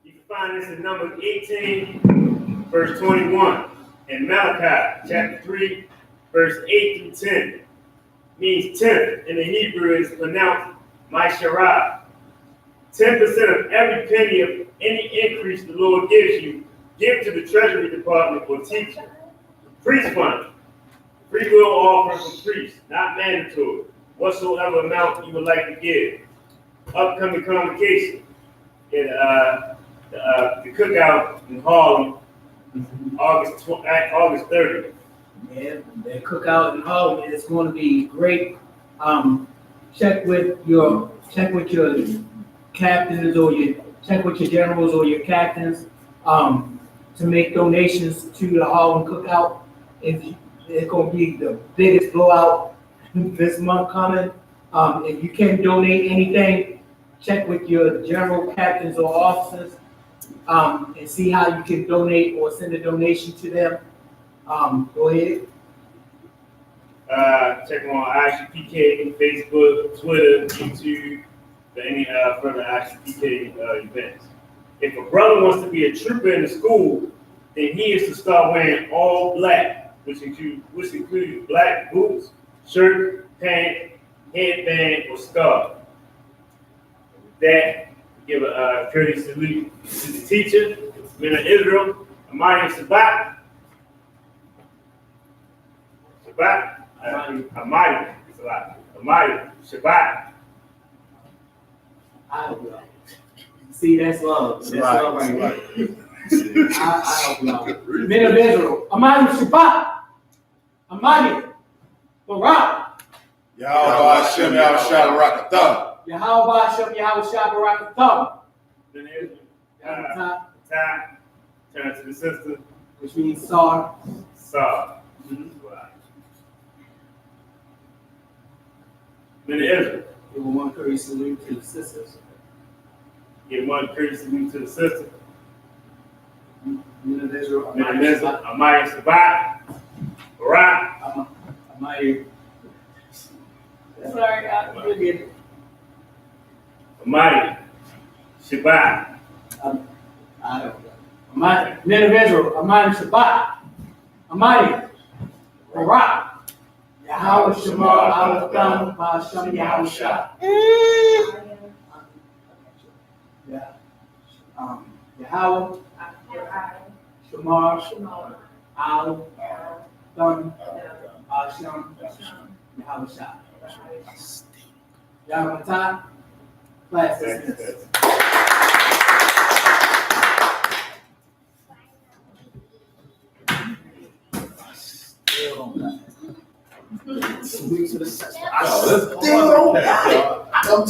You can find this in Numbers 18, verse 21, and Malachi, chapter 3, verse 8 through 10. Means 10th in the Hebrew is pronounced Maisharah. 10% of every penny of any increase the Lord gives you, give to the Treasury Department for teaching. Priest fund. Free will offering from priests, not mandatory. Whatsoever amount you would like to give. Upcoming convocation. The cookout in Harlem, August 30th. Yeah, the cookout in Harlem is going to be great. Check with your captains or check with your generals or your captains to make donations to the Harlem cookout. It's going to be the biggest blowout this month coming. If you can donate anything, check with your general captains or officers and see how you can donate or send a donation to them. Go ahead. Check on ISUPK, Facebook, Twitter, YouTube for any further ISUPK events. If a brother wants to be a trooper in the school, then he is to start wearing all black, which includes black boots, shirt, pants, headband, or scarf. With that, give a courteous salute to the teacher, men of Israel, Amari Shabbat. Amari Shabbat. See, that's love. That's love right there. I love love. Men of Israel, Amari Shabbat. Amari Barak. Yahweh Hashem Yahushua Barakatah. Yahweh Hashem Yahushua Barakatah. Men of Israel. Turn to the sister. Which means Sar. Men of Israel. Give one courteous salute to the sisters. Give one courteous salute to the sister. Men of Israel, Men of Israel. Amari Shabbat. Barak. Amari. Sorry, I get it. Amari Shabbat. I don't know. Men of Israel, Amari Shabbat. Amari Barak. Yahweh Shema Al-Tham Ba'Shem Yahushua. Yeah. Yahweh Shema Al-Tham Ba'Shem Yahushua. Yahweh Matah. Class dismissed. Sweet to the sister. I know, this is Still don't got it. I'm